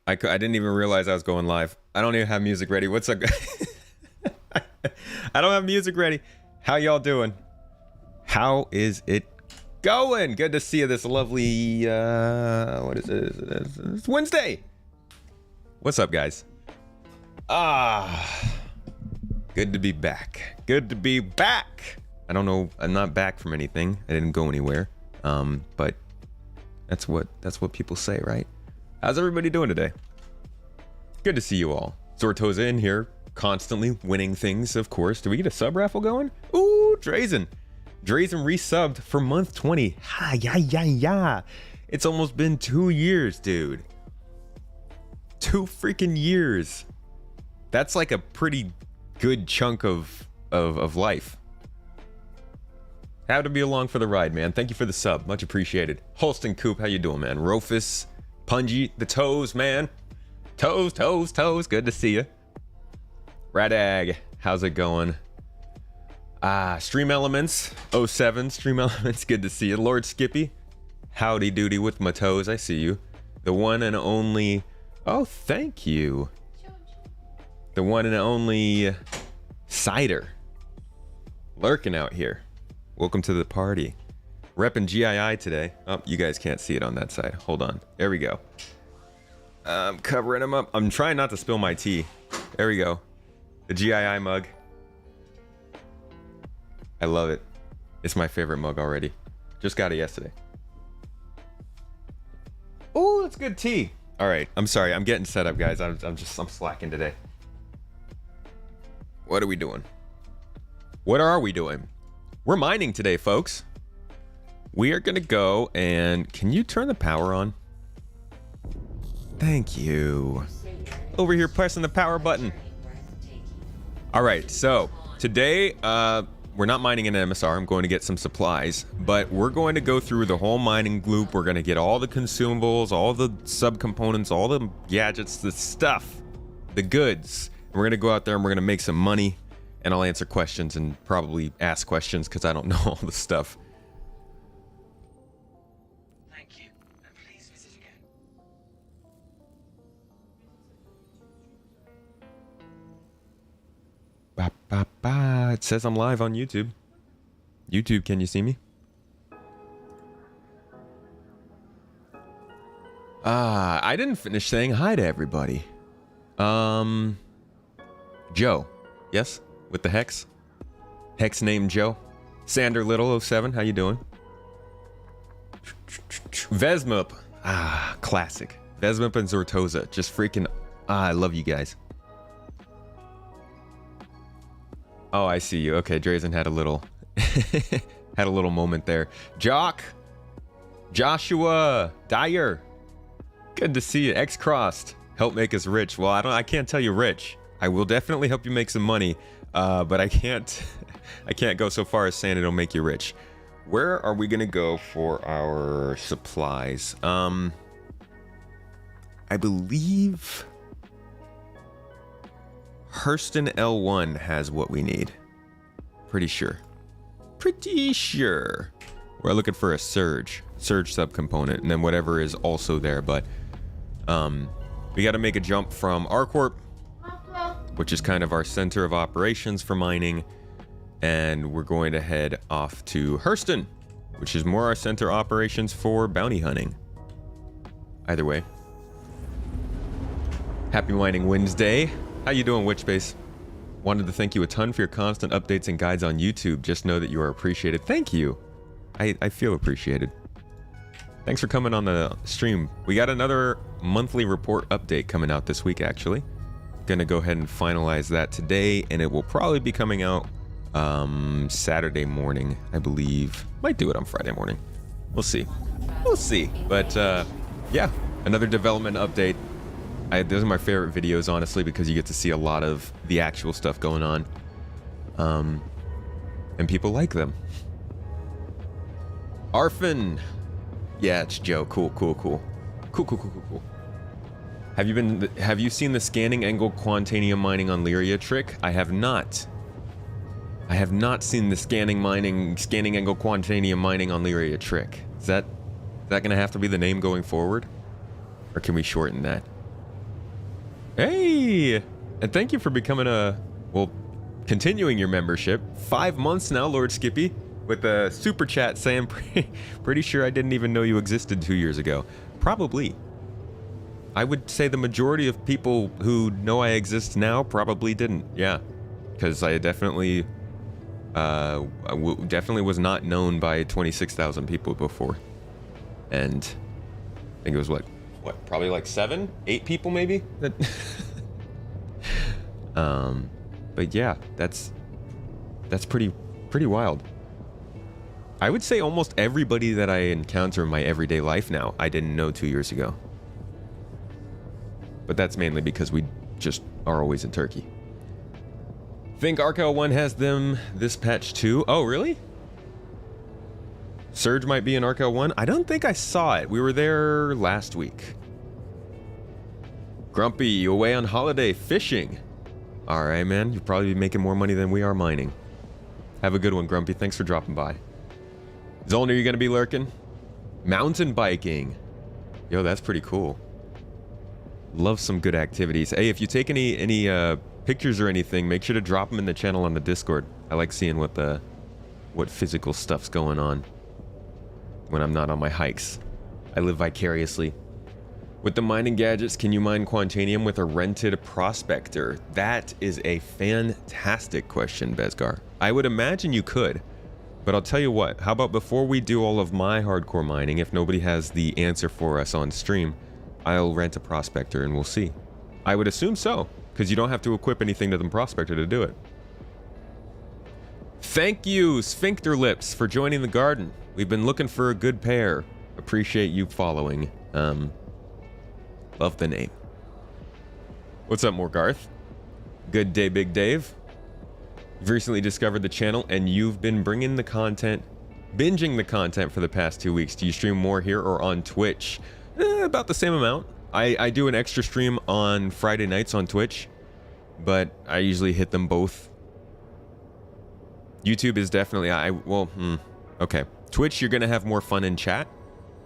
I didn't even realize I was going live. I don't even have music ready. What's up, guys? I don't have music ready. How y'all doing? How is it going? Good to see you this lovely, what is it? It's Wednesday. What's up, guys? Good to be back. Good to be back. I don't know. I'm not back from anything. I didn't go anywhere. But that's what people say, right? How's everybody doing today? Good to see you all. Zorto's in here, constantly winning things, of course. Do we get a sub raffle going? Ooh, Drazen. Drazen resubbed for month 20. Ha, yeah. It's almost been 2 years, dude. 2 freaking years. That's like a pretty good chunk of life. Have to be along for the ride, man. Thank you for the sub. Much appreciated. Holston Coop, how you doing, man? Rofus, Pungy, the toes, man. Toes. Good to see you. Radag, how's it going? Stream Elements 07, Stream Elements, good to see you. Lord Skippy, howdy doody with my toes, I see you. The one and only, oh, thank you. The one and only Cider, lurking out here. Welcome to the party. Reppin' GII today. Oh, you guys can't see it on that side. Hold on. There we go. I'm covering him up. I'm trying not to spill my tea. There we go. The GII mug. I love it. It's my favorite mug already. Just got it yesterday. Oh, that's good tea. All right. I'm sorry. I'm getting set up, guys. I'm slacking today. What are we doing? What are we doing? We're mining today, folks. We are gonna go and can you turn the power on? Thank you. Over here pressing the power button. All right, so today we're not mining an MSR. I'm going to get some supplies, but we're going to go through the whole mining loop. We're going to get all the consumables, all the subcomponents, all the gadgets, the stuff, the goods. And we're going to go out there and we're going to make some money, and I'll answer questions and probably ask questions because I don't know all the stuff. Thank you, and please visit again. It says I'm live on YouTube. YouTube, can you see me? I didn't finish saying hi to everybody. Joe. Yes? With the Hex? Hex named Joe. Sander Little 07, how you doing? Vesmup. Classic. Vesmup and Zortoza. Just freaking... I love you guys. Oh, I see you. Okay, Drazen had a little... had a little moment there. Jock! Joshua! Dyer! Good to see you. X-Crossed. Help make us rich. Well, I can't tell you rich. I will definitely help you make some money, but I can't go so far as saying it'll make you rich. Where are we gonna go for our supplies? I believe Hurston L1 has what we need. Pretty sure. We're looking for a surge subcomponent, and then whatever is also there, but we got to make a jump from ArcWarp, which is kind of our center of operations for mining, and we're going to head off to Hurston, which is more our center operations for bounty hunting. Either way. Happy Mining Wednesday. How you doing, Witchbase? Wanted to thank you a ton for your constant updates and guides on YouTube. Just know that you are appreciated. Thank you. I feel appreciated. Thanks for coming on the stream. We got another monthly report update coming out this week, actually. Gonna go ahead and finalize that today, and it will probably be coming out Saturday morning, I believe. Might do it on Friday morning. We'll see. But yeah, another development update. Those are my favorite videos, honestly, because you get to see a lot of the actual stuff going on, and people like them. Arfin. Yeah, it's Joe. Cool. Have you seen the scanning angle quantanium mining on Lyria trick? I have not. I have not seen the scanning angle quantanium mining on Lyria trick. Is that gonna have to be the name going forward? Or can we shorten that? Hey, and thank you for becoming continuing your membership. 5 months now, Lord Skippy, with a super chat saying, pretty sure I didn't even know you existed 2 years ago. Probably. I would say the majority of people who know I exist now probably didn't. Yeah, because I definitely, definitely was not known by 26,000 people before, and I think it was what, probably like 7, 8 people maybe. That but yeah, that's pretty wild. I would say almost everybody that I encounter in my everyday life now, I didn't know 2 years ago. But that's mainly because we just are always in Turkey. Think Arcal 1 has them this patch too. Oh, really? Surge might be in Arcal 1? I don't think I saw it. We were there last week. Grumpy, you away on holiday fishing? Alright, man. You'll probably be making more money than we are mining. Have a good one, Grumpy. Thanks for dropping by. Zolner, you gonna be lurking? Mountain biking. Yo, that's pretty cool. Love some good activities. Hey, if you take any pictures or anything, make sure to drop them in the channel on the Discord. I like seeing what physical stuff's going on when I'm not on my hikes. I live vicariously. With the mining gadgets, can you mine Quantanium with a rented prospector? That is a fantastic question, Bezgar. I would imagine you could, but I'll tell you what, how about before we do all of my hardcore mining, if nobody has the answer for us on stream, I'll rent a prospector and we'll see. I would assume so, because you don't have to equip anything to the prospector to do it. Thank you, Sphincter Lips, for joining the garden. We've been looking for a good pair. Appreciate you following. Love the name. What's up, Morgarth? Good day, Big Dave. You've recently discovered the channel and you've been bringing the content, binging the content for the past 2 weeks. Do you stream more here or on Twitch? About the same amount. I do an extra stream on Friday nights on Twitch, but I usually hit them both. YouTube is definitely, okay. Twitch, you're gonna have more fun in chat,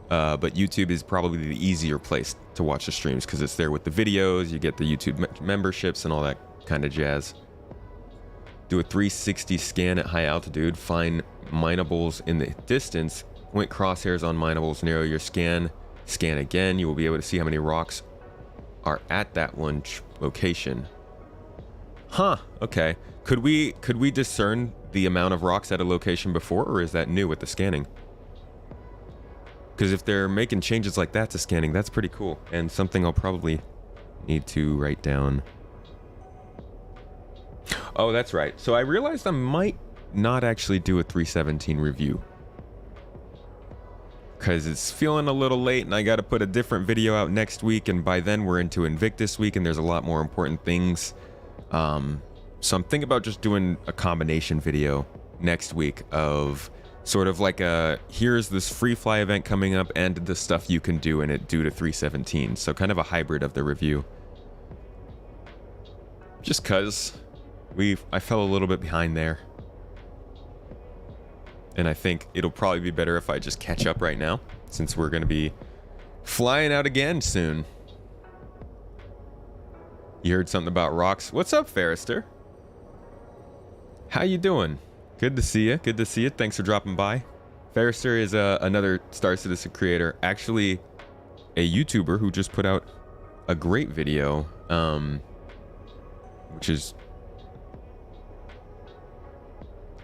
but YouTube is probably the easier place to watch the streams because it's there with the videos, you get the YouTube memberships and all that kind of jazz. Do a 360 scan at high altitude, find minables in the distance, point crosshairs on minables, narrow your scan, scan again, you will be able to see how many rocks are at that one location. Huh, okay. Could we discern the amount of rocks at a location before, or is that new with the scanning? Because if they're making changes like that to scanning, that's pretty cool, and something I'll probably need to write down. Oh, that's right. So I realized I might not actually do a 317 review, because it's feeling a little late and I got to put a different video out next week, and by then we're into Invictus week and there's a lot more important things. So I'm thinking about just doing a combination video next week of sort of like a, here's this free fly event coming up and the stuff you can do in it due to 317. So kind of a hybrid of the review. Just cause I fell a little bit behind there. And I think it'll probably be better if I just catch up right now, since we're going to be flying out again soon. You heard something about rocks. What's up, Ferrister? How you doing? Good to see you. Good to see you. Thanks for dropping by. Ferrister is another Star Citizen creator, actually a YouTuber who just put out a great video, which is...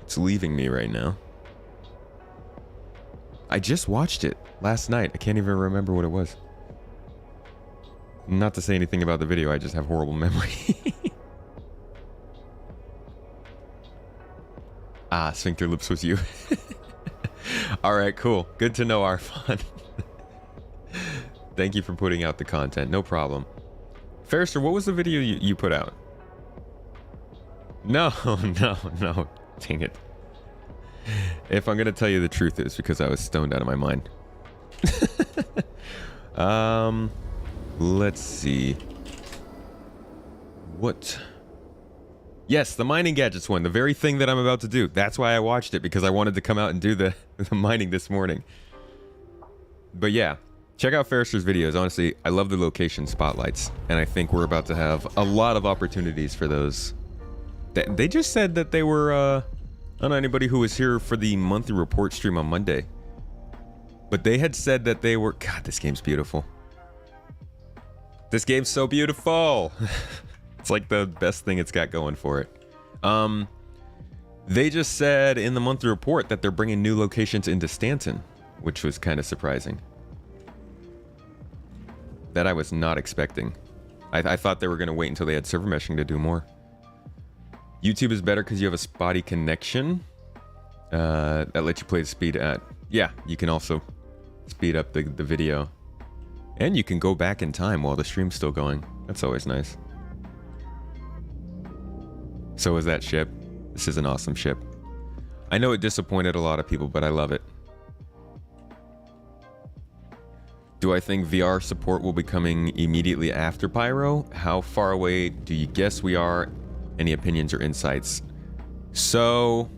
it's leaving me right now. I just watched it last night. I can't even remember what it was. Not to say anything about the video, I just have horrible memory. Ah, Sphincter Lips was you. Alright, cool. Good to know, Arfon. Thank you for putting out the content. No problem. Ferrister, what was the video you put out? No. Dang it. If I'm gonna tell you the truth, it's because I was stoned out of my mind. Let's see. What? Yes, the mining gadgets one, the very thing that I'm about to do. That's why I watched it, because I wanted to come out and do the mining this morning. But yeah, Check out Ferrister's videos. Honestly, I love the location spotlights, and I think we're about to have a lot of opportunities for those. They just said that they were, I don't know anybody who was here for the monthly report stream on Monday, but they had said that they were, God, this game's beautiful. This game's so beautiful. It's like the best thing it's got going for it. They just said in the monthly report that they're bringing new locations into Stanton, which was kind of surprising. That I was not expecting. I thought they were going to wait until they had server meshing to do more. YouTube is better because you have a spotty connection that lets you play the speed at. Yeah, you can also speed up the video. And you can go back in time while the stream's still going. That's always nice. So is that ship. This is an awesome ship. I know it disappointed a lot of people, but I love it. Do I think VR support will be coming immediately after Pyro? How far away do you guess we are? Any opinions or insights? So,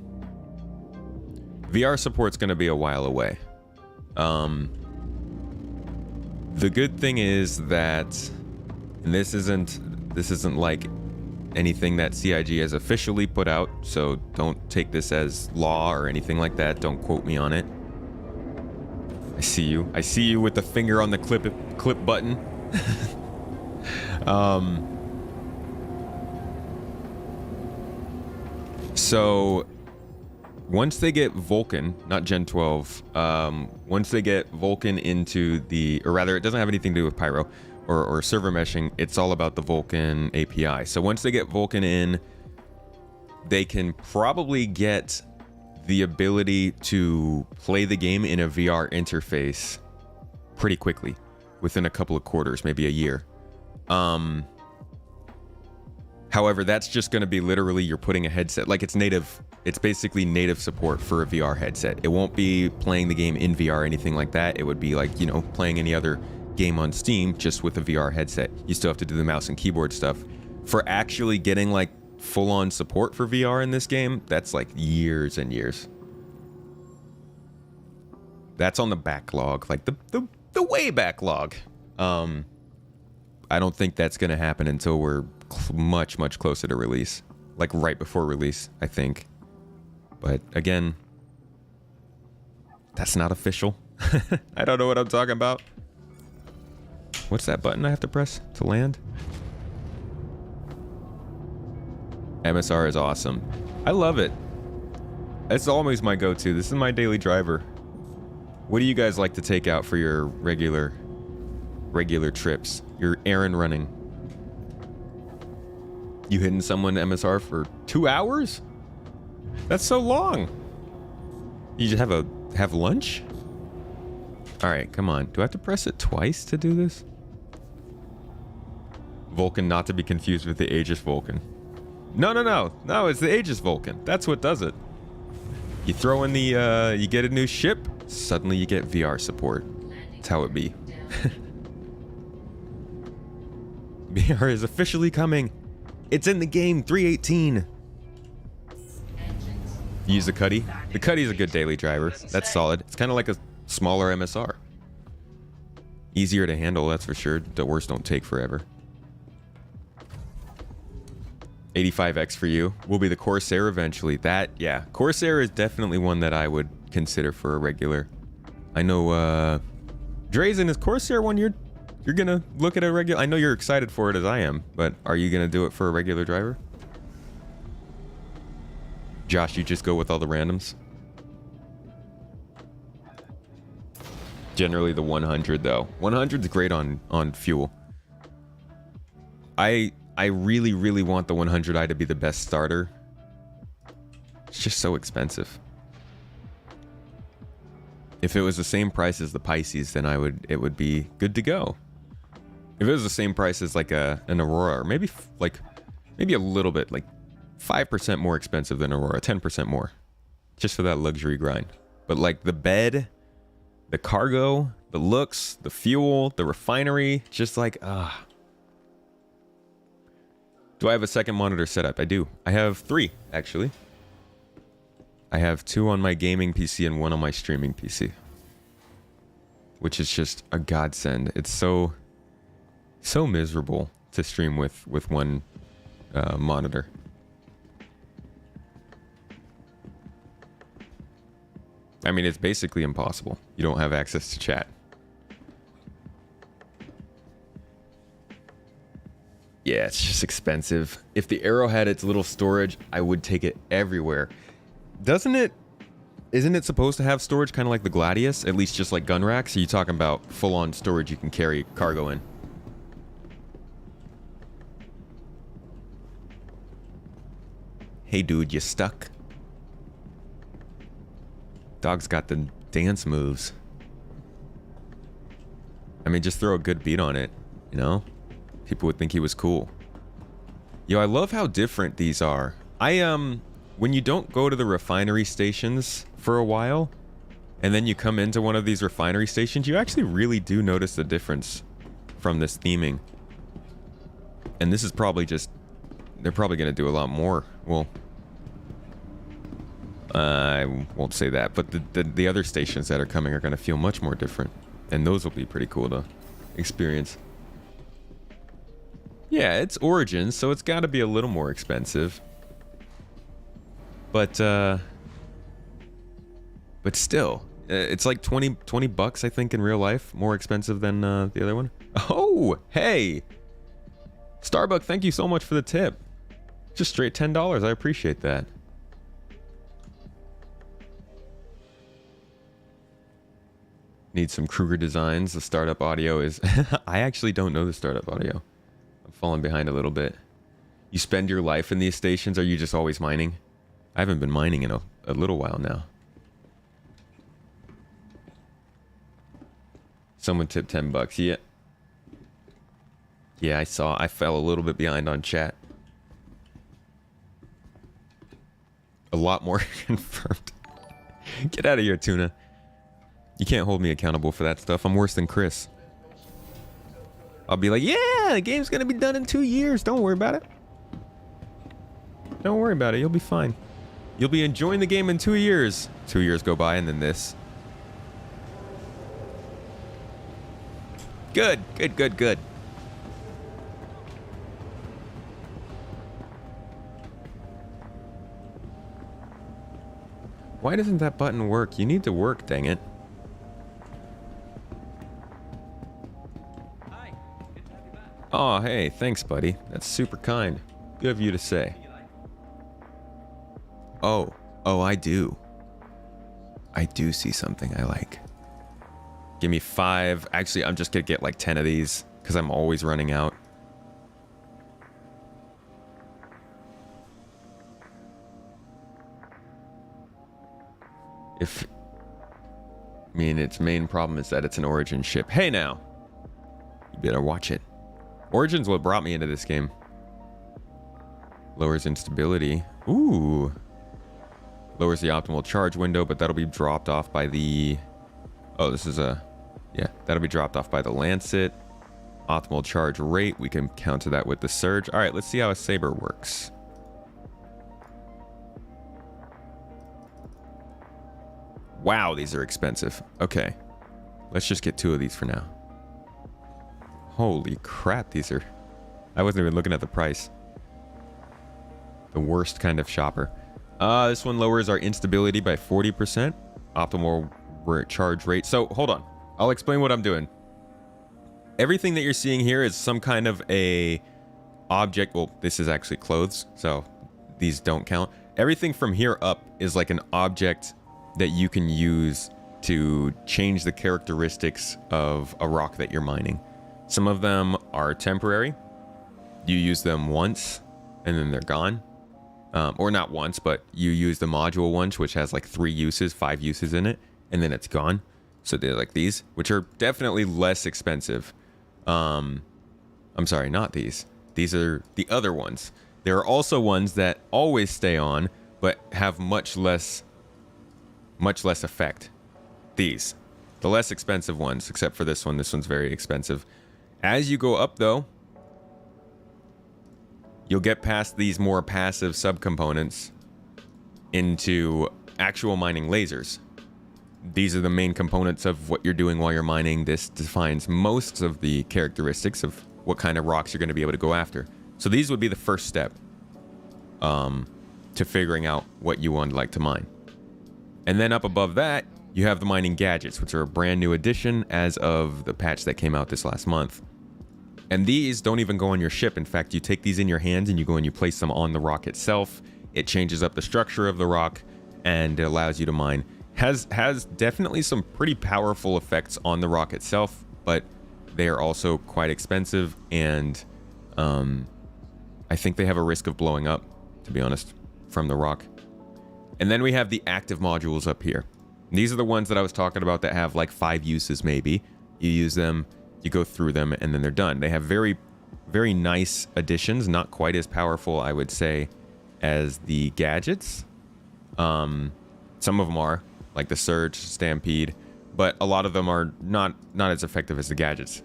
VR support's going to be a while away. The good thing is that, and this isn't like anything that CIG has officially put out, so don't take this as law or anything like that. Don't quote me on it. I see you. I see you with the finger on the clip button. So once they get Vulcan, not Gen 12, once they get Vulcan into the, or rather, it doesn't have anything to do with Pyro or server meshing. It's all about the Vulcan API. So once they get Vulcan in, they can probably get the ability to play the game in a VR interface pretty quickly, within a couple of quarters, maybe a year. However, that's just going to be literally you're putting a headset, like it's native. It's basically native support for a VR headset. It won't be playing the game in VR or anything like that. It would be like, you know, playing any other game on Steam just with a VR headset. You still have to do the mouse and keyboard stuff. For actually getting like full-on support for VR in this game, that's like years and years. That's on the backlog, like the way backlog. I don't think that's going to happen until we're much closer to release, like right before release, I think. But again, that's not official. I don't know what I'm talking about. What's that button I have to press to land? MSR is awesome. I love it. It's always my go-to. This is my daily driver. What do you guys like to take out for your regular trips? Your errand running? You hitting someone MSR for 2 hours? That's so long. You just have lunch? All right, come on. Do I have to press it twice to do this? Vulcan, not to be confused with the Aegis Vulcan. No, it's the Aegis Vulcan. That's what does it. You throw in the, you get a new ship, suddenly you get VR support. That's how it be. VR is officially coming. It's in the game, 318. Use the Cuddy. The Cuddy's a good daily driver. That's solid. It's kind of like a smaller MSR. Easier to handle, that's for sure. Doors don't take forever. 85X for you. Will be the Corsair eventually. That, yeah. Corsair is definitely one that I would consider for a regular. I know, Drazen, is Corsair one you're gonna look at a regular? I know you're excited for it as I am, but are you gonna do it for a regular driver? Josh, you just go with all the randoms? Generally the 100 though. 100's great on fuel. I really want the 100i to be the best starter. It's just so expensive. If it was the same price as the Pisces, then it would be good to go. If it was the same price as like an Aurora, or maybe a little bit, like 5% more expensive than Aurora, 10% more, just for that luxury grind. But like the bed, the cargo, the looks, the fuel, the refinery, just like Do I have a second monitor setup? I do. I have 3 actually. I have 2 on my gaming PC and 1 on my streaming PC. which is just a godsend. It's so miserable to stream with one monitor. I mean, it's basically impossible. You don't have access to chat. Yeah, it's just expensive. If the Arrow had its little storage, I would take it everywhere. Doesn't it? Isn't it supposed to have storage kind of like the Gladius? At least just like gun racks? Are you talking about full-on storage you can carry cargo in? Hey dude, you stuck? Dog's got the dance moves. I mean, just throw a good beat on it, you know? People would think he was cool. Yo, I love how different these are. When you don't go to the refinery stations for a while, and then you come into one of these refinery stations, you actually really do notice the difference from this theming. And this is probably just... They're probably going to do a lot more. Well... I won't say that, but the other stations that are coming are going to feel much more different. And those will be pretty cool to experience. Yeah, it's Origins, so it's got to be a little more expensive. But still, it's like 20 bucks, I think, in real life. More expensive than the other one. Oh, hey! Starbuck, thank you so much for the tip. Just straight $10. I appreciate that. Need some Kruger designs. The startup audio is... I actually don't know the startup audio. I'm falling behind a little bit. You spend your life in these stations? Are you just always mining? I haven't been mining in a little while now. Someone tipped 10 bucks. Yeah. Yeah, I saw. I fell a little bit behind on chat. A lot more confirmed. Get out of here, Tuna. You can't hold me accountable for that stuff. I'm worse than Chris. I'll be like, yeah, the game's gonna be done in 2 years. Don't worry about it. Don't worry about it. You'll be fine. You'll be enjoying the game in 2 years. 2 years go by and then this. Good, good, good, good. Why doesn't that button work? You need to work, dang it. Oh, hey, thanks, buddy. That's super kind. Good of you to say. Oh, I do. I do see something I like. Give me 5. Actually, I'm just gonna get like 10 of these because I'm always running out. I mean, its main problem is that it's an Origin ship. Hey now! You better watch it. Origin's what brought me into this game. Lowers instability. Ooh. Lowers the optimal charge window, but that'll be dropped off by the... Oh, this is a... Yeah, that'll be dropped off by the Lancet. Optimal charge rate. We can counter that with the Surge. All right, let's see how a Saber works. Wow, these are expensive. Okay. Let's just get 2 of these for now. Holy crap, these are... I wasn't even looking at the price. The worst kind of shopper. This one lowers our instability by 40%. Optimal charge rate. So, hold on. I'll explain what I'm doing. Everything that you're seeing here is some kind of a object. Well, this is actually clothes, so these don't count. Everything from here up is like an object that you can use to change the characteristics of a rock that you're mining. Some of them are temporary. You use them once and then they're gone. Or not once, but you use the module once, which has like 3 uses, 5 uses in it, and then it's gone. So they're like these, which are definitely less expensive. I'm sorry, not these. These are the other ones. There are also ones that always stay on, but have much less effect. These, the less expensive ones, except for this one. This one's very expensive. As you go up, though, you'll get past these more passive subcomponents into actual mining lasers. these are the main components of what you're doing while you're mining. This defines most of the characteristics of what kind of rocks you're going to be able to go after. So these would be the first step to figuring out what you would like to mine. And then up above that, you have the mining gadgets, which are a brand new addition as of the patch that came out this last month. And these don't even go on your ship. In fact, you take these in your hands and you go and you place them on the rock itself. It changes up the structure of the rock and it allows you to mine. Has definitely some pretty powerful effects on the rock itself, but they are also quite expensive, and I think they have a risk of blowing up, to be honest, from the rock. And then we have the active modules up here. These are the ones that I was talking about that have like 5 uses maybe. You use them, you go through them, and then they're done. They have very, very nice additions, not quite as powerful, I would say, as the gadgets. Some of them are, like the Surge, Stampede, but a lot of them are not as effective as the gadgets.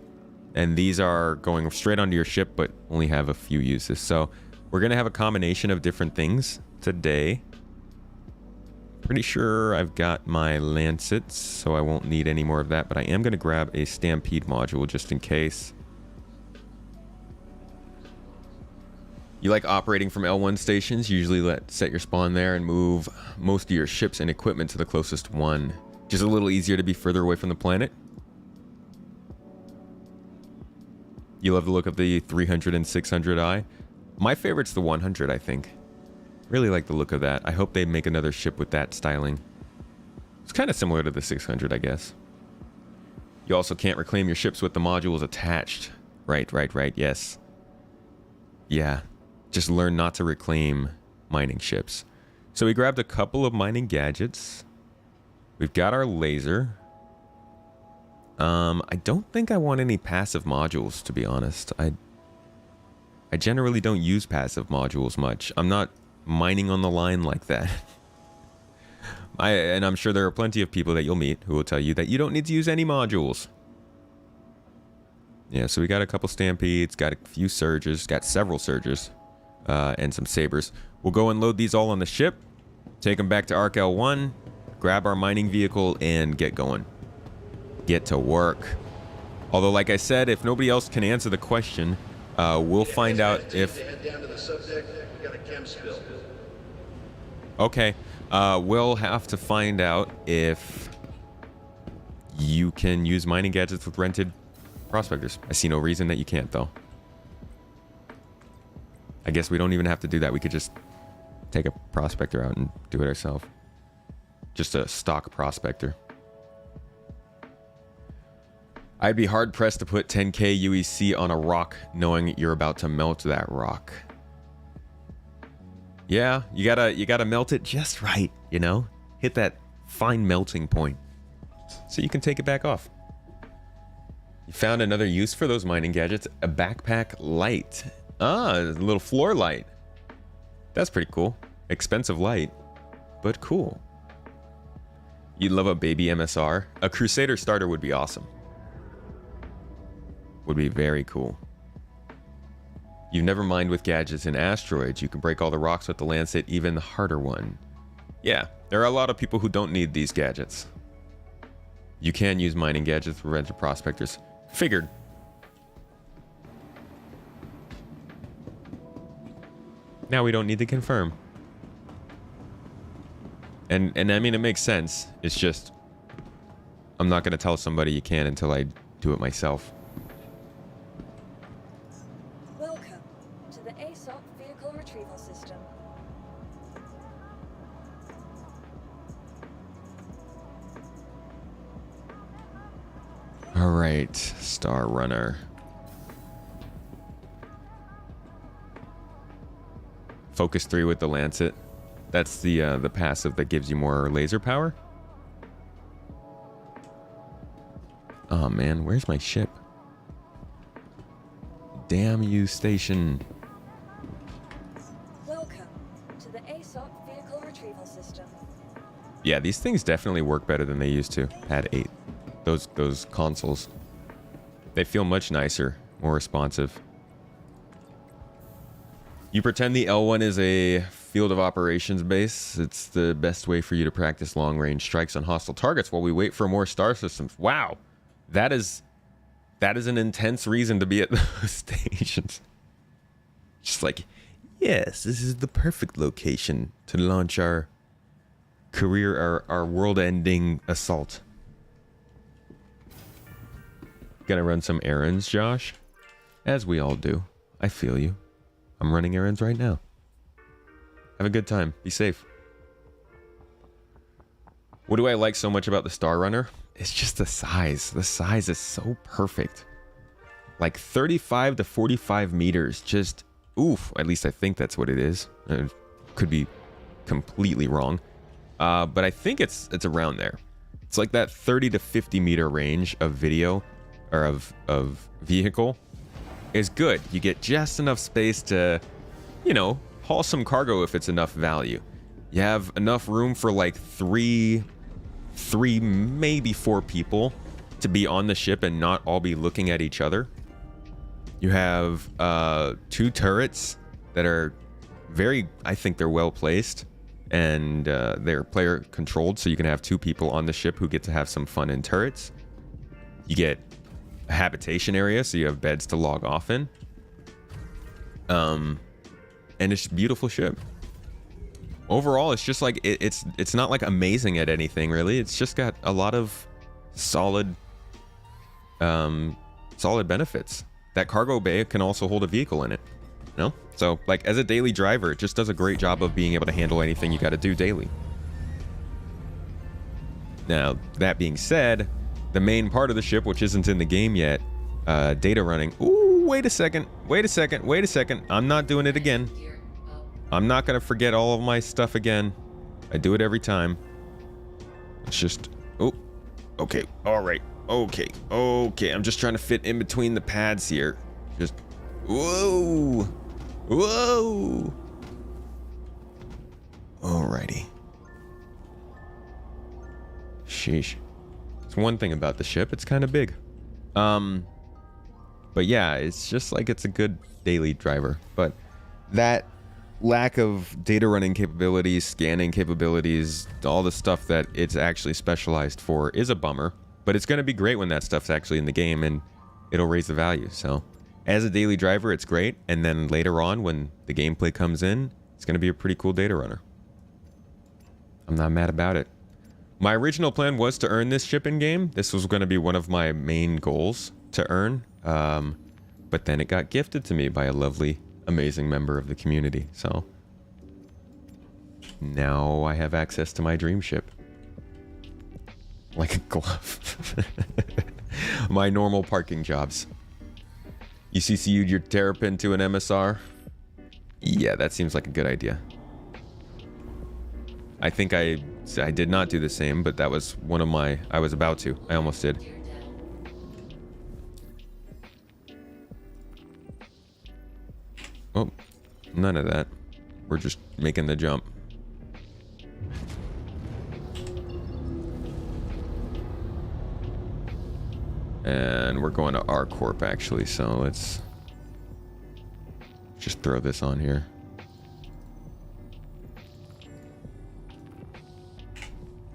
And these are going straight onto your ship, but only have a few uses. So we're going to have a combination of different things today. Pretty sure I've got my lancets, so I won't need any more of that, but I am going to grab a Stampede module just in case. You like operating from L1 stations? Usually set your spawn there and move most of your ships and equipment to the closest one. Just a little easier to be further away from the planet. You love the look of the 300 and 600i. My favorite's the 100, I think. Really like the look of that. I hope they make another ship with that styling. It's kind of similar to the 600, I guess. You also can't reclaim your ships with the modules attached. Right, yes. Yeah. Just learn not to reclaim mining ships. So we grabbed a couple of mining gadgets. We've got our laser. I don't think I want any passive modules, to be honest. I generally don't use passive modules much. I'm not mining on the line like that. And I'm sure there are plenty of people that you'll meet who will tell you that you don't need to use any modules. Yeah, so we got a couple Stampedes, got a few Surges, got several Surges. And some sabers. We'll go and load these all on the ship, take them back to Arc L1, grab our mining vehicle, and get going. Get to work. Although, like I said, if nobody else can answer the question, we'll find out if... Okay, we'll have to find out if you can use mining gadgets with rented prospectors. I see no reason that you can't, though. I guess we don't even have to do that. We could just take a prospector out and do it ourselves. Just a stock prospector. I'd be hard pressed to put 10k UEC on a rock knowing you're about to melt that rock. Yeah, you gotta melt it just right, you know? Hit that fine melting point so you can take it back off. You found another use for those mining gadgets, a backpack light. Ah, a little floor light. That's pretty cool. Expensive light, but cool. You'd love a baby MSR. A Crusader starter would be awesome. Would be very cool. You've never mined with gadgets in asteroids. You can break all the rocks with the Lancet, even the harder one. Yeah, there are a lot of people who don't need these gadgets. You can use mining gadgets for rented prospectors. Figured. Now we don't need to confirm. And I mean, it makes sense. It's just, I'm not going to tell somebody you can until I do it myself. Welcome to the ASOP Vehicle Retrieval System. All right, Star Runner. Focus 3 with the Lancet. That's the passive that gives you more laser power. Oh man, where's my ship? Damn you, station. Welcome to the ASOP Vehicle Retrieval System. Yeah, these things definitely work better than they used to. Pad 8. Those consoles. They feel much nicer, more responsive. You pretend the L1 is a field of operations base. It's the best way for you to practice long-range strikes on hostile targets while we wait for more star systems. Wow. That is an intense reason to be at those stations. Just like, yes, this is the perfect location to launch our career, our world-ending assault. Gonna run some errands, Josh? As we all do. I feel you. I'm running errands right now. Have a good time. Be safe. What do I like so much about the Star Runner? It's just the size. The size is so perfect. Like 35 to 45 meters. Just, oof. At least I think that's what it is. It could be completely wrong. But I think it's around there. It's like that 30 to 50 meter range of video, or of vehicle, is good. You get just enough space to, you know, haul some cargo if it's enough value. You have enough room for like three, maybe 4 people to be on the ship and not all be looking at each other. You have 2 turrets that are I think they're well placed, and they're player controlled, so you can have 2 people on the ship who get to have some fun in turrets. You get a habitation area, so you have beds to log off in. And it's a beautiful ship. Overall, it's just like it's not like amazing at anything really. It's just got a lot of solid benefits. That cargo bay can also hold a vehicle in it. You know? So like as a daily driver, it just does a great job of being able to handle anything you got to do daily. Now, that being said, the main part of the ship, which isn't in the game yet, data running. Ooh, wait a second. I'm not doing it again. I'm not going to forget all of my stuff again. I do it every time. It's just, oh, okay, all right, okay. I'm just trying to fit in between the pads here. Just, whoa. Alrighty. Sheesh. It's one thing about the ship, it's kind of big. But yeah, it's just like it's a good daily driver. But that lack of data running capabilities, scanning capabilities, all the stuff that it's actually specialized for is a bummer. But it's going to be great when that stuff's actually in the game, and it'll raise the value. So as a daily driver, it's great. And then later on, when the gameplay comes in, it's going to be a pretty cool data runner. I'm not mad about it. My original plan was to earn this ship in game. This was going to be one of my main goals to earn. But then it got gifted to me by a lovely, amazing member of the community. So now I have access to my dream ship. Like a glove. My normal parking jobs. You CCU'd your Terrapin to an MSR? Yeah, that seems like a good idea. I think I did not do the same, but that was one of my... I was about to. I almost did. Oh, none of that. We're just making the jump. And we're going to R Corp actually, so let's just throw this on here.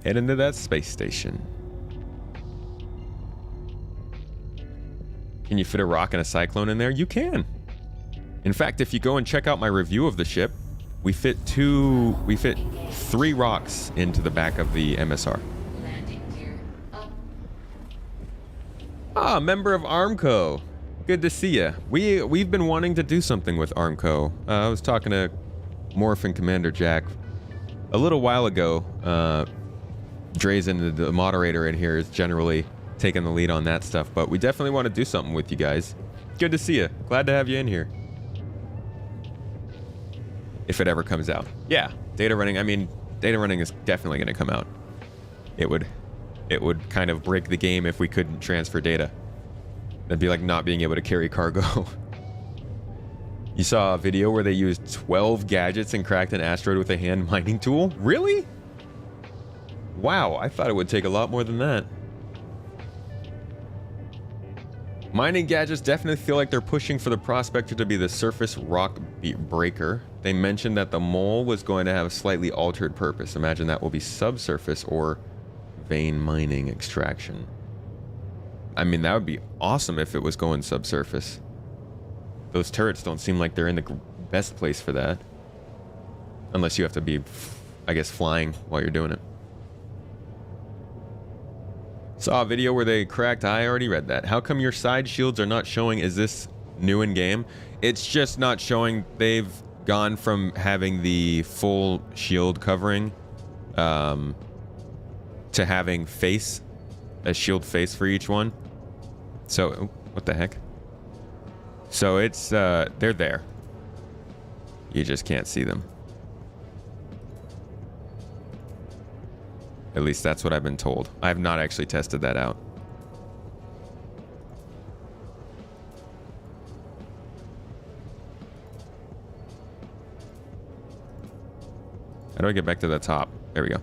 Head into that space station. Can you fit a rock and a cyclone in there? You can. In fact, if you go and check out my review of the ship, we fit 3 rocks into the back of the MSR. Ah, member of Armco. Good to see ya. We've been wanting to do something with Armco. I was talking to Morph and Commander Jack a little while ago. Drazen, the moderator in here, is generally taking the lead on that stuff, but we definitely want to do something with you guys. Good to see you. Glad to have you in here. If it ever comes out. Yeah, data running. I mean, data running is definitely going to come out. It would kind of break the game if we couldn't transfer data. That'd be like not being able to carry cargo. You saw a video where they used 12 gadgets and cracked an asteroid with a hand mining tool? Really? Wow, I thought it would take a lot more than that. Mining gadgets definitely feel like they're pushing for the prospector to be the surface rock breaker. They mentioned that the mole was going to have a slightly altered purpose. Imagine that will be subsurface or vein mining extraction. I mean, that would be awesome if it was going subsurface. Those turrets don't seem like they're in the best place for that. Unless you have to be, I guess, flying while you're doing it. Saw a video where they cracked. I already read that. How come your side shields are not showing? Is this new in game? It's just not showing. They've gone from having the full shield covering to having face, a shield face for each one. So, oh, what the heck? So it's, they're there. You just can't see them. At least that's what I've been told. I have not actually tested that out. How do I get back to the top? There we go.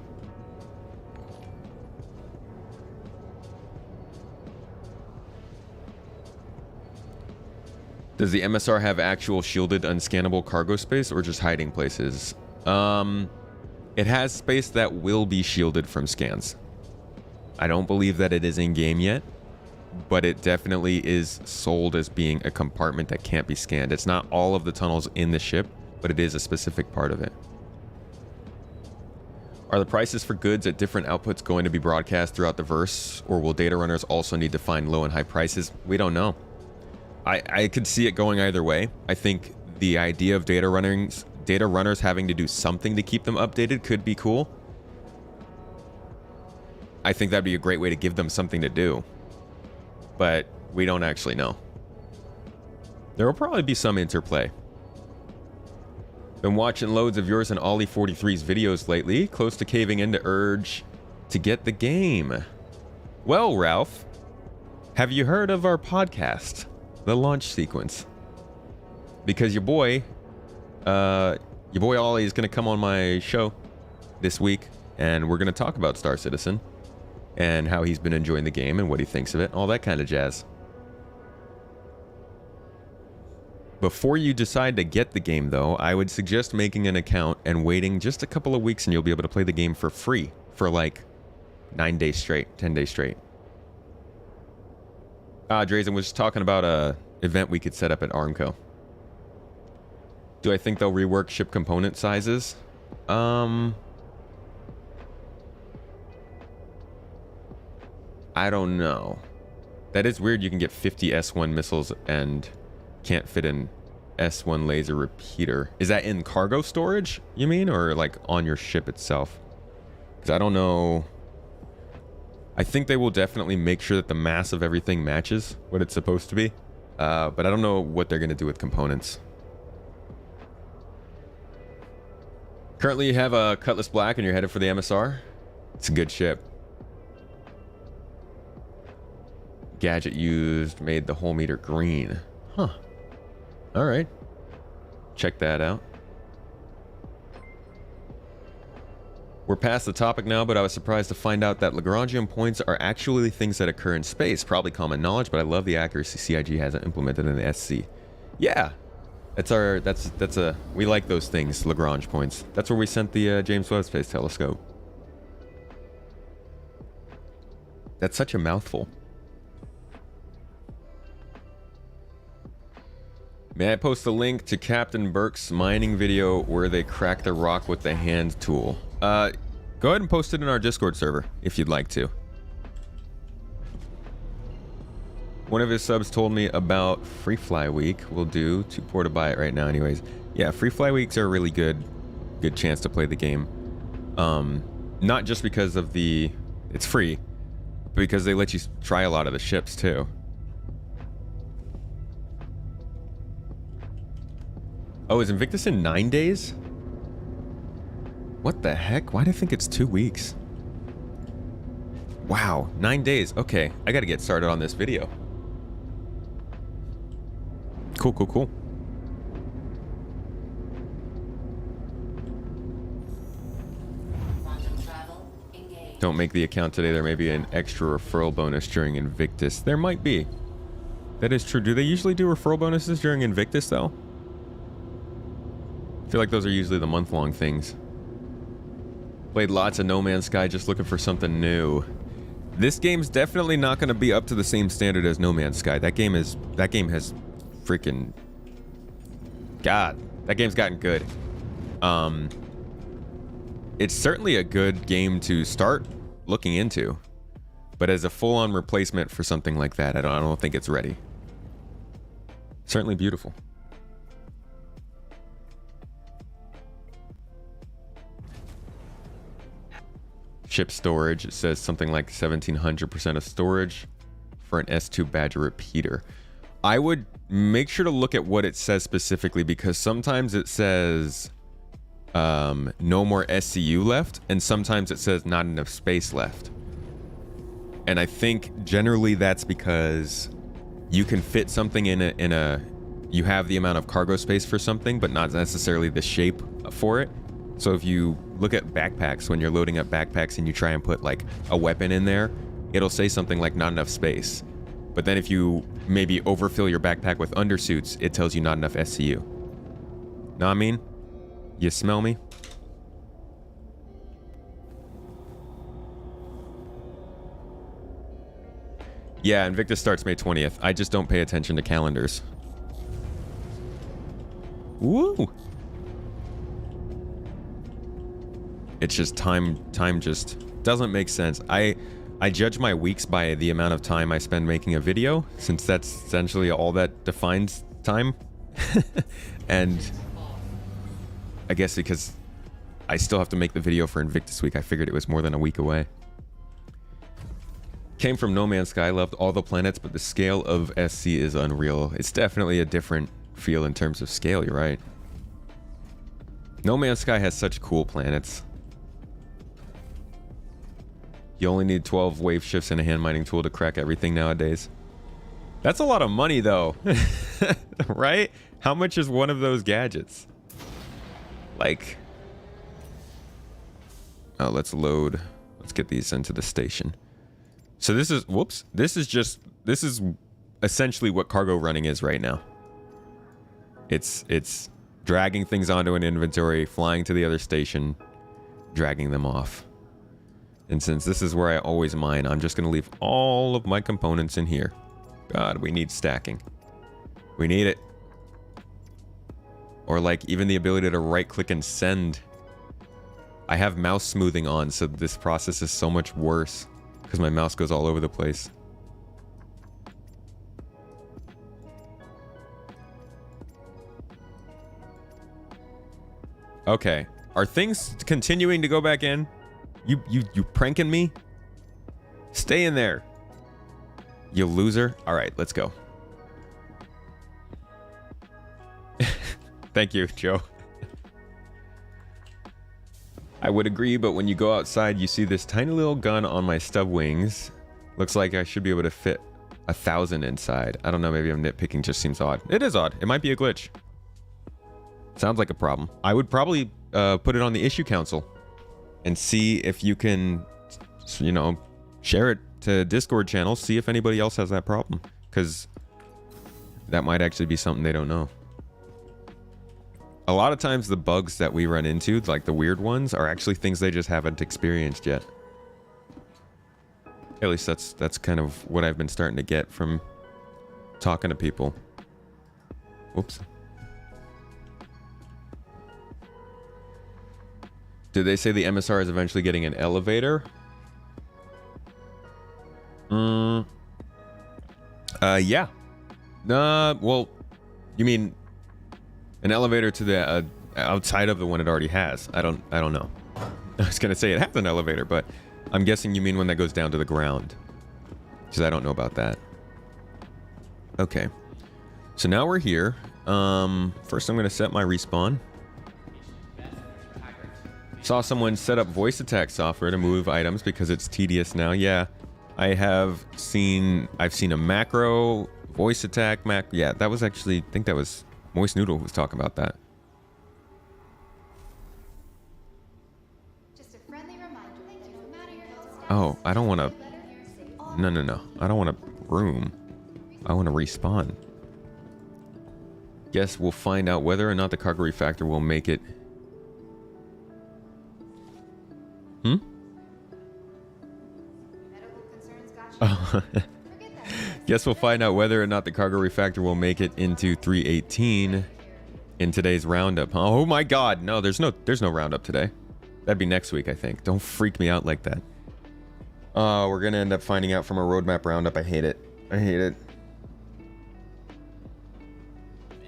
Does the MSR have actual shielded unscannable cargo space or just hiding places? It has space that will be shielded from scans. I don't believe that it is in game yet, but it definitely is sold as being a compartment that can't be scanned. It's not all of the tunnels in the ship, but it is a specific part of it. Are the prices for goods at different outputs going to be broadcast throughout the verse, or will data runners also need to find low and high prices? We don't know. I could see it going either way. I think the idea of data runners having to do something to keep them updated could be cool. I think that'd be a great way to give them something to do. But we don't actually know. There will probably be some interplay. Been watching loads of yours and Ollie43's videos lately, close to caving in to urge to get the game. Well, Ralph, have you heard of our podcast, The Launch Sequence? Because your boy Ollie is going to come on my show this week, and we're going to talk about Star Citizen and how he's been enjoying the game and what he thinks of it, all that kind of jazz. Before you decide to get the game, though, I would suggest making an account and waiting just a couple of weeks, and you'll be able to play the game for free for like 9 days straight, 10 days straight. Drazen was talking about a event we could set up at Armco. Do I think they'll rework ship component sizes? I don't know. That is weird. You can get 50 S1 missiles and can't fit an S1 laser repeater. Is that in cargo storage, you mean? Or like on your ship itself? Because I don't know. I think they will definitely make sure that the mass of everything matches what it's supposed to be. But I don't know what they're going to do with components. Currently you have a Cutlass Black and you're headed for the MSR. It's a good ship. Gadget used made the whole meter green. Huh. Alright. Check that out. We're past the topic now, but I was surprised to find out that Lagrangian points are actually things that occur in space. Probably common knowledge, but I love the accuracy CIG hasn't implemented in the SC. Yeah. We like those things, Lagrange points. That's where we sent the James Webb Space Telescope. That's such a mouthful. May I post a link to Captain Burke's mining video where they crack the rock with the hand tool? Go ahead and post it in our Discord server if you'd like to. One of his subs told me about Free Fly Week. We'll do. Too poor to buy it right now anyways. Yeah, Free Fly Weeks are a really good chance to play the game. Not just because of it's free, but because they let you try a lot of the ships too. Oh, is Invictus in 9 days? What the heck? Why do I think it's 2 weeks? Wow, 9 days. Okay, I gotta get started on this video. Cool, cool, cool. Don't make the account today. There may be an extra referral bonus during Invictus. There might be. That is true. Do they usually do referral bonuses during Invictus, though? I feel like those are usually the month-long things. Played lots of No Man's Sky just looking for something new. This game's definitely not going to be up to the same standard as No Man's Sky. That game has freaking... God, that game's gotten good. It's certainly a good game to start looking into. But as a full-on replacement for something like that, I don't think it's ready. Certainly beautiful. Ship storage, it says something like 1700% of storage for an S2 Badger repeater. I would make sure to look at what it says specifically, because sometimes it says no more SCU left, and sometimes it says not enough space left. And I think generally that's because you can fit something in a you have the amount of cargo space for something, but not necessarily the shape for it. So if you look at backpacks, when you're loading up backpacks and you try and put like a weapon in there, it'll say something like not enough space. But then if you maybe overfill your backpack with undersuits, it tells you not enough SCU. Know what I mean? You smell me? Yeah, Invictus starts May 20th. I just don't pay attention to calendars. Woo! It's just time just doesn't make sense. I judge my weeks by the amount of time I spend making a video, since that's essentially all that defines time. And I guess because I still have to make the video for Invictus Week, I figured it was more than a week away. Came from No Man's Sky, loved all the planets, but the scale of SC is unreal. It's definitely a different feel in terms of scale, you're right. No Man's Sky has such cool planets. You only need 12 wave shifts and a hand mining tool to crack everything nowadays. That's a lot of money though, right? How much is one of those gadgets? Like, oh, let's load. Let's get these into the station. So this is, whoops. This is essentially what cargo running is right now. It's dragging things onto an inventory, flying to the other station, dragging them off. And since this is where I always mine, I'm just going to leave all of my components in here. God, we need stacking. We need it. Or like even the ability to right click and send. I have mouse smoothing on, so this process is so much worse because my mouse goes all over the place. Okay. Are things continuing to go back in? You pranking me? Stay in there. You loser. All right, let's go. Thank you, Joe. I would agree, but when you go outside, you see this tiny little gun on my stub wings. Looks like I should be able to fit 1,000 inside. I don't know, maybe I'm nitpicking, just seems odd. It is odd. It might be a glitch. Sounds like a problem. I would probably put it on the issue council and see if you can, you know, share it to Discord channels, see if anybody else has that problem, because that might actually be something they don't know. A lot of times the bugs that we run into, like the weird ones, are actually things they just haven't experienced yet. At least that's kind of what I've been starting to get from talking to people. Whoops. Did they say the MSR is eventually getting an elevator? Yeah. Well, you mean an elevator to the outside of the one it already has? I don't know. I was gonna say it has an elevator, but I'm guessing you mean one that goes down to the ground, because I don't know about that. Okay. So now we're here. First I'm gonna set my respawn. Saw someone set up voice attack software to move items because it's tedious now. Yeah, I've seen a macro voice attack yeah, that was actually, I think that was Moist Noodle who was talking about that. Just a friendly reminder that no matter your health status, Oh, I don't want to. No. I don't want a room. I want to respawn. Guess we'll find out whether or not the cargo refactor will make it. Hmm? Medical concerns got you. Guess we'll find out whether or not the cargo refactor will make it into 318 in today's roundup. Oh my god, no, there's no roundup today. That'd be next week, I think. Don't freak me out like that. We're gonna end up finding out from a roadmap roundup. I hate it. I hate it.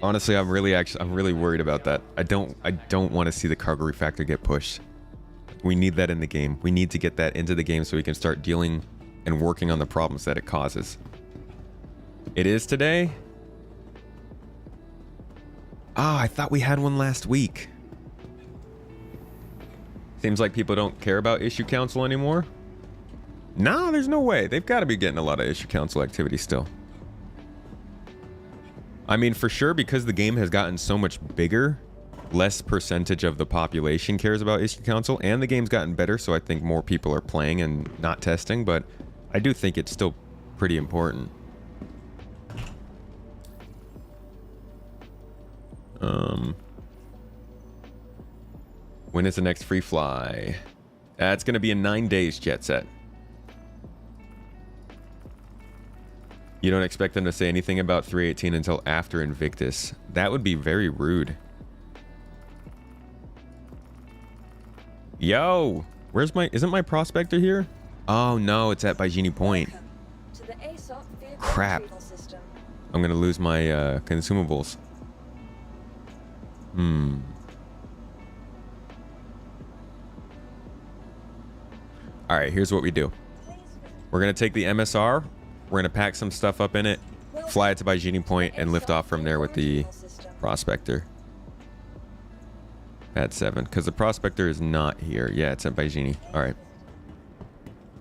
Honestly, I'm really worried about that. I don't want to see the cargo refactor get pushed. We need that in the game. We need to get that into the game so we can start dealing and working on the problems that it causes. It is today? Ah, I thought we had one last week. Seems like people don't care about issue council anymore. Nah, there's no way. They've got to be getting a lot of issue council activity still. I mean, for sure, because the game has gotten so much bigger, less percentage of the population cares about issue council, and the game's gotten better, so I think more people are playing and not testing, but I do think it's still pretty important. When is the next free fly? It's going to be in 9 days, Jet Set. You don't expect them to say anything about 318 until after Invictus. That would be very rude. Yo, isn't my prospector here? Oh no, it's at Baijini Point. Welcome to the ASOP vehicle Crap. retrieval system. I'm gonna lose my consumables. Alright, here's what we do. We're gonna take the MSR, we're gonna pack some stuff up in it, fly it to Baijini Point, and lift off from there with the prospector. Pad 7, because the prospector is not here. Yeah, it's at Baijini. Alright.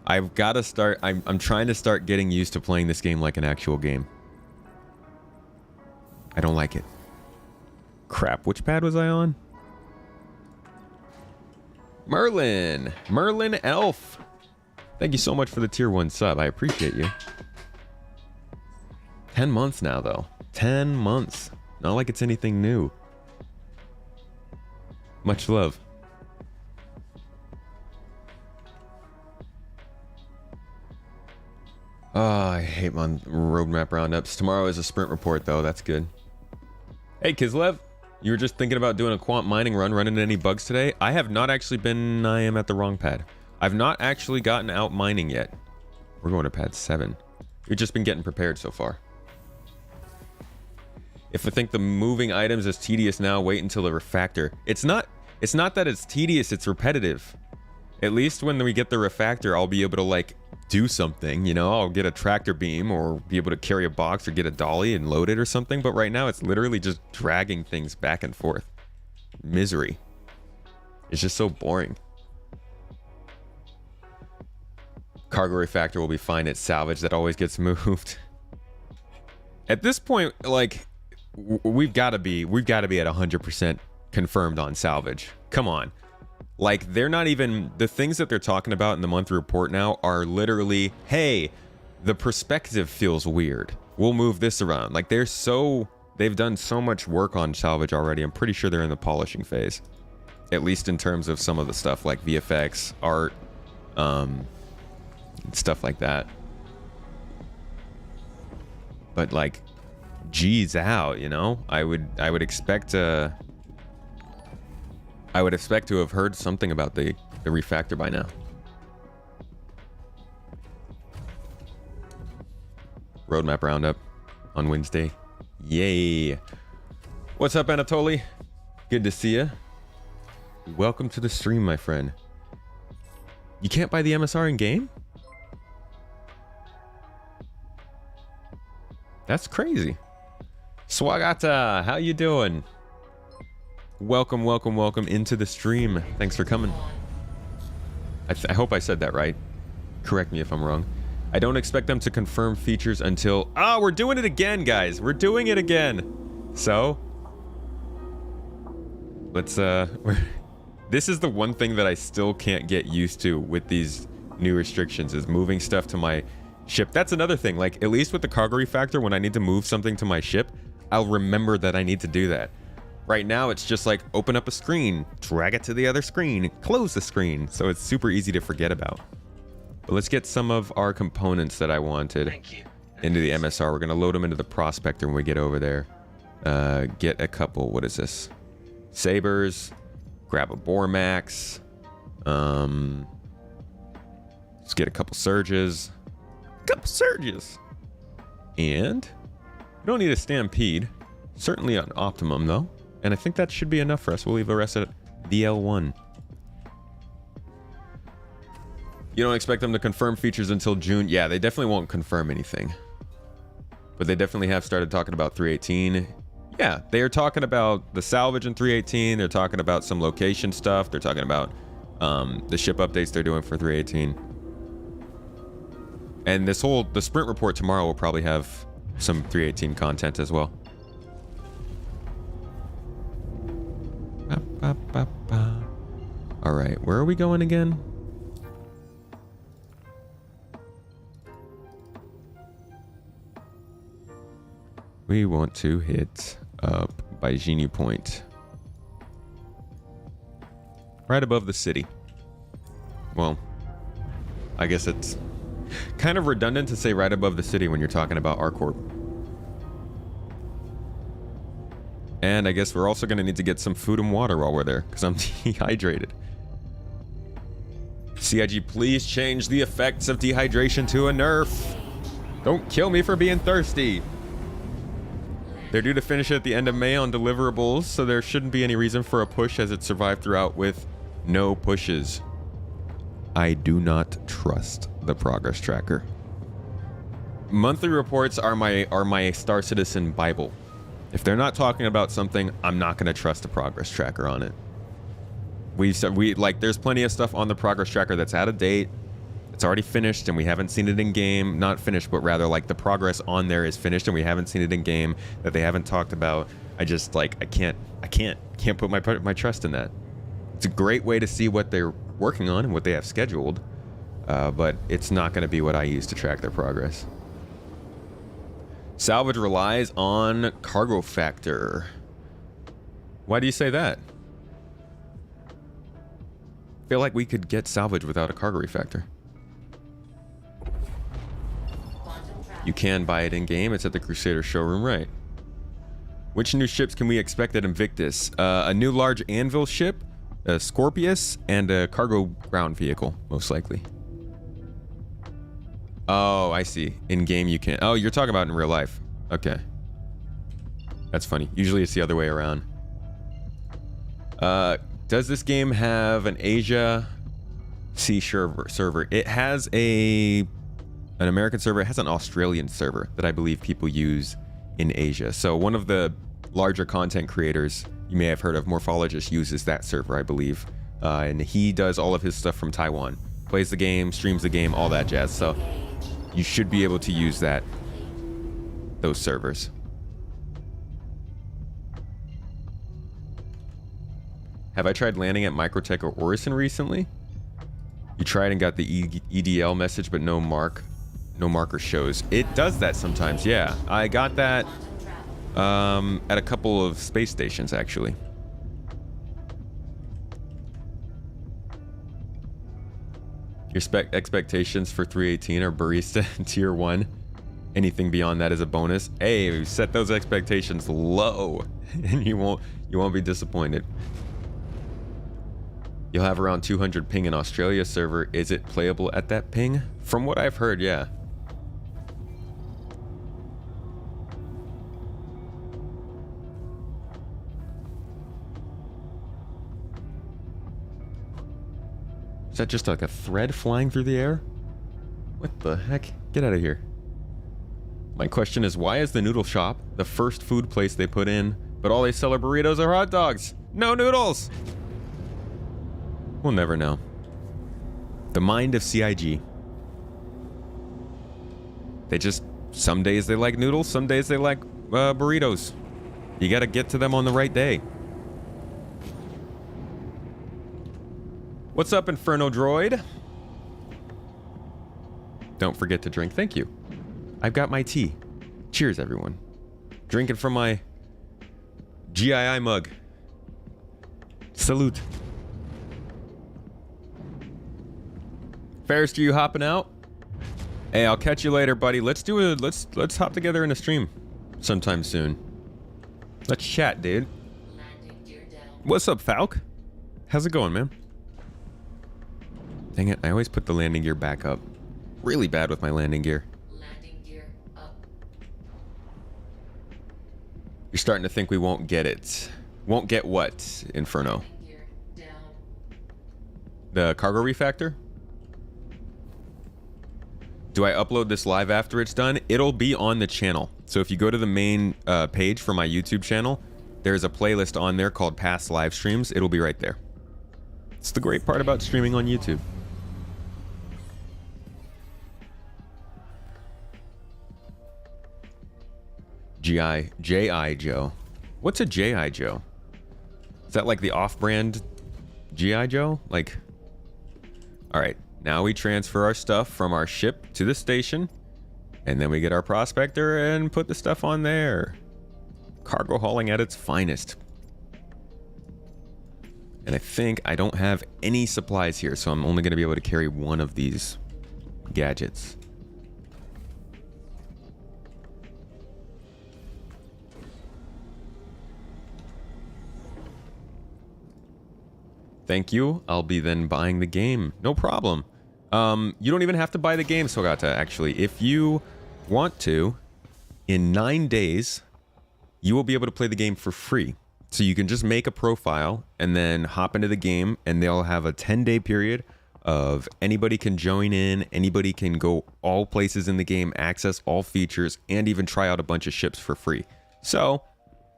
I've got to start... I'm trying to start getting used to playing this game like an actual game. I don't like it. Crap, which pad was I on? Merlin! Merlin Elf! Thank you so much for the tier 1 sub. I appreciate you. 10 months now, though. 10 months. Not like it's anything new. Much love. Oh, I hate my roadmap roundups. Tomorrow is a sprint report, though. That's good. Hey, Kislev. You were just thinking about doing a quant mining run, running into any bugs today? I have not actually been... I am at the wrong pad. I've not actually gotten out mining yet. We're going to pad 7. We've just been getting prepared so far. If I think the moving items is tedious now, wait until the refactor. It's not that it's tedious, it's repetitive. At least when we get the refactor, I'll be able to, like, do something, you know? I'll get a tractor beam or be able to carry a box or get a dolly and load it or something. But right now, it's literally just dragging things back and forth. Misery. It's just so boring. Cargo refactor will be fine at salvage. That always gets moved. At this point, like, we've got to be at 100% confirmed on salvage. Come on. Like, they're not even... The things that they're talking about in the monthly report now are literally, hey, the perspective feels weird. We'll move this around. Like, they've done so much work on salvage already. I'm pretty sure they're in the polishing phase. At least in terms of some of the stuff like VFX, art, stuff like that. But, like, G's out, you know? I would expect to have heard something about the refactor by now. Roadmap roundup on Wednesday. Yay. What's up, Anatoly? Good to see you. Welcome to the stream, my friend. You can't buy the MSR in game? That's crazy. Swagata, how you doing? Welcome, welcome, welcome into the stream. Thanks for coming. I hope I said that right. Correct me if I'm wrong. I don't expect them to confirm features until... Ah, we're doing it again, guys. We're doing it again. So, let's... This is the one thing that I still can't get used to with these new restrictions, is moving stuff to my ship. That's another thing. Like, at least with the cargo refactor, when I need to move something to my ship, I'll remember that I need to do that. Right now, it's just like open up a screen, drag it to the other screen, close the screen. So it's super easy to forget about. But let's get some of our components that I wanted Thank you. into the MSR. We're going to load them into the prospector when we get over there. Get a couple, what is this? Sabers. Grab a Bormax. Let's get a couple surges. And we don't need a stampede. Certainly an optimum though. And I think that should be enough for us. We'll leave the rest at VL1. You don't expect them to confirm features until June? Yeah, they definitely won't confirm anything. But they definitely have started talking about 318. Yeah, they are talking about the salvage in 318. They're talking about some location stuff. They're talking about the ship updates they're doing for 318. And the sprint report tomorrow will probably have some 318 content as well. All right, where are we going again? We want to hit up by Genie Point. Right above the city. Well, I guess it's kind of redundant to say right above the city when you're talking about R-Corp. And I guess we're also going to need to get some food and water while we're there, because I'm dehydrated. CIG, please change the effects of dehydration to a nerf. Don't kill me for being thirsty. They're due to finish at the end of May on deliverables, so there shouldn't be any reason for a push as it survived throughout with no pushes. I do not trust the progress tracker. Monthly reports are my Star Citizen Bible. If they're not talking about something, I'm not going to trust the progress tracker on it. There's plenty of stuff on the progress tracker that's out of date. It's already finished and we haven't seen it in game. Not finished, but rather like the progress on there is finished and we haven't seen it in game that they haven't talked about. I just I can't put my trust in that. It's a great way to see what they're working on and what they have scheduled, but it's not going to be what I use to track their progress. Salvage relies on cargo factor. Why do you say that? I feel like we could get salvage without a cargo refactor. You can buy it in game. It's at the Crusader showroom, right? Which new ships can we expect at Invictus? A new large anvil ship, a Scorpius, and a cargo ground vehicle, most likely. Oh, I see. In game you can. Oh, you're talking about in real life. Okay. That's funny. Usually it's the other way around. Does this game have an Asia C server? It has an American server. It has an Australian server that I believe people use in Asia. So one of the larger content creators you may have heard of, Morphologist, uses that server, I believe. And he does all of his stuff from Taiwan. Plays the game, streams the game, all that jazz. So you should be able to use those servers. Have I tried landing at Microtech or Orison recently? You tried and got the EDL message, but no marker shows. It does that sometimes, yeah. I got that at a couple of space stations, actually. Your expectations for 318 are barista tier 1. Anything beyond that is a bonus. Hey, set those expectations low and you won't be disappointed. You'll have around 200 ping in Australia server. Is it playable at that ping? From what I've heard, yeah. Is that just like a thread flying through the air? What the heck? Get out of here. My question is, why is the noodle shop the first food place they put in, but all they sell are burritos or hot dogs? No noodles! We'll never know. The mind of CIG. Some days they like noodles, some days they like burritos. You gotta get to them on the right day. What's up, Inferno Droid? Don't forget to drink. Thank you. I've got my tea. Cheers, everyone. Drinking from my GII mug. Salute. Ferris, are you hopping out? Hey, I'll catch you later, buddy. Let's hop together in a stream sometime soon. Let's chat, dude. What's up, Falk? How's it going, man? Dang it, I always put the landing gear back up. Really bad with my landing gear. Landing gear up. You're starting to think we won't get it. Won't get what, Inferno? Landing gear down. The cargo refactor? Do I upload this live after it's done? It'll be on the channel. So if you go to the main page for my YouTube channel, there's a playlist on there called Past Live Streams. It'll be right there. It's the great part about streaming on YouTube. J.I. Joe. What's a J.I. Joe? Is that like the off-brand G.I. Joe? Like, all right, now we transfer our stuff from our ship to the station, and then we get our prospector and put the stuff on there. Cargo hauling at its finest. And I think I don't have any supplies here, so I'm only going to be able to carry one of these gadgets. Thank you. I'll be then buying the game. No problem. You don't even have to buy the game, Sogata, actually. If you want to, in 9 days, you will be able to play the game for free. So you can just make a profile and then hop into the game, and they'll have a 10-day period of anybody can join in, anybody can go all places in the game, access all features, and even try out a bunch of ships for free. So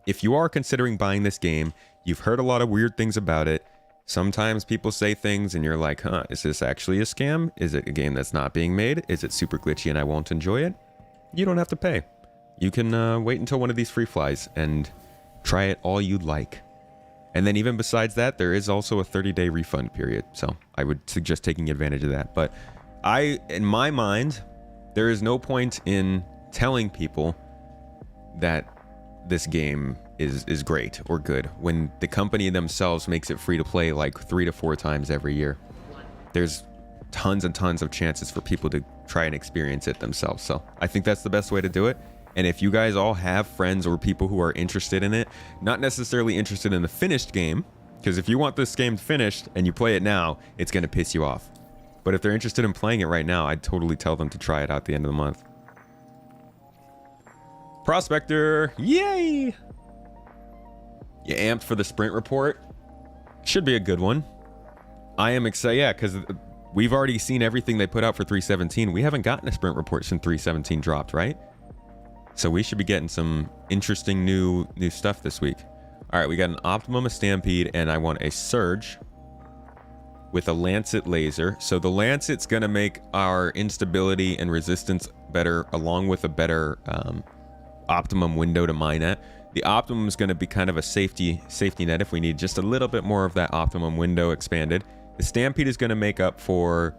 if you are considering buying this game, you've heard a lot of weird things about it. Sometimes people say things and you're like, huh, is this actually a scam? Is it a game that's not being made? Is it super glitchy and I won't enjoy it? You don't have to pay. You can wait until one of these free flies and try it all you'd like. And then even besides that, there is also a 30-day refund period. So I would suggest taking advantage of that. But in my mind, there is no point in telling people that this game is great or good when the company themselves makes it free to play like 3 to 4 times every year. There's tons and tons of chances for people to try and experience it themselves. So I think that's the best way to do it. And if you guys all have friends or people who are interested in it, not necessarily interested in the finished game, because if you want this game finished and you play it now, it's going to piss you off. But if they're interested in playing it right now, I'd totally tell them to try it out at the end of the month. Prospector, yay! You amped for the sprint report? Should be a good one. I am excited, yeah, because we've already seen everything they put out for 3.17. We haven't gotten a sprint report since 3.17 dropped, right? So we should be getting some interesting new stuff this week. All right, we got an Optimum, a Stampede, and I want a Surge with a Lancet laser. So the Lancet's going to make our instability and resistance better, along with a better Optimum window to mine at. The Optimum is going to be kind of a safety net if we need just a little bit more of that Optimum window expanded. The Stampede is going to make up for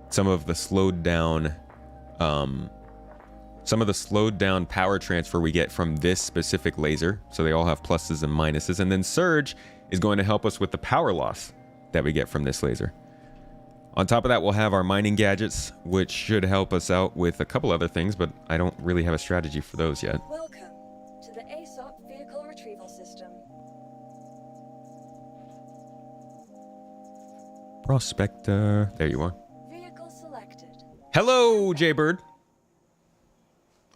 some of the slowed down power transfer we get from this specific laser. So they all have pluses and minuses. And then Surge is going to help us with the power loss that we get from this laser. On top of that, we'll have our mining gadgets, which should help us out with a couple other things, but I don't really have a strategy for those yet. Welcome to the ASOP vehicle retrieval system. Prospector. There you are. Vehicle selected. Hello, Jaybird.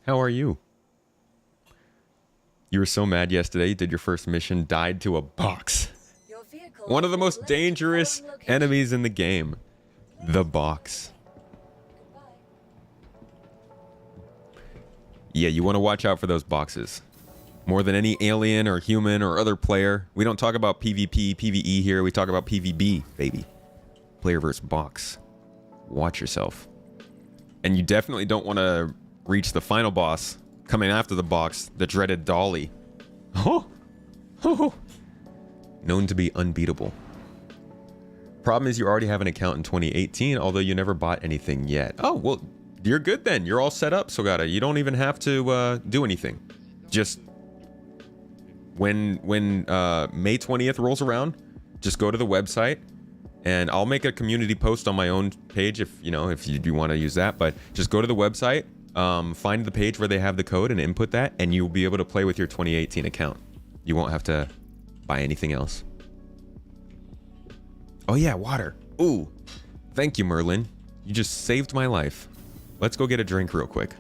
How are you? You were so mad yesterday. You did your first mission, died to a box. Your vehicle One of the is most left dangerous from location. enemies in the game. The box. Goodbye. Yeah, you want to watch out for those boxes. More than any alien or human or other player. We don't talk about PvP, PvE here. We talk about PvB, baby. Player versus box. Watch yourself. And you definitely don't want to reach the final boss coming after the box, the dreaded Dolly. Oh! Oh! Known to be unbeatable. Problem is you already have an account in 2018, although you never bought anything yet. Oh, well, you're good then. You're all set up, Sogata. You don't even have to do anything. Just when May 20th rolls around, just go to the website, and I'll make a community post on my own page if you want to use that. But just go to the website, find the page where they have the code and input that, and you'll be able to play with your 2018 account. You won't have to buy anything else. Oh yeah, water. Ooh, thank you, Merlin. You just saved my life. Let's go get a drink real quick.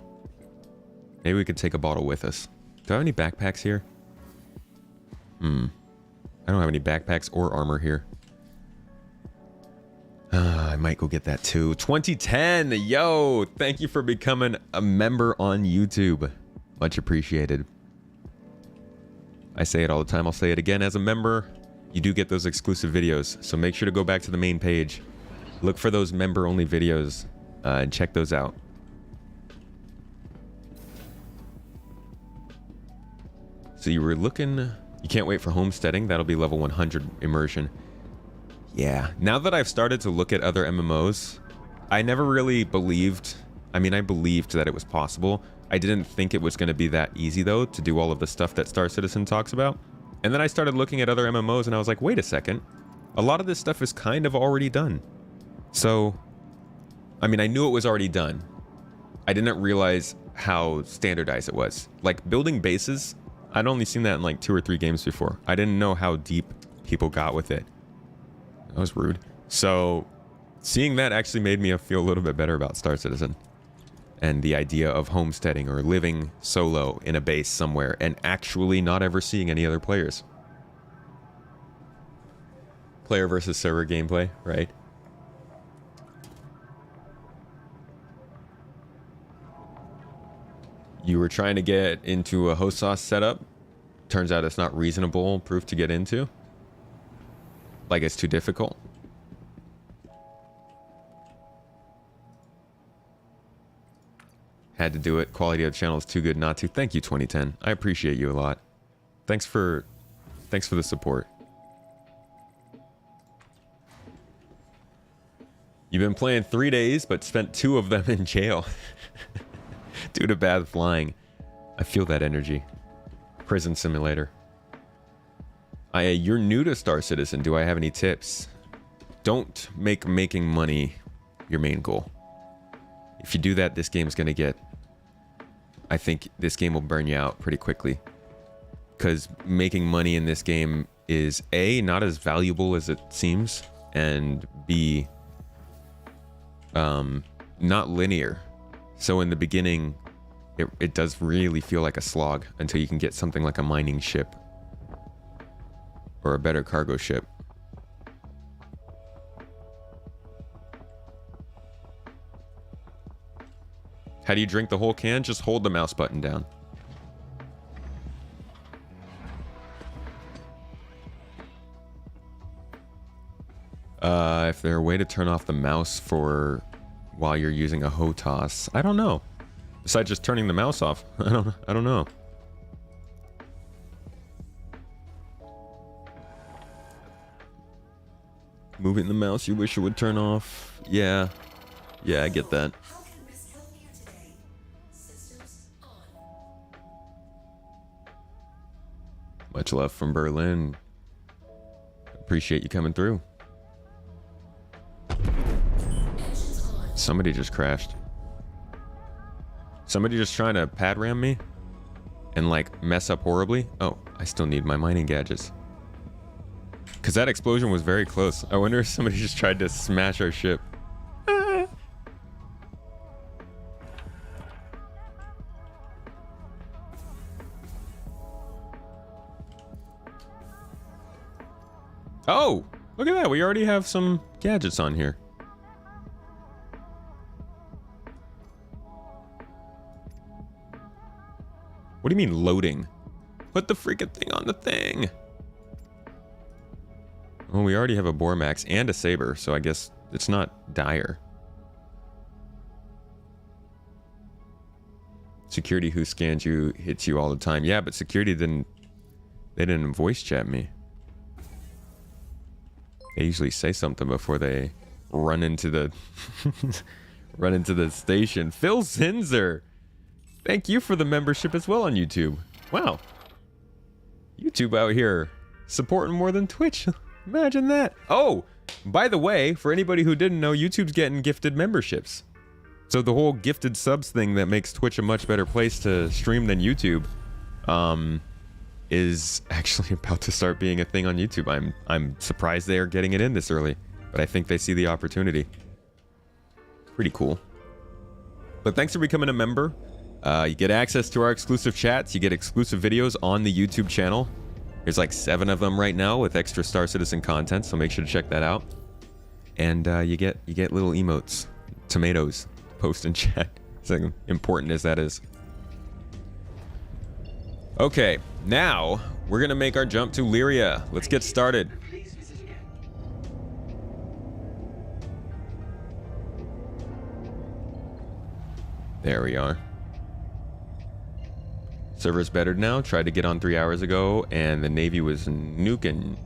Maybe we could take a bottle with us. Do I have any backpacks here? I don't have any backpacks or armor here. I might go get that too. 2010, yo, thank you for becoming a member on YouTube. Much appreciated. I say it all the time. I'll say it again. As a member, you do get those exclusive videos. So make sure to go back to the main page. Look for those member-only videos and check those out. So you were looking... You can't wait for homesteading. That'll be level 100 immersion. Yeah. Now that I've started to look at other MMOs, I never really believed... I mean, I believed that it was possible. I didn't think it was going to be that easy, though, to do all of the stuff that Star Citizen talks about. And then I started looking at other MMOs, and I was like, wait a second. A lot of this stuff is kind of already done. So, I mean, I knew it was already done. I didn't realize how standardized it was. Like, building bases, I'd only seen that in like 2 or 3 games before. I didn't know how deep people got with it. That was rude. So, seeing that actually made me feel a little bit better about Star Citizen. And the idea of homesteading or living solo in a base somewhere and actually not ever seeing any other players. Player versus server gameplay, right? You were trying to get into a host sauce setup. Turns out it's not reasonable proof to get into. Like it's too difficult. Had to do it. Quality of the channel is too good not to. Thank you, 2010. I appreciate you a lot. Thanks for the support. You've been playing 3 days, but spent 2 of them in jail. Due to bad flying. I feel that energy. Prison simulator. You're new to Star Citizen. Do I have any tips? Don't make making money your main goal. If you do that, this game's gonna get... I think this game will burn you out pretty quickly. Because making money in this game is A, not as valuable as it seems, and B, not linear. So in the beginning, it does really feel like a slog until you can get something like a mining ship. Or a better cargo ship. How do you drink the whole can? Just hold the mouse button down. If there's a way to turn off the mouse for while you're using a HOTAS, I don't know. Besides just turning the mouse off, I don't know. Moving the mouse you wish it would turn off. Yeah, I get that. Much love from Berlin. Appreciate you coming through. Somebody just crashed. Somebody just trying to pad ram me and like mess up horribly. Oh, I still need my mining gadgets. Because that explosion was very close. I wonder if somebody just tried to smash our ship. Oh, look at that. We already have some gadgets on here. What do you mean loading? Put the freaking thing on the thing. Well, we already have a Bormax and a Saber, so I guess it's not dire. Security who scans you hits you all the time. Yeah, but security didn't voice chat me. They usually say something before they run into the Run into the station. Phil Zinzer. Thank you for the membership as well on YouTube. Wow. YouTube out here supporting more than Twitch. Imagine that. Oh, by the way, for anybody who didn't know, YouTube's getting gifted memberships. So the whole gifted subs thing that makes Twitch a much better place to stream than YouTube is actually about to start being a thing on YouTube. I'm surprised they are getting it in this early, but I think they see the opportunity. Pretty cool. But thanks for becoming a member. You get access to our exclusive chats. You get exclusive videos on the YouTube channel. There's like 7 of them right now with extra Star Citizen content, so make sure to check that out. And you get little emotes, tomatoes, post in chat. It's like important as that is. Okay, now we're gonna make our jump to Lyria. Let's get started. Please visit again. There we are. Server's better now. Tried to get on 3 hours ago, and the Navy was nuking.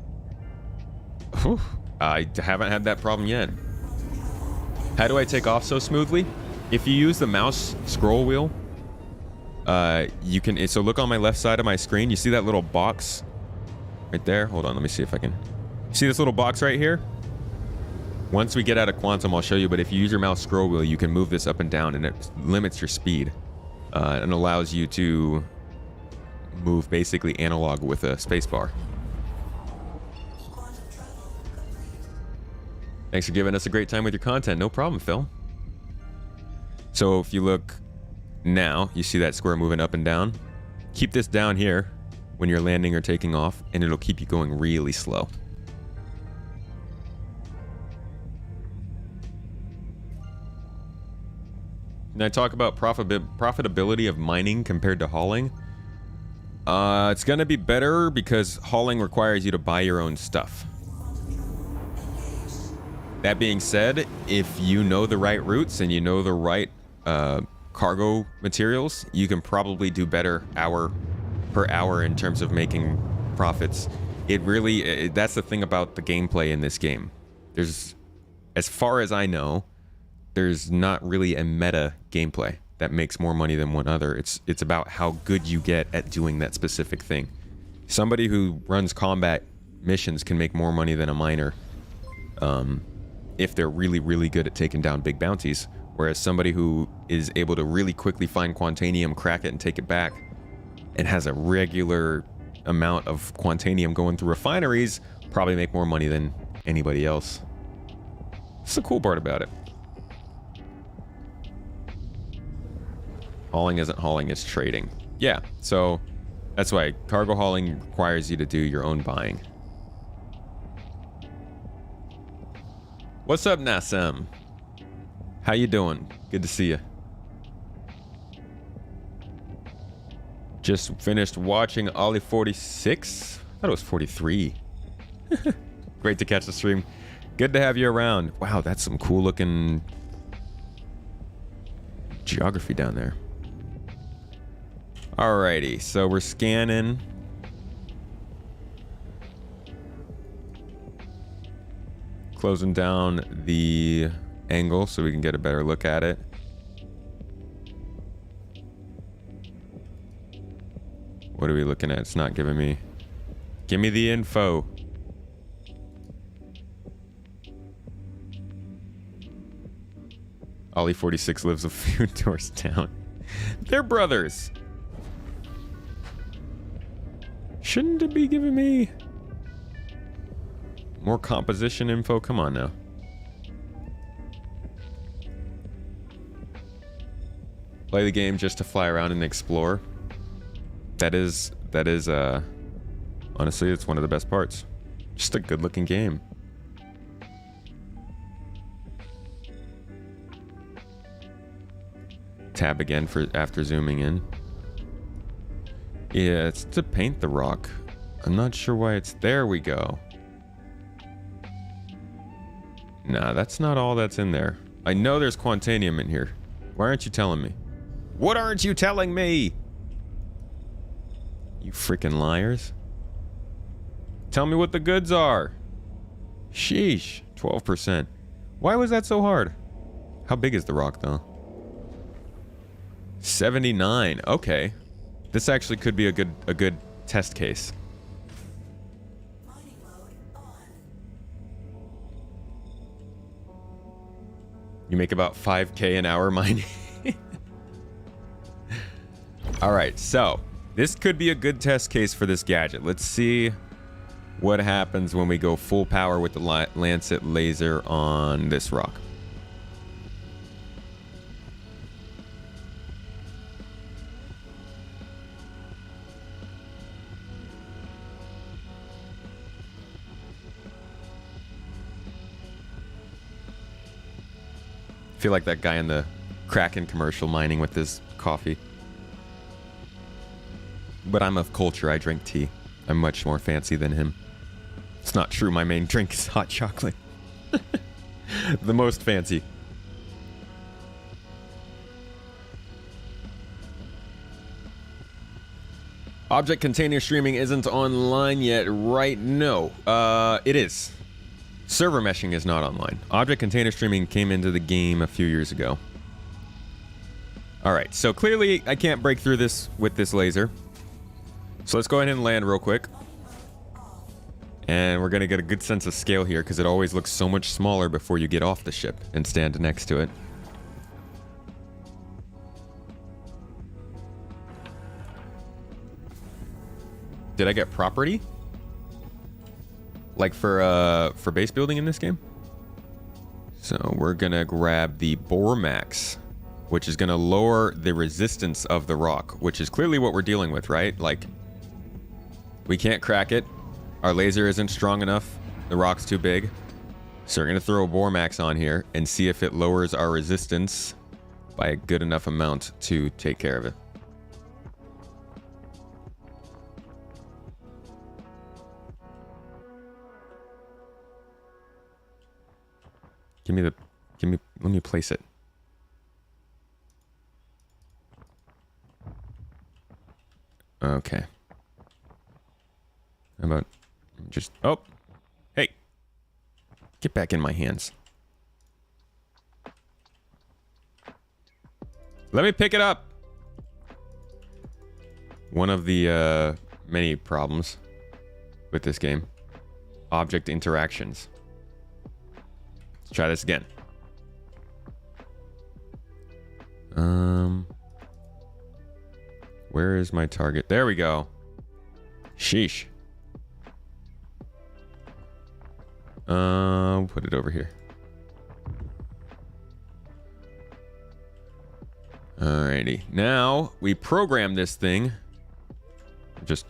Whew. I haven't had that problem yet. How do I take off so smoothly? If you use the mouse scroll wheel, you can. So look on my left side of my screen. You see that little box right there? Hold on, let me see if I can. See this little box right here? Once we get out of quantum, I'll show you. But if you use your mouse scroll wheel, you can move this up and down, and it limits your speed and allows you to move basically analog with a spacebar. Thanks for giving us a great time with your content. No problem, Phil. So if you look now, you see that square moving up and down. Keep this down here when you're landing or taking off, and it'll keep you going really slow. Can I talk about profitability of mining compared to hauling? It's going to be better because hauling requires you to buy your own stuff. That being said, if you know the right routes and you know the right cargo materials, you can probably do better hour per hour in terms of making profits. It really, that's the thing about the gameplay in this game. There's, as far as I know, there's not really a meta gameplay that makes more money than one other. It's about how good you get at doing that specific thing. Somebody who runs combat missions can make more money than a miner if they're really, really good at taking down big bounties. Whereas somebody who is able to really quickly find Quantanium, crack it, and take it back, and has a regular amount of Quantanium going through refineries, probably make more money than anybody else. That's the cool part about it. Hauling isn't hauling, it's trading. Yeah, so that's why cargo hauling requires you to do your own buying. What's up, Nasem? How you doing? Good to see you. Just finished watching Ollie 46. I thought it was 43. Great to catch the stream. Good to have you around. Wow, that's some cool looking geography down there. Alrighty, so we're scanning. Closing down the angle so we can get a better look at it. What are we looking at? It's not giving me. Give me the info. Ollie 46 lives a few doors down. They're brothers. Shouldn't it be giving me more composition info? Come on now. Play the game just to fly around and explore. That is honestly, it's one of the best parts. Just a good looking game. Tab again for after zooming in. Yeah, it's to paint the rock. I'm not sure why it's there. We go. Nah, that's not all that's in there. I know there's Quantanium in here. Why aren't you telling me? What aren't you telling me? You freaking liars. Tell me what the goods are. Sheesh, 12%. Why was that so hard? How big is the rock, though? 79. Okay. This actually could be a good test case. You make about 5K an hour mining. All right, so this could be a good test case for this gadget. Let's see what happens when we go full power with the Lancet laser on this rock. I feel like that guy in the Kraken commercial mining with his coffee. But I'm of culture. I drink tea. I'm much more fancy than him. It's not true. My main drink is hot chocolate. The most fancy. Object container streaming isn't online yet, right? No. It is. Server meshing is not online. Object container streaming came into the game a few years ago. Alright, so clearly I can't break through this with this laser. So let's go ahead and land real quick. And we're going to get a good sense of scale here because it always looks so much smaller before you get off the ship and stand next to it. Did I get property? Like for base building in this game? So we're gonna grab the Bormax, which is gonna lower the resistance of the rock, which is clearly what we're dealing with, right? Like, we can't crack it. Our laser isn't strong enough. The rock's too big. So we're gonna throw a Bormax on here and see if it lowers our resistance by a good enough amount to take care of it. Let me place it. Okay. How about just, oh, hey, get back in my hands. Let me pick it up. One of the many problems with this game, object interactions. Let's try this again. Where is my target? There we go. Sheesh. Put it over here. Alrighty. Now we program this thing. Just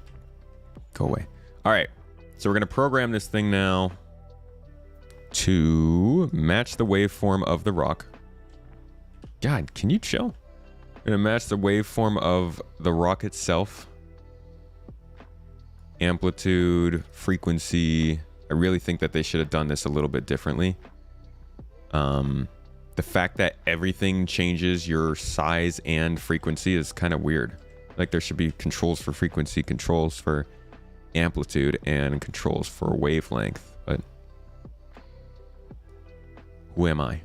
go away. Alright. So we're gonna program this thing now to match the waveform of the rock. God, can you chill? I'm gonna match the waveform of the rock itself. Amplitude, frequency. I really think that they should have done this a little bit differently. The fact that everything changes your size and frequency is kind of weird. Like, there should be controls for frequency, controls for amplitude, and controls for wavelength. But who am I?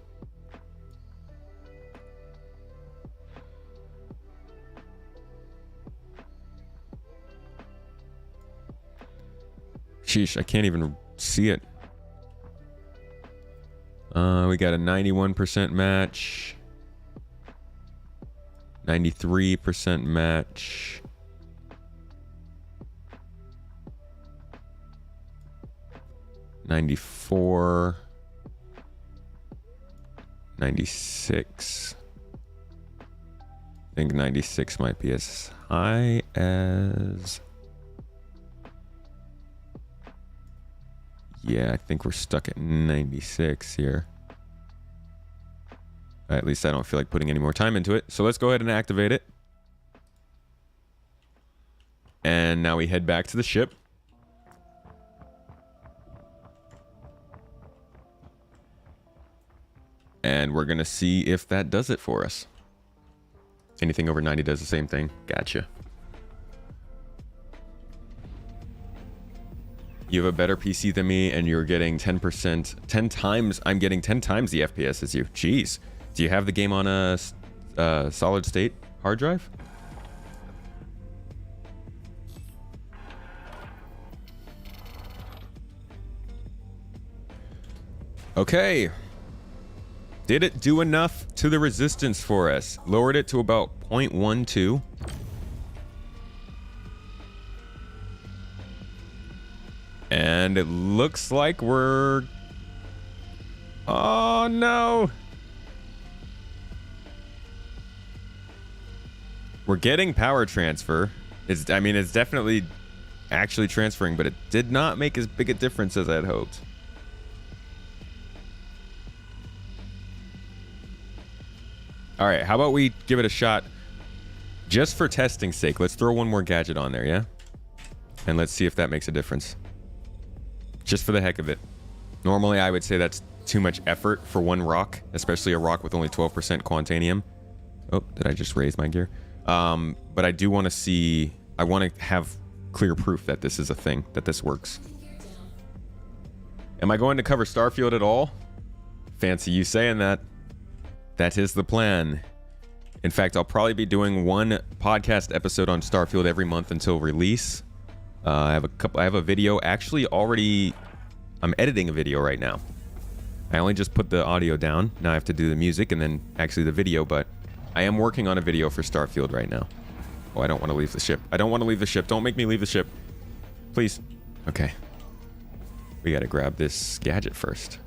Sheesh, I can't even see it. We got a 91% match. 93% match. 94. 96. I think 96 might be as high as... Yeah, I think we're stuck at 96 here. At least I don't feel like putting any more time into it. So let's go ahead and activate it. And now we head back to the ship. And we're going to see if that does it for us. Anything over 90 does the same thing. Gotcha. You have a better PC than me, and you're getting 10%, 10 times. I'm getting 10 times the FPS as you. Jeez. Do you have the game on a solid state hard drive? Okay. Did it do enough to the resistance for us? Lowered it to about 0.12. And it looks like we're... Oh, no. We're getting power transfer. It's definitely actually transferring, but it did not make as big a difference as I had hoped. All right, how about we give it a shot just for testing's sake? Let's throw one more gadget on there, yeah? And let's see if that makes a difference. Just for the heck of it. Normally, I would say that's too much effort for one rock, especially a rock with only 12% quantanium. Oh, did I just raise my gear? But I do want to see... I want to have clear proof that this is a thing, that this works. Am I going to cover Starfield at all? Fancy you saying that. That is the plan. In fact, I'll probably be doing one podcast episode on Starfield every month until release. I have a video actually already. I'm editing a video right now. I only just put the audio down. Now I have to do the music and then actually the video, but I am working on a video for Starfield right now. Oh, I don't want to leave the ship. I don't want to leave the ship. Don't make me leave the ship. Please. Okay. We got to grab this gadget first.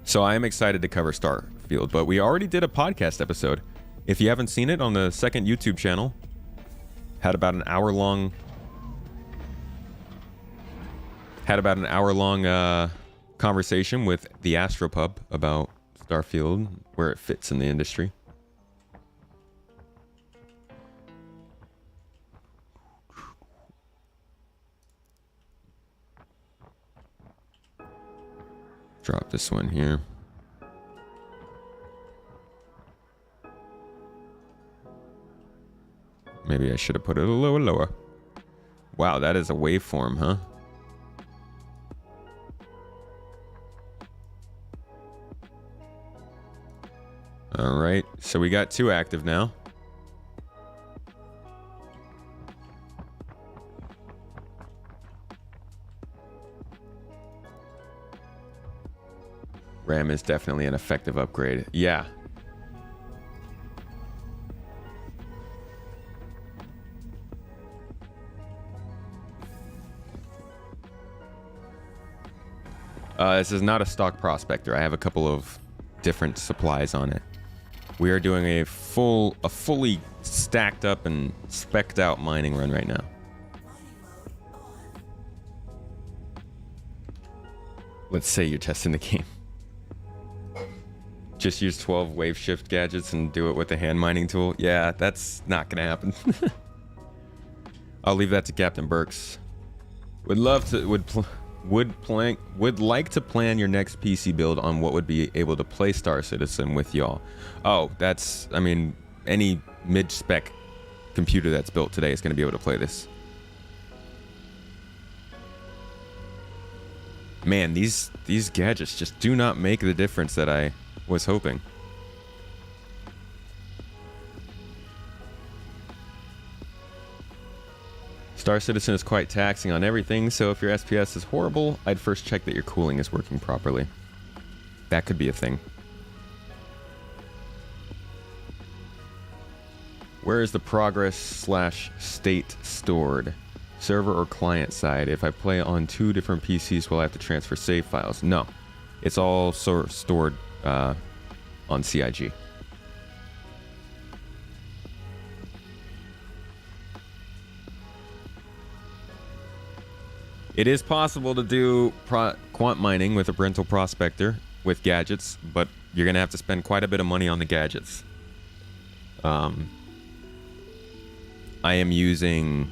So I am excited to cover Starfield, but we already did a podcast episode. If you haven't seen it, on the second YouTube channel, had about an hour long conversation with the Astropub about Starfield, where it fits in the industry. Drop this one here. Maybe I should have put it a little lower. Wow, that is a waveform, huh? All right, so we got 2 active now. RAM is definitely an effective upgrade. Yeah. This is not a stock prospector. I have a couple of different supplies on it. We are doing a fully stacked up and specced out mining run right now. Let's say you're testing the game. Just use 12 wave shift gadgets and do it with the hand mining tool. Yeah, that's not gonna happen. I'll leave that to Captain Burks. Would like to plan your next PC build on what would be able to play Star Citizen with y'all. Oh, that's, I mean, any mid-spec computer that's built today is going to be able to play this. Man, these gadgets just do not make the difference that I was hoping. Star Citizen is quite taxing on everything, so if your SPS is horrible, I'd first check that your cooling is working properly. That could be a thing. Where is the progress/state stored? Server or client side? If I play on 2 different PCs, will I have to transfer save files? No. It's all stored on CIG. It is possible to do quant mining with a parental prospector with gadgets, but you're going to have to spend quite a bit of money on the gadgets. I'm using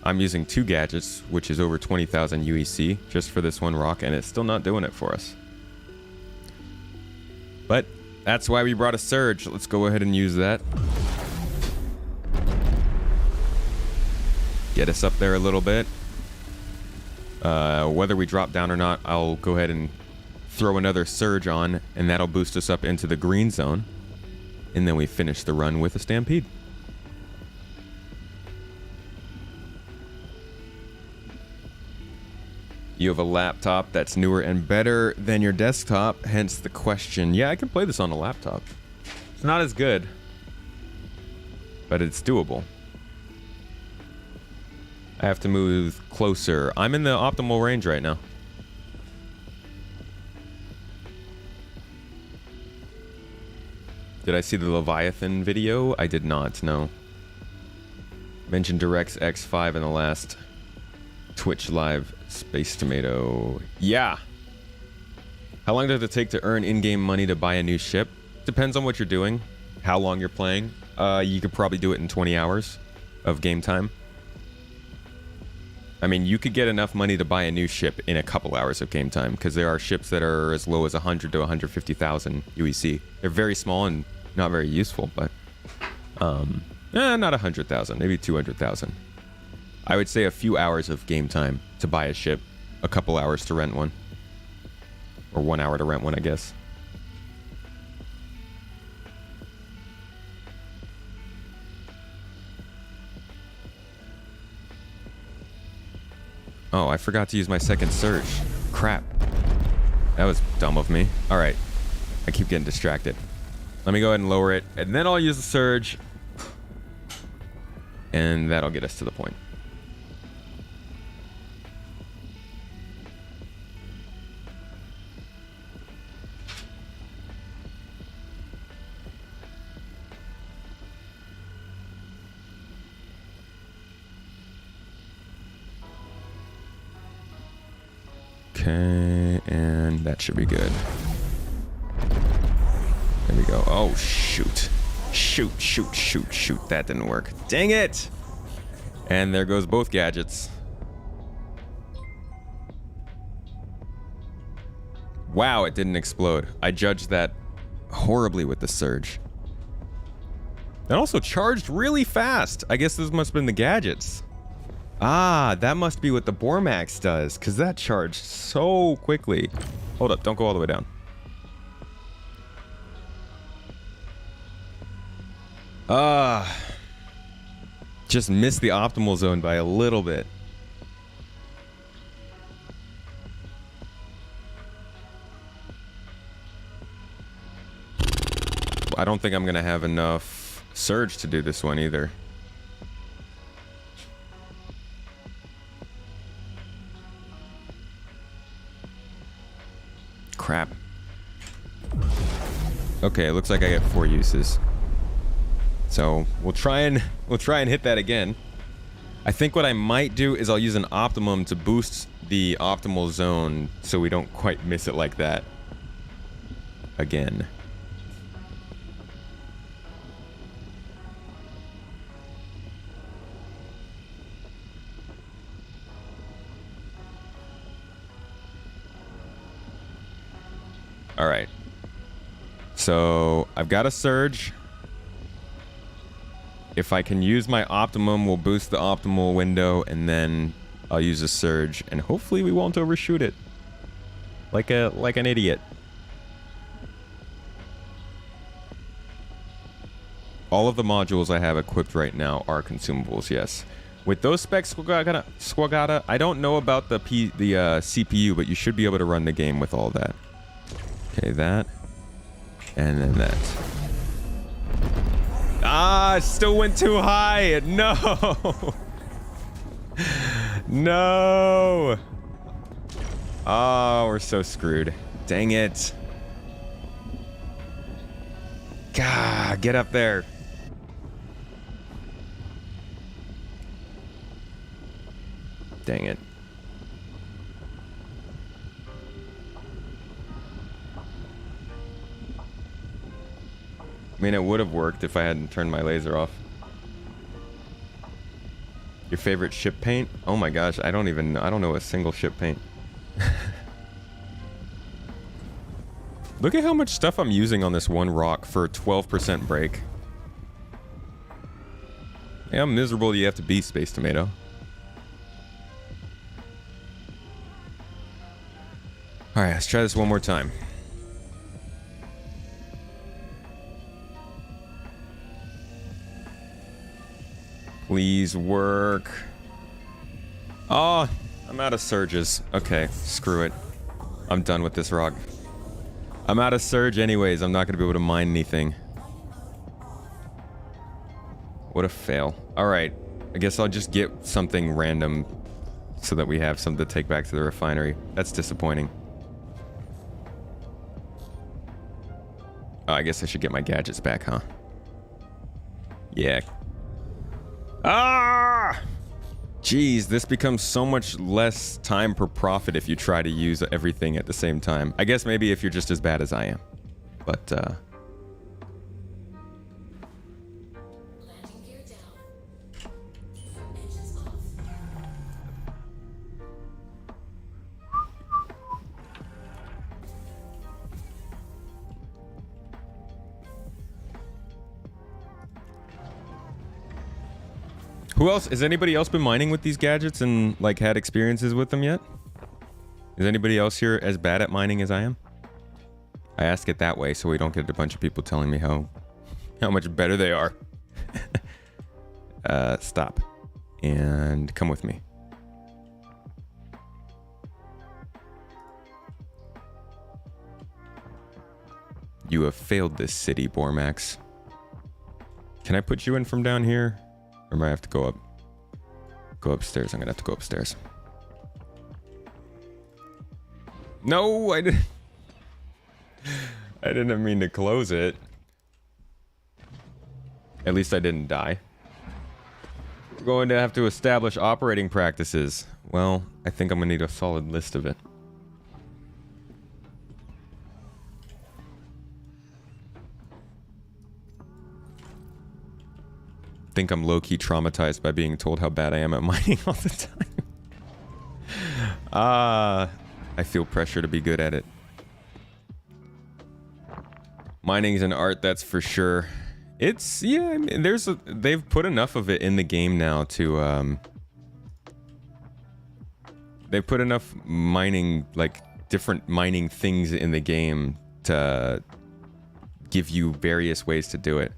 2 gadgets, which is over 20,000 UEC just for this one rock, and it's still not doing it for us. But that's why we brought a surge. Let's go ahead and use that. Get us up there a little bit. Whether we drop down or not, I'll go ahead and throw another surge on, and that'll boost us up into the green zone. And then we finish the run with a stampede. You have a laptop that's newer and better than your desktop, hence the question. Yeah, I can play this on a laptop. It's not as good, but it's doable. I have to move closer. I'm in the optimal range right now. Did I see the Leviathan video? I did not, no. Mentioned DirectX X5 in the last Twitch live. Space Tomato. Yeah. How long does it take to earn in-game money to buy a new ship? Depends on what you're doing, how long you're playing. You could probably do it in 20 hours of game time. I mean, you could get enough money to buy a new ship in a couple hours of game time, because there are ships that are as low as 100 to 150,000 UEC. They're very small and not very useful, but not 100,000, maybe 200,000. I would say a few hours of game time to buy a ship, a couple hours to rent one, or 1 hour to rent one, I guess. Oh, I forgot to use my second surge. Crap. That was dumb of me. All right. I keep getting distracted. Let me go ahead and lower it, and then I'll use the surge. And that'll get us to the point. Okay, and that should be good. There we go. Oh, shoot. Shoot. That didn't work. Dang it! And there goes both gadgets. Wow, it didn't explode. I judged that horribly with the surge. That also charged really fast. I guess this must have been the gadgets. Ah, that must be what the Bormax does, because that charged so quickly. Hold up, don't go all the way down. Just missed the optimal zone by a little bit. I don't think I'm gonna have enough surge to do this one either. Crap. Okay, it looks like I get 4 uses. So we'll try and hit that again. I think what I might do is I'll use an optimum to boost the optimal zone so we don't quite miss it like that again. All right. So I've got a surge. If I can use my optimum, we'll boost the optimal window, and then I'll use a surge, and hopefully we won't overshoot it like an idiot. All of the modules I have equipped right now are consumables, yes. With those specs, Squagata, I don't know about the CPU, but you should be able to run the game with all that. Okay, that. And then that. Ah, it still went too high. No. No. Oh, we're so screwed. Dang it. God, get up there. Dang it. I mean, it would have worked if I hadn't turned my laser off. Your favorite ship paint? Oh my gosh, I don't know a single ship paint. Look at how much stuff I'm using on this one rock for a 12% break. Hey, how miserable do you have to be, Space Tomato? All right, let's try this one more time. Please work. Oh, I'm out of surges. Okay, screw it. I'm done with this rock. I'm out of surge anyways. I'm not going to be able to mine anything. What a fail. All right. I guess I'll just get something random so that we have something to take back to the refinery. That's disappointing. Oh, I guess I should get my gadgets back, huh? Yeah. Ah! Jeez, this becomes so much less time per profit if you try to use everything at the same time. I guess maybe if you're just as bad as I am. But, Landing gear down. Engines off. who else? Has anybody else been mining with these gadgets and, like, had experiences with them yet? Is anybody else here as bad at mining as I am? I ask it that way so we don't get a bunch of people telling me how much better they are. Stop. And come with me. You have failed this city, Bormax. Can I put you in from down here? Or might I have to go up? Go upstairs. I'm gonna have to go upstairs. No, I didn't. I didn't mean to close it. At least I didn't die. We're going to have to establish operating practices. Well, I think I'm gonna need a solid list of it. Think I'm low-key traumatized by being told how bad I am at mining all the time. I feel pressure to be good at it. Mining's an art, that's for sure. It's, yeah, I mean, they've put enough of it in the game now to, they've put enough mining, like, different mining things in the game to give you various ways to do it.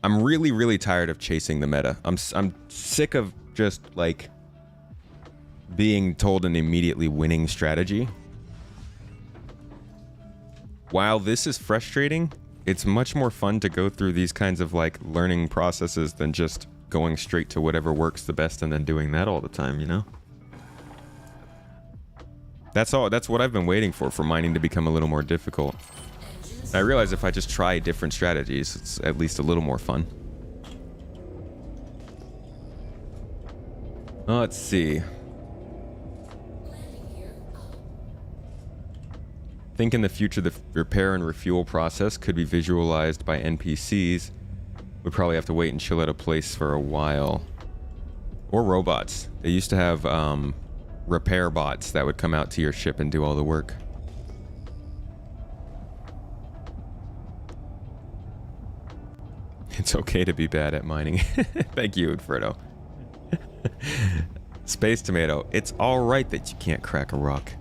I'm really, really tired of chasing the meta. I'm sick of just, like, being told an immediately winning strategy. While this is frustrating, it's much more fun to go through these kinds of, like, learning processes than just going straight to whatever works the best and then doing that all the time, you know? That's what I've been waiting for mining to become a little more difficult. I realize if I just try different strategies, it's at least a little more fun. Let's see. Think in the future the repair and refuel process could be visualized by NPCs. We'd probably have to wait and chill at a place for a while. Or robots. They used to have repair bots that would come out to your ship and do all the work. It's okay to be bad at mining. Thank you, Fredo. Space Tomato. It's alright that you can't crack a rock.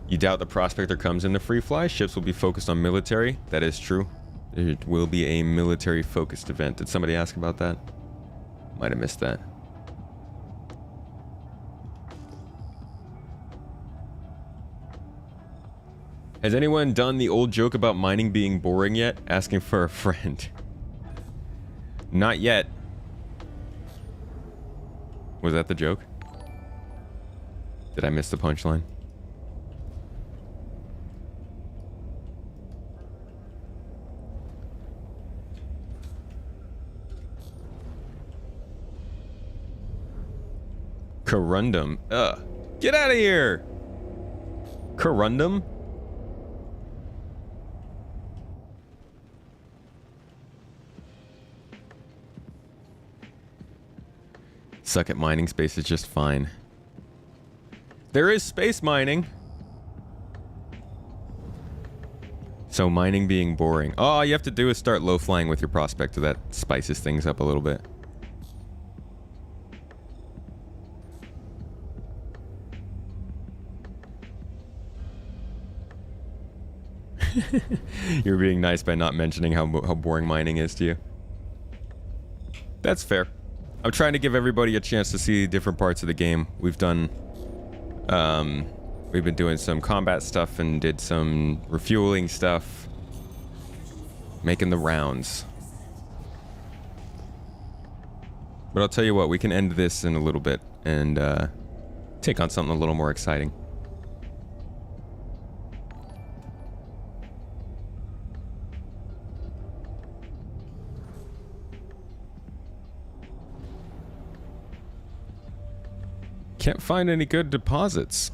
You doubt the Prospector comes in the free fly? Ships will be focused on military. That is true. It will be a military-focused event. Did somebody ask about that? Might have missed that. Has anyone done the old joke about mining being boring yet? Asking for a friend. Not yet. Was that the joke? Did I miss the punchline? Corundum. Get out of here! Corundum? Suck at mining. Space is just fine. There is space mining. So mining being boring. All you have to do is start low flying with your prospector. That spices things up a little bit. You're being nice by not mentioning how boring mining is to you. That's fair. I'm trying to give everybody a chance to see different parts of the game. We've been doing some combat stuff and did some refueling stuff. Making the rounds. But I'll tell you what, we can end this in a little bit and take on something a little more exciting. Can't find any good deposits.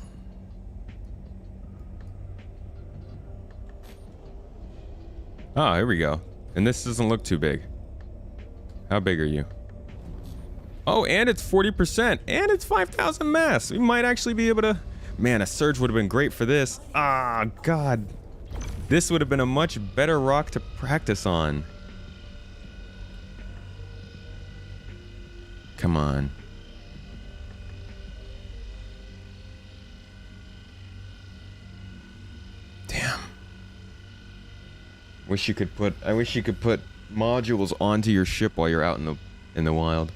Ah, here we go. And this doesn't look too big. How big are you? Oh, and it's 40%. And it's 5,000 mass. We might actually be able to... Man, a surge would have been great for this. Ah, God. This would have been a much better rock to practice on. Come on. Damn. I wish you could put modules onto your ship while you're out in the wild.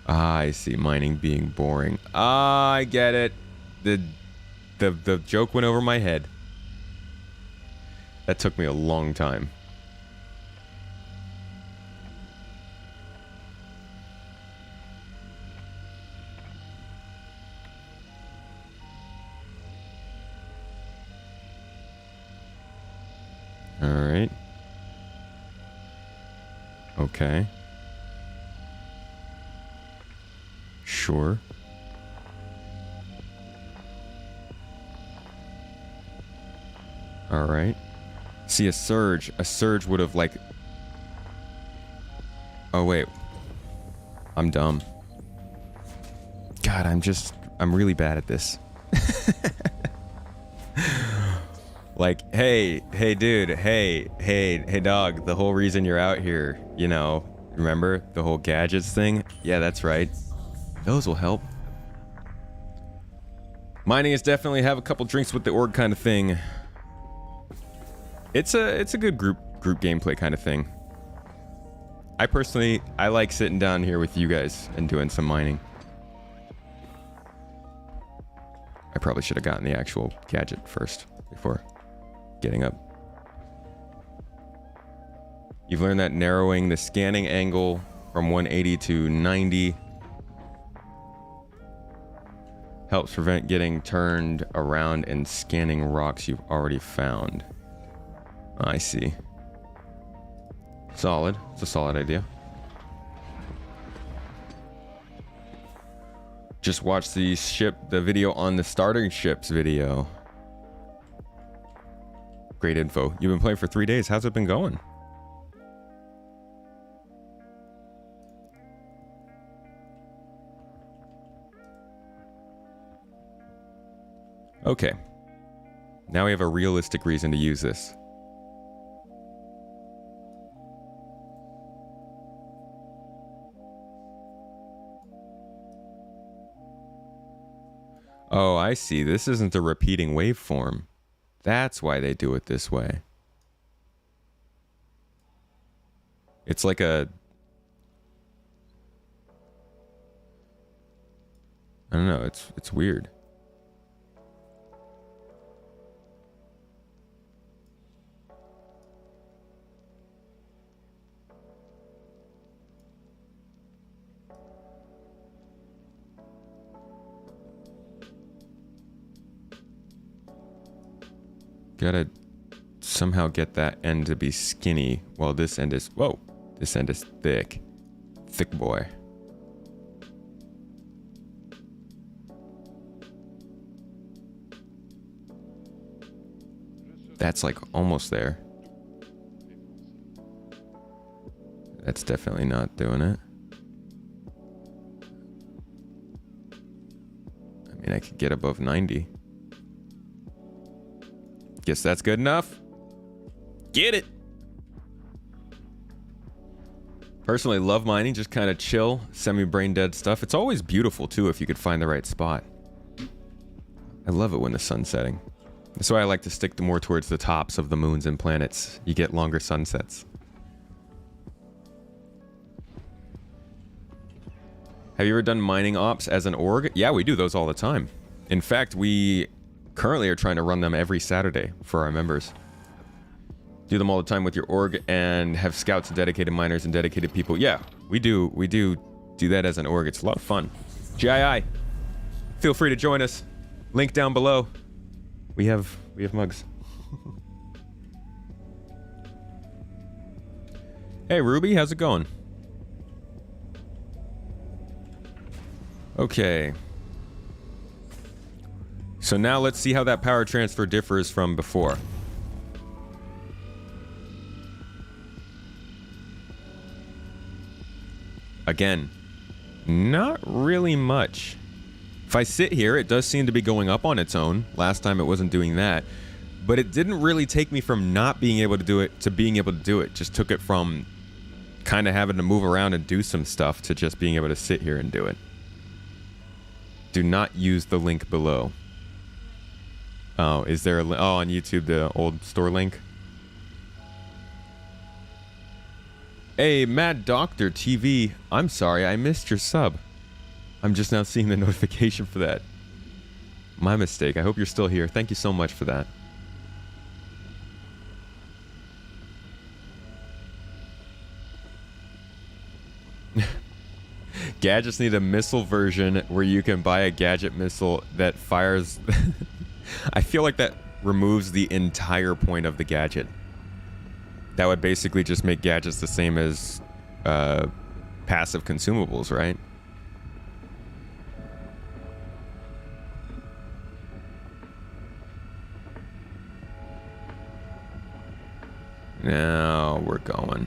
Ah, I see. Mining being boring. Ah, I get it. The joke went over my head. That took me a long time. All right. Okay. Sure. All right. See, a surge would have like... Oh, wait. I'm dumb. God, I'm really bad at this. Like, hey dude, hey dog, the whole reason you're out here, you know, remember the whole gadgets thing? Yeah, that's right. Those will help. Mining is definitely have a couple drinks with the org kind of thing. It's a good group gameplay kind of thing. I like sitting down here with you guys and doing some mining. I probably should have gotten the actual gadget first before getting up. You've learned that narrowing the scanning angle from 180 to 90 helps prevent getting turned around and scanning rocks you've already found. I see. Solid. It's a solid idea. Just watch the video on the starting ships video. Great info. You've been playing for 3 days. How's it been going? Okay. Now we have a realistic reason to use this. Oh, I see. This isn't a repeating waveform. That's why they do it this way. It's like a... I don't know. It's weird. Gotta somehow get that end to be skinny while this end is... Whoa! This end is thick. Thick boy. That's like almost there. That's definitely not doing it. I mean, I could get above 90. Guess that's good enough. Get it. Personally, love mining, just kind of chill, semi-brain dead stuff. It's always beautiful, too, if you could find the right spot. I love it when the sun's setting. That's why I like to stick more towards the tops of the moons and planets. You get longer sunsets. Have you ever done mining ops as an org? Yeah, we do those all the time. In fact, we currently are trying to run them every Saturday for our members. Do them all the time with your org and have scouts and dedicated miners and dedicated people. Yeah, we do that as an org. It's a lot of fun. GII, feel free to join us. Link down below. We have mugs. Hey Ruby, how's it going? Okay. So now let's see how that power transfer differs from before. Again, not really much. If I sit here, it does seem to be going up on its own. Last time it wasn't doing that. But it didn't really take me from not being able to do it to being able to do it. Just took it from kind of having to move around and do some stuff to just being able to sit here and do it. Do not use the link below. Oh, is there a... Oh, on YouTube, the old store link? Hey, Mad Doctor TV. I'm sorry, I missed your sub. I'm just now seeing the notification for that. My mistake. I hope you're still here. Thank you so much for that. Gadgets need a missile version where you can buy a gadget missile that fires... I feel like that removes the entire point of the gadget. That would basically just make gadgets the same as passive consumables, right? Now we're going.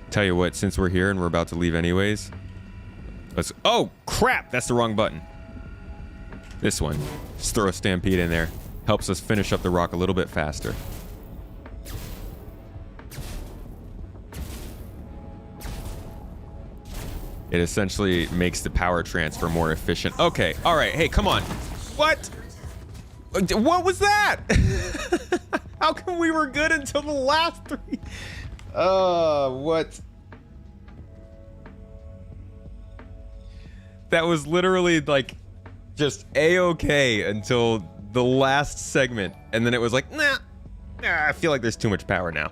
Tell you what, since we're here and we're about to leave anyways, let's... Oh, crap! That's the wrong button. This one. Just throw a stampede in there. Helps us finish up the rock a little bit faster. It essentially makes the power transfer more efficient. Okay, all right. Hey, come on. What? What was that? How come we were good until the last three? What? That was literally like just A-okay until the last segment. And then it was like, nah, I feel like there's too much power now.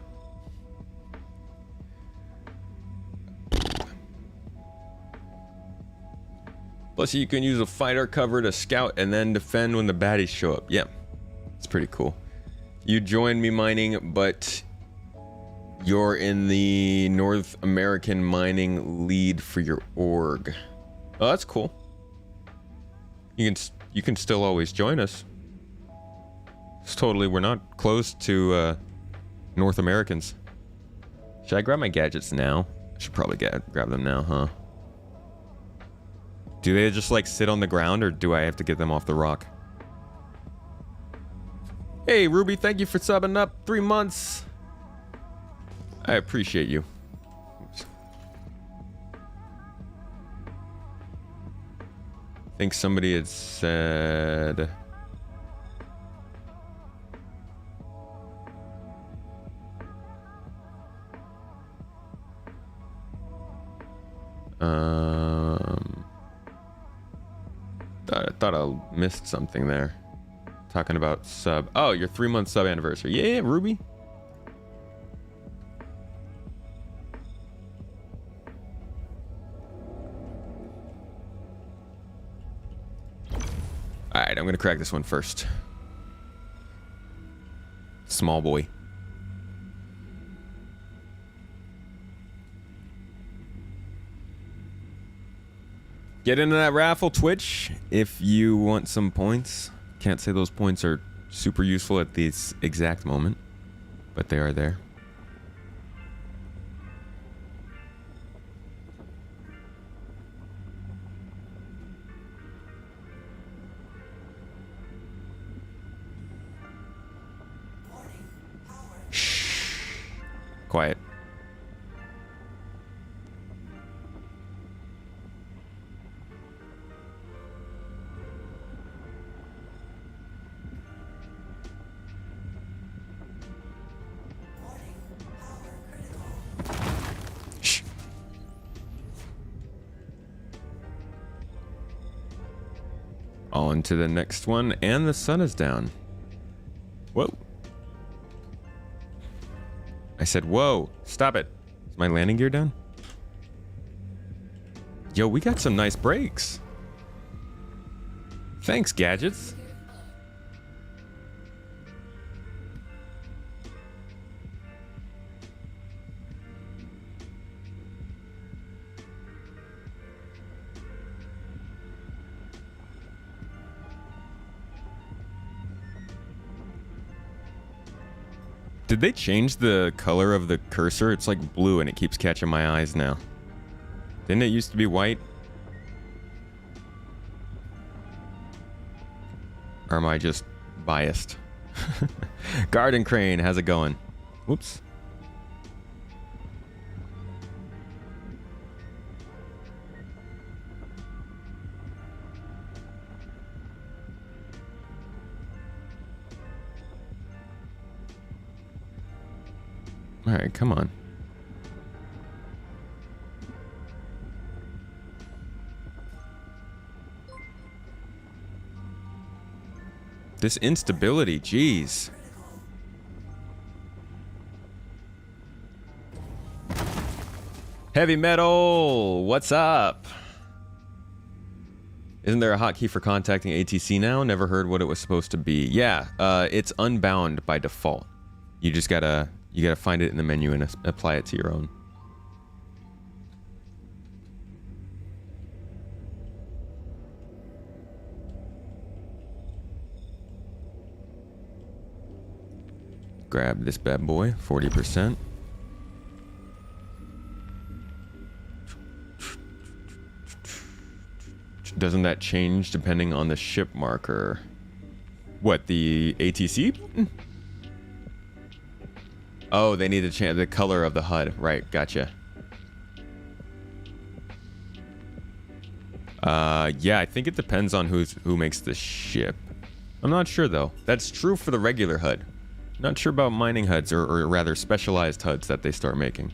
Plus, you can use a fighter cover to scout and then defend when the baddies show up. Yeah, it's pretty cool. You joined me mining, but you're in the North American mining lead for your org. Oh, that's cool. You can still always join us. It's totally, we're not close to North Americans. Should I grab my gadgets now? I should probably grab them now, huh? Do they just like sit on the ground or do I have to get them off the rock? Hey Ruby, thank you for subbing up 3 months. I appreciate you. Oops. I think somebody had said... I thought I missed something there. Talking about sub. Oh, your 3-month sub anniversary. Yeah, Ruby. Alright, I'm gonna crack this one first. Small boy. Get into that raffle, Twitch, if you want some points. Can't say those points are super useful at this exact moment, but they are there. Shh. Quiet. On to the next one, and the sun is down. Whoa. I said, whoa, stop it. Is my landing gear down? Yo, we got some nice brakes. Thanks, gadgets. Did they change the color of the cursor? It's like blue and it keeps catching my eyes now. Didn't it used to be white? Or am I just biased? Garden Crane, how's it going? Whoops. All right, come on. This instability, jeez. Heavy metal, what's up? Isn't there a hotkey for contacting ATC now? Never heard what it was supposed to be. Yeah, it's unbound by default. You just gotta find it in the menu and apply it to your own. Grab this bad boy, 40%. Doesn't that change depending on the ship marker? What, the ATC? Oh, they need to change the color of the HUD. Right, gotcha. Yeah, I think it depends on who makes the ship. I'm not sure though. That's true for the regular HUD. Not sure about mining HUDs, or rather specialized HUDs that they start making.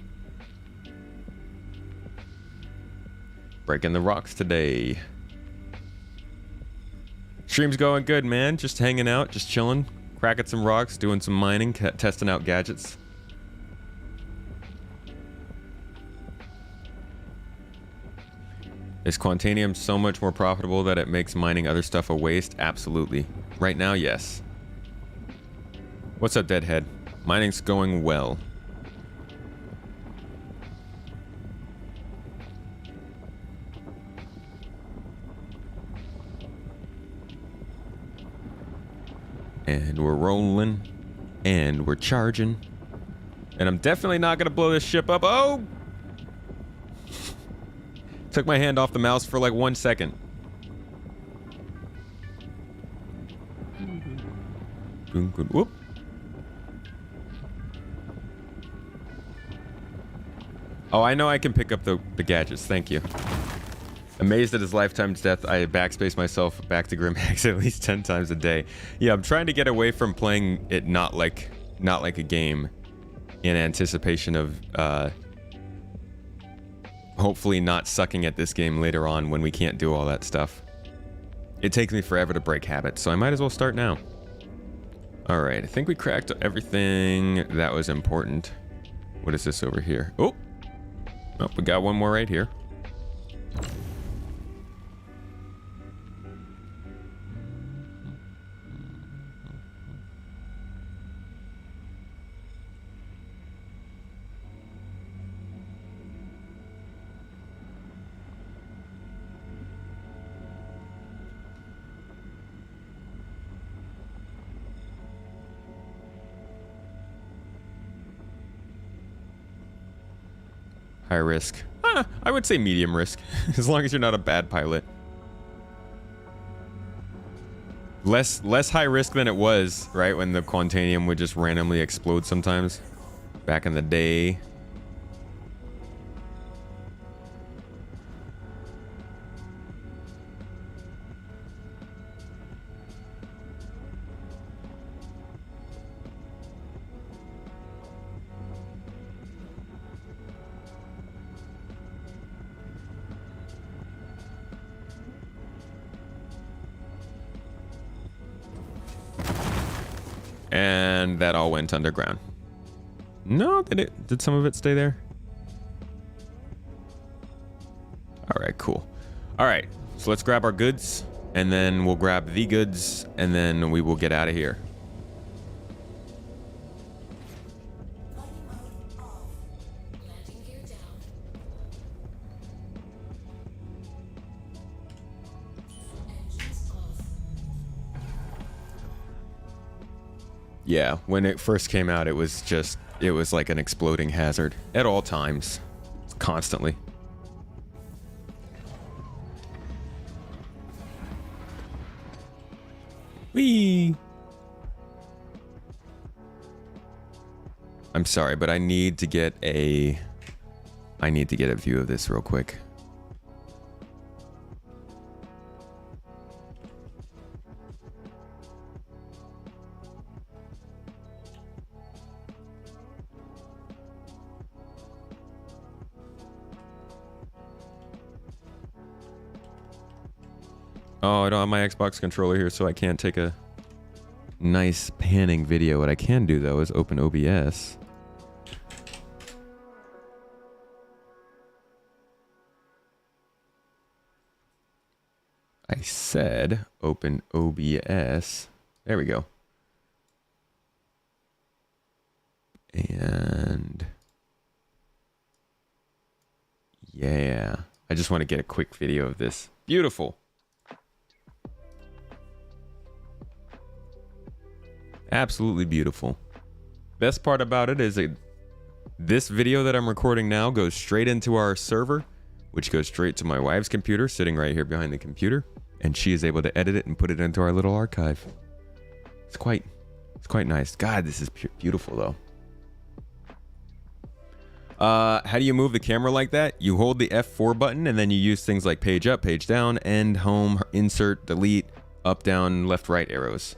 Breaking the rocks today. Stream's going good, man. Just hanging out, just chilling, cracking some rocks, doing some mining, testing out gadgets. Is Quantanium so much more profitable that it makes mining other stuff a waste? Absolutely. Right now, yes. What's up, Deadhead? Mining's going well. And we're rolling. And we're charging. And I'm definitely not gonna blow this ship up. Oh! Took my hand off the mouse for like 1 second. Whoop. Oh, I know I can pick up the gadgets. Thank you. Amazed at his lifetime's death, I backspace myself back to Grimhex at least 10 times a day. Yeah, I'm trying to get away from playing it not like a game in anticipation of hopefully not sucking at this game later on when we can't do all that stuff. It takes me forever to break habits, so I might as well start now. Alright, I think we cracked everything that was important. What is this over here? Oh! Oh, we got one more right here. High risk. I would say medium risk, as long as you're not a bad pilot. Less high risk than it was, right, when the Quantanium would just randomly explode sometimes. Back in the day. And that all went underground. No, did some of it stay there? All right, cool. All right, so let's grab our goods, and then we'll grab the goods, and then we will get out of here. Landing gear down. Engines off. Yeah, when it first came out, it was like an exploding hazard at all times, constantly. Whee! I'm sorry, but I need to get a view of this real quick. Oh, I don't have my Xbox controller here, so I can't take a nice panning video. What I can do, though, is open OBS. I said open OBS. There we go. And yeah, I just want to get a quick video of this. Beautiful. Absolutely beautiful. Best part about it is this video that I'm recording now goes straight into our server, which goes straight to my wife's computer sitting right here behind the computer, and she is able to edit it and put it into our little archive. It's quite nice. God, this is beautiful though. How do you move the camera like that? You hold the F4 button and then you use things like page up, page down, end, home, insert, delete, up, down, left, right arrows.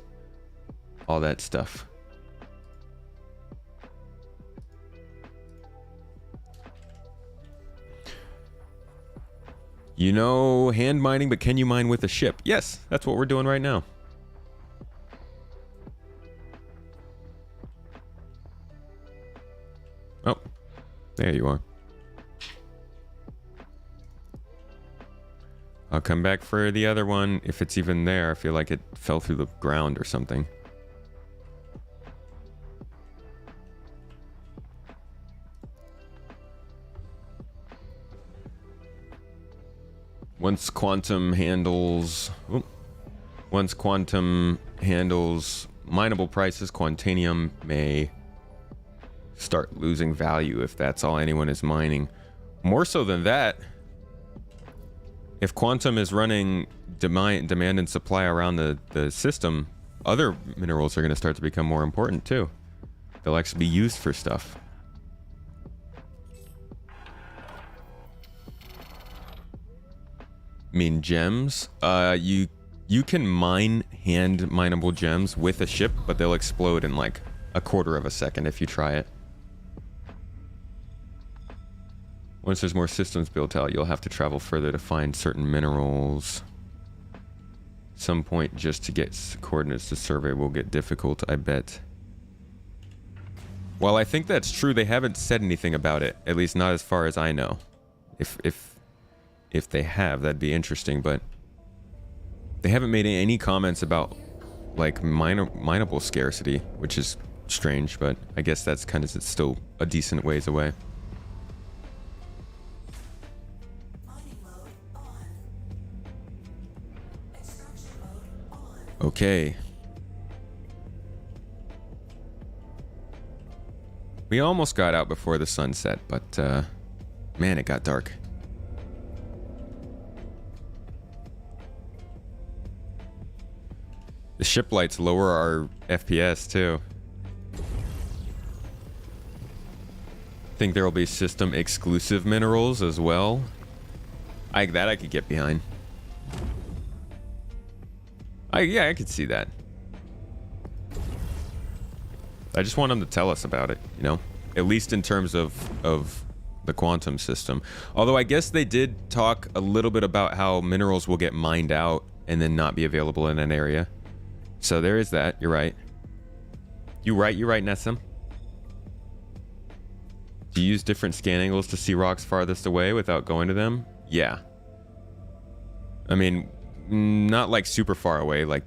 All that stuff. You know, hand mining, but can you mine with a ship? Yes, that's what we're doing right now. Oh, there you are. I'll come back for the other one if it's even there. I feel like it fell through the ground or something. Once quantum handles mineable prices, Quantanium may start losing value if that's all anyone is mining. More so than that, if quantum is running demand and supply around the system, other minerals are going to start to become more important too. They'll actually be used for stuff. I mean, gems. You can mine hand mineable gems with a ship, but they'll explode in like a quarter of a second if you try it. Once there's more systems built out, you'll have to travel further to find certain minerals. Some point just to get coordinates to survey will get difficult, I bet. Well, I think that's true. They haven't said anything about it, at least not as far as I know. If they have, that'd be interesting, but they haven't made any comments about like mineable scarcity, which is strange, but I guess that's kind of, it's still a decent ways away. Okay. We almost got out before the sunset, but man, it got dark. The ship lights lower our FPS too. Think there will be system exclusive minerals as well. I could get behind. Yeah, I could see that. I just want them to tell us about it, you know? At least in terms of the quantum system. Although I guess they did talk a little bit about how minerals will get mined out and then not be available in an area. So there is that, you're right. You're right, Nessim. Do you use different scan angles to see rocks farthest away without going to them? Yeah. I mean, not like super far away, like,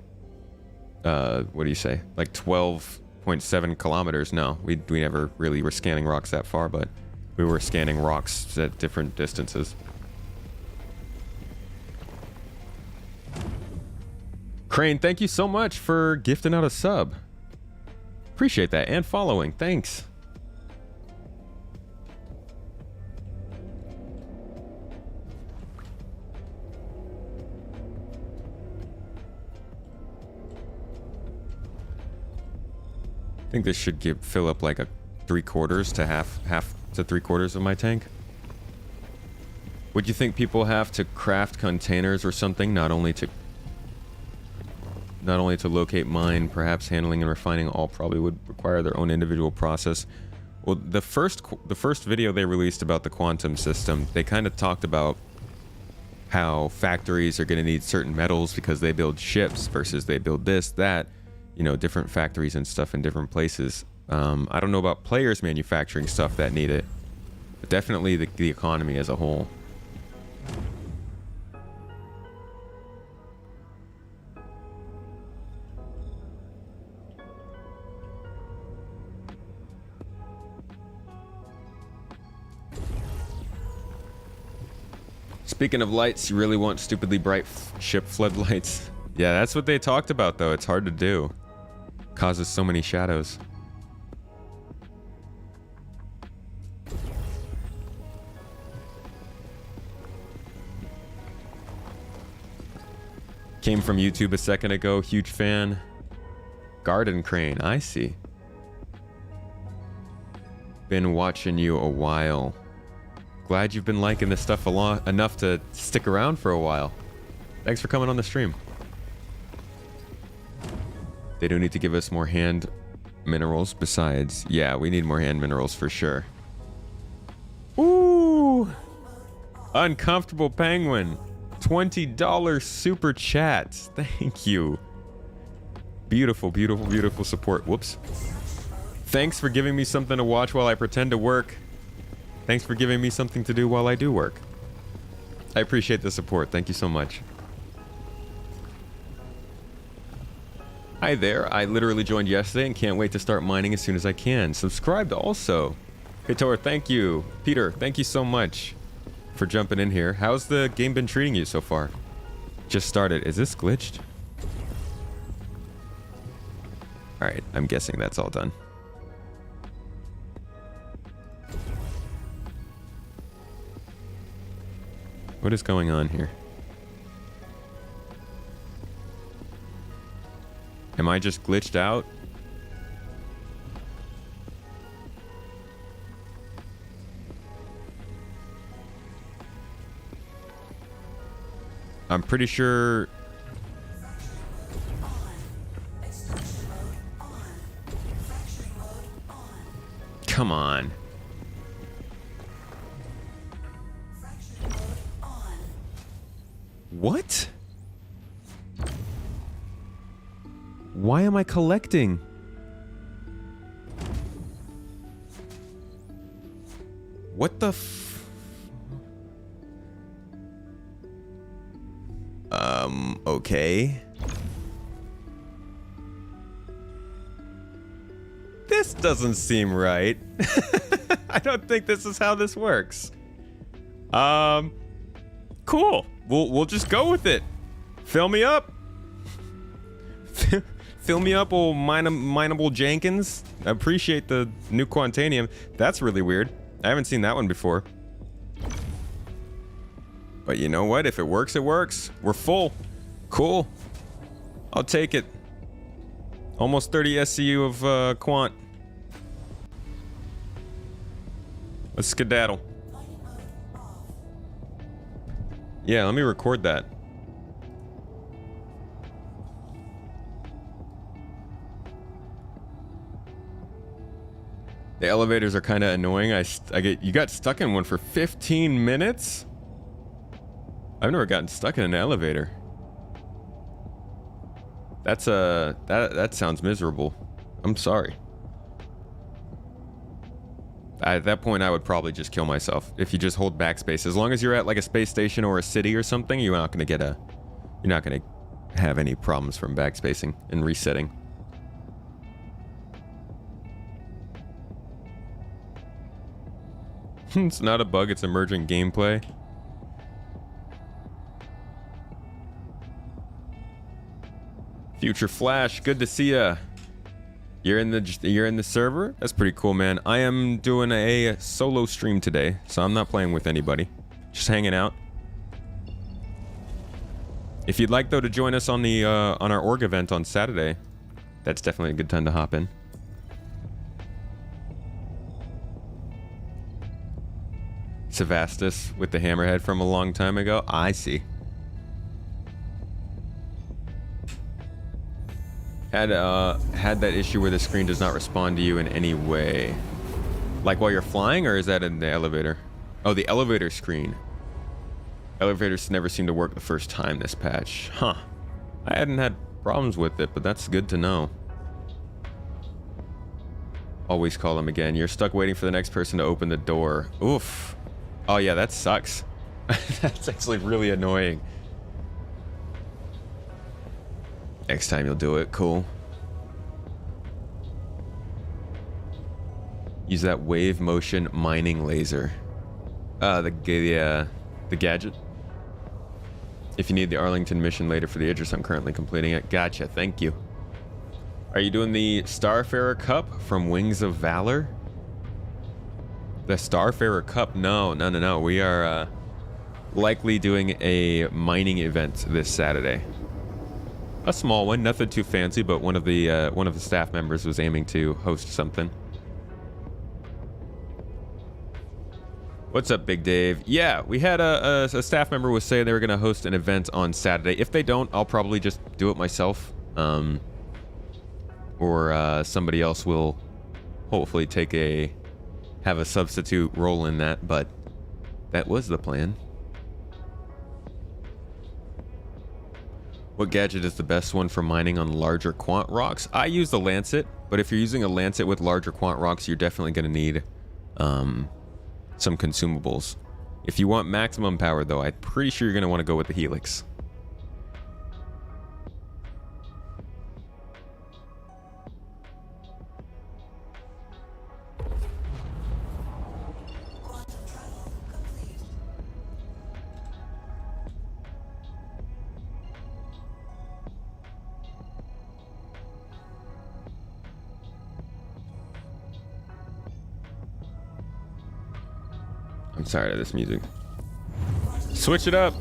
what do you say? Like 12.7 kilometers. No, we never really were scanning rocks that far, but we were scanning rocks at different distances. Crane, thank you so much for gifting out a sub. Appreciate that. And following. Thanks. I think this should fill up like a 3/4 to half to 3/4 of my tank. Would you think people have to craft containers or something, not only to locate mine, perhaps handling and refining all probably would require their own individual process? Well, the first video they released about the quantum system, they kind of talked about how factories are going to need certain metals because they build ships versus they build this, that, you know, different factories and stuff in different places. I don't know about players manufacturing stuff that need it, but definitely the economy as a whole. Speaking of lights, you really want stupidly bright ship floodlights? Yeah, that's what they talked about, though. It's hard to do. Causes so many shadows. Came from YouTube a second ago. Huge fan. Garden Crane, I see. Been watching you a while. Glad you've been liking this stuff enough to stick around for a while. Thanks for coming on the stream. They do need to give us more hand minerals besides. Yeah, we need more hand minerals for sure. Ooh! Uncomfortable Penguin. $20 super chat. Thank you. Beautiful, beautiful, beautiful support. Whoops. Thanks for giving me something to watch while I pretend to work. Thanks for giving me something to do while I do work. I appreciate the support. Thank you so much. Hi there. I literally joined yesterday and can't wait to start mining as soon as I can. Subscribed also. Hitor, thank you. Peter, thank you so much for jumping in here. How's the game been treating you so far? Just started. Is this glitched? Alright, I'm guessing that's all done. What is going on here? Am I just glitched out? I'm pretty sure... Come on. What? Why am I collecting? What the okay. This doesn't seem right. I don't think this is how this works. Cool. We'll just go with it. Fill me up. Fill me up, old mineable Jenkins. I appreciate the new Quantanium. That's really weird. I haven't seen that one before. But you know what? If it works, it works. We're full. Cool. I'll take it. Almost 30 SCU of Quant. Let's skedaddle. Yeah, let me record that. The elevators are kind of annoying. You got stuck in one for 15 minutes? I've never gotten stuck in an elevator. That's that sounds miserable. I'm sorry. At that point, I would probably just kill myself. If you just hold backspace, as long as you're at like a space station or a city or something, you're not gonna have any problems from backspacing and resetting. It's not a bug, it's emerging gameplay. Future Flash, good to see ya. You're in the server? That's pretty cool, man. I am doing a solo stream today, so I'm not playing with anybody. Just hanging out. If you'd like though to join us on the on our org event on Saturday, that's definitely a good time to hop in. Sevastus with the hammerhead from a long time ago. I see. Had that issue where the screen does not respond to you in any way. Like while you're flying, or is that in the elevator? Oh, the elevator screen. Elevators never seem to work the first time this patch. Huh. I hadn't had problems with it, but that's good to know. Always call them again. You're stuck waiting for the next person to open the door. Oof. Oh yeah, that sucks. That's actually really annoying. Next time you'll do it. Cool. Use that wave motion mining laser. The gadget. If you need the Arlington mission later for the Idris, I'm currently completing it. Gotcha. Thank you. Are you doing the Starfarer Cup from Wings of Valor? The Starfarer Cup? No. We are likely doing a mining event this Saturday. A small one, nothing too fancy, but one of the staff members was aiming to host something. What's up, Big Dave? Yeah, we had a staff member was saying they were going to host an event on Saturday. If they don't, I'll probably just do it myself. Or somebody else will hopefully have a substitute role in that, but that was the plan. What gadget is the best one for mining on larger quant rocks? I use the Lancet, but if you're using a Lancet with larger quant rocks, you're definitely going to need some consumables. If you want maximum power, though, I'm pretty sure you're going to want to go with the Helix. I'm tired of this music. Switch it up.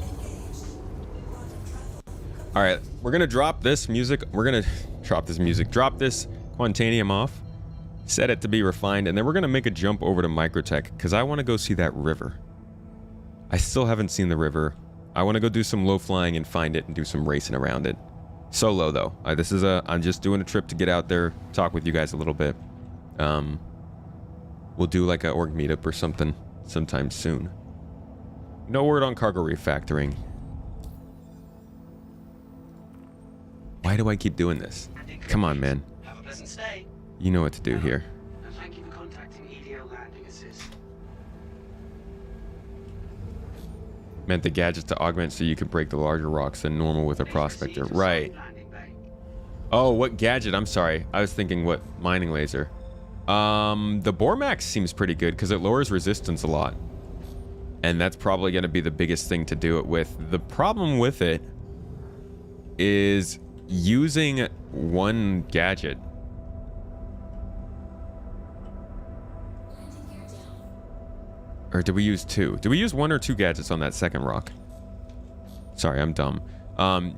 All right, we're gonna drop this music. Drop this Quantanium off, set it to be refined, and then we're gonna make a jump over to Microtech because I want to go see that river. I still haven't seen the river. I want to go do some low flying and find it and do some racing around it. Solo though. I'm just doing a trip to get out there, talk with you guys a little bit. We'll do like a org meetup or something sometime soon. No word on cargo refactoring. Why do I keep doing this? Come on, man. Have a pleasant stay. You know what to do here. And thank you for contacting EDL Landing Assist. Meant the gadgets to augment so you could break the larger rocks than normal with a prospector. Right. Oh, what gadget? I'm sorry. I was thinking what mining laser. The Bormax seems pretty good because it lowers resistance a lot. And that's probably going to be the biggest thing to do it with. The problem with it is using one gadget. Or did we use two? Did we use one or two gadgets on that second rock? Sorry, I'm dumb.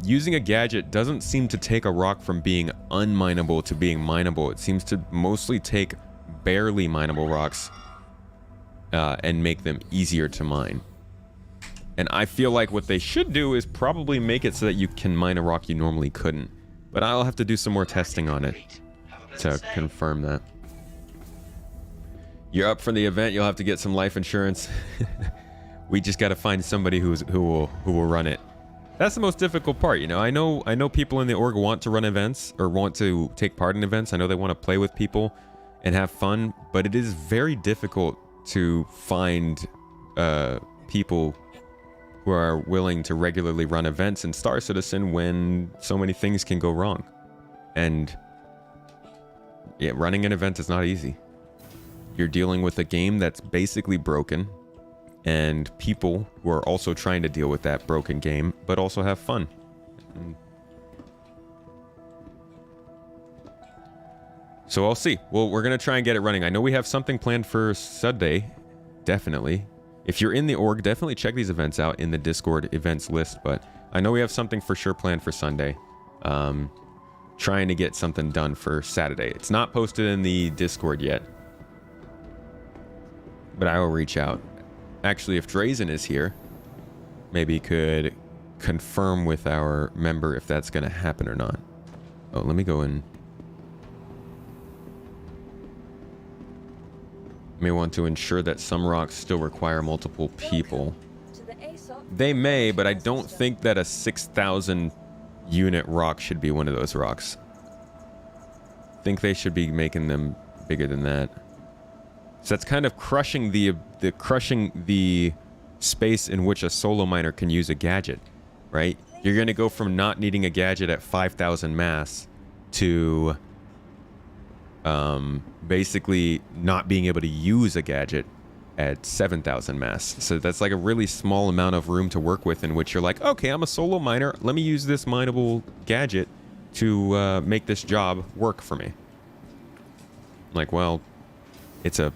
Using a gadget doesn't seem to take a rock from being unmineable to being mineable. It seems to mostly take barely mineable rocks and make them easier to mine. And I feel like what they should do is probably make it so that you can mine a rock you normally couldn't. But I'll have to do some more testing on it to confirm that. You're up for the event, you'll have to get some life insurance. We just got to find somebody who will run it. That's the most difficult part, you know. I know people in the org want to run events or want to take part in events. I know they want to play with people and have fun, but it is very difficult to find people who are willing to regularly run events in Star Citizen when so many things can go wrong. And yeah, running an event is not easy. You're dealing with a game that's basically broken, and people who are also trying to deal with that broken game, but also have fun. So I'll see. Well, we're going to try and get it running. I know we have something planned for Sunday. Definitely. If you're in the org, definitely check these events out in the Discord events list. But I know we have something for sure planned for Sunday. Trying to get something done for Saturday. It's not posted in the Discord yet, but I will reach out. Actually, if Drazen is here, maybe he could confirm with our member if that's going to happen or not. Oh, let me go in. May want to ensure that some rocks still require multiple people. They may, but I don't think that a 6,000 unit rock should be one of those rocks. I think they should be making them bigger than that. So that's kind of crushing the space in which a solo miner can use a gadget, right? You're going to go from not needing a gadget at 5,000 mass to basically not being able to use a gadget at 7,000 mass. So that's like a really small amount of room to work with in which you're like, okay, I'm a solo miner. Let me use this mineable gadget to make this job work for me. Like, well, it's a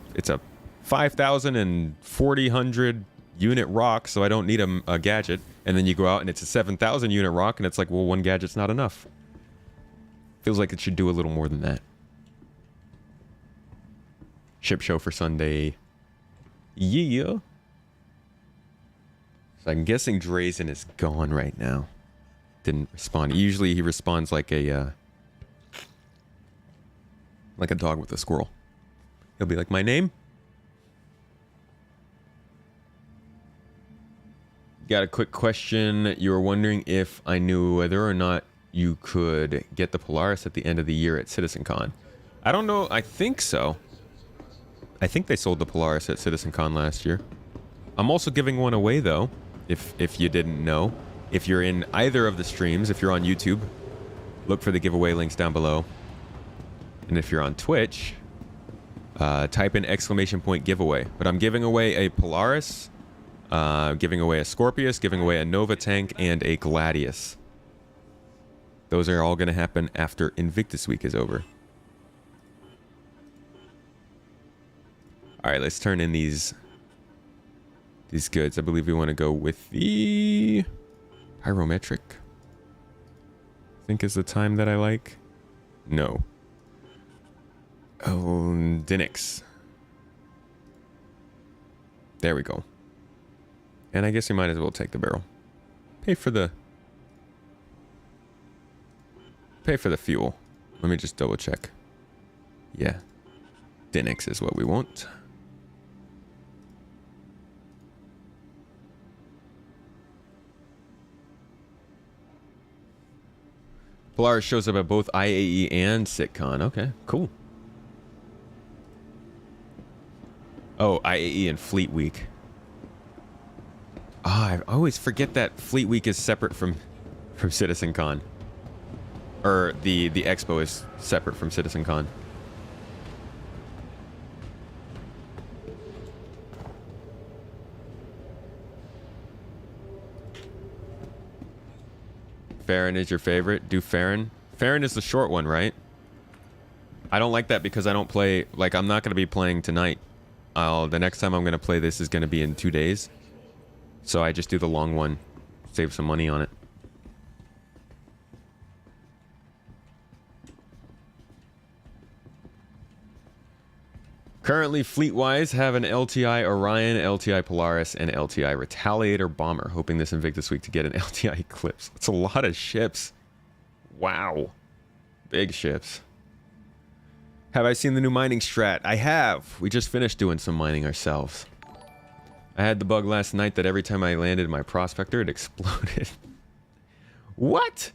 5,000 and 4,000 unit rock, so I don't need a gadget. And then you go out and it's a 7,000 unit rock, and it's like, well, one gadget's not enough. Feels like it should do a little more than that. Ship show for Sunday. Yeah. So I'm guessing Drazen is gone right now. Didn't respond. Usually he responds like a dog with a squirrel. He'll be like, my name? Got a quick question. You were wondering if I knew whether or not you could get the Polaris at the end of the year at CitizenCon. I don't know. I think so. I think they sold the Polaris at CitizenCon last year. I'm also giving one away, though, if you didn't know. If you're in either of the streams, if you're on YouTube, look for the giveaway links down below. And if you're on Twitch, type in ! giveaway. But I'm giving away a Polaris, giving away a Scorpius, giving away a Nova tank, and a Gladius. Those are all going to happen after Invictus Week is over. All right, let's turn in these goods. I believe we want to go with the pyrometric. I think is the time that I like. No. Oh, Dinix. There we go. And I guess we might as well take the barrel. Pay for the fuel. Let me just double check. Yeah. Dinix is what we want. Polaris shows up at both IAE and SitCon. Okay, cool. Oh, IAE and Fleet Week. I always forget that Fleet Week is separate from CitizenCon. Or the expo is separate from CitizenCon. Farron is your favorite? Do Farron? Farron is the short one, right? I don't like that because I don't play... Like, I'm not going to be playing tonight. The next time I'm going to play this is going to be in 2 days. So I just do the long one. Save some money on it. Currently, fleet-wise, have an LTI Orion, LTI Polaris, and LTI Retaliator Bomber. Hoping this Invictus Week to get an LTI Eclipse. That's a lot of ships. Wow. Big ships. Have I seen the new mining strat? I have. We just finished doing some mining ourselves. I had the bug last night that every time I landed my prospector, it exploded. What?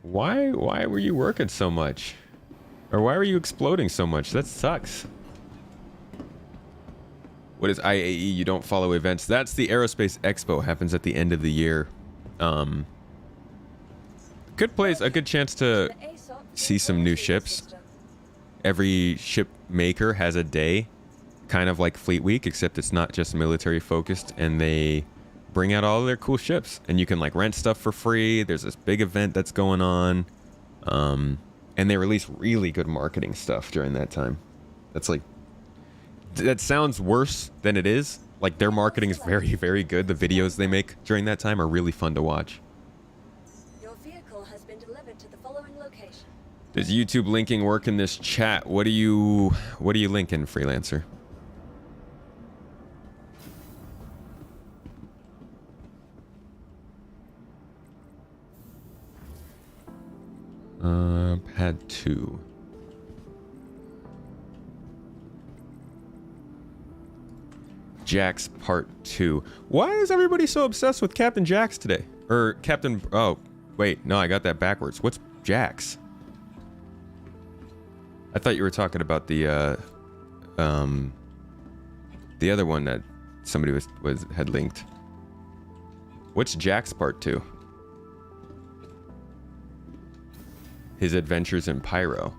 Why were you working so much? Or why are you exploding so much? That sucks. What is IAE? You don't follow events. That's the Aerospace Expo. Happens at the end of the year. Good place. A good chance to see some new ships. Every ship maker has a day, kind of like Fleet Week, except it's not just military focused, and they bring out all of their cool ships, and you can like rent stuff for free. There's this big event that's going on, and they release really good marketing stuff during that time. That's like, that sounds worse than it is. Like, their marketing is very, very good. The videos they make during that time are really fun to watch. Your vehicle has been delivered to the following location. Does YouTube linking work in this chat? What are you linking, freelancer? Pad 2. Jax Part 2. Why is everybody so obsessed with Captain Jax today? Or Captain... Oh, wait. No, I got that backwards. What's Jax? I thought you were talking about the other one that somebody had linked. What's Jax Part 2? His Adventures in Pyro.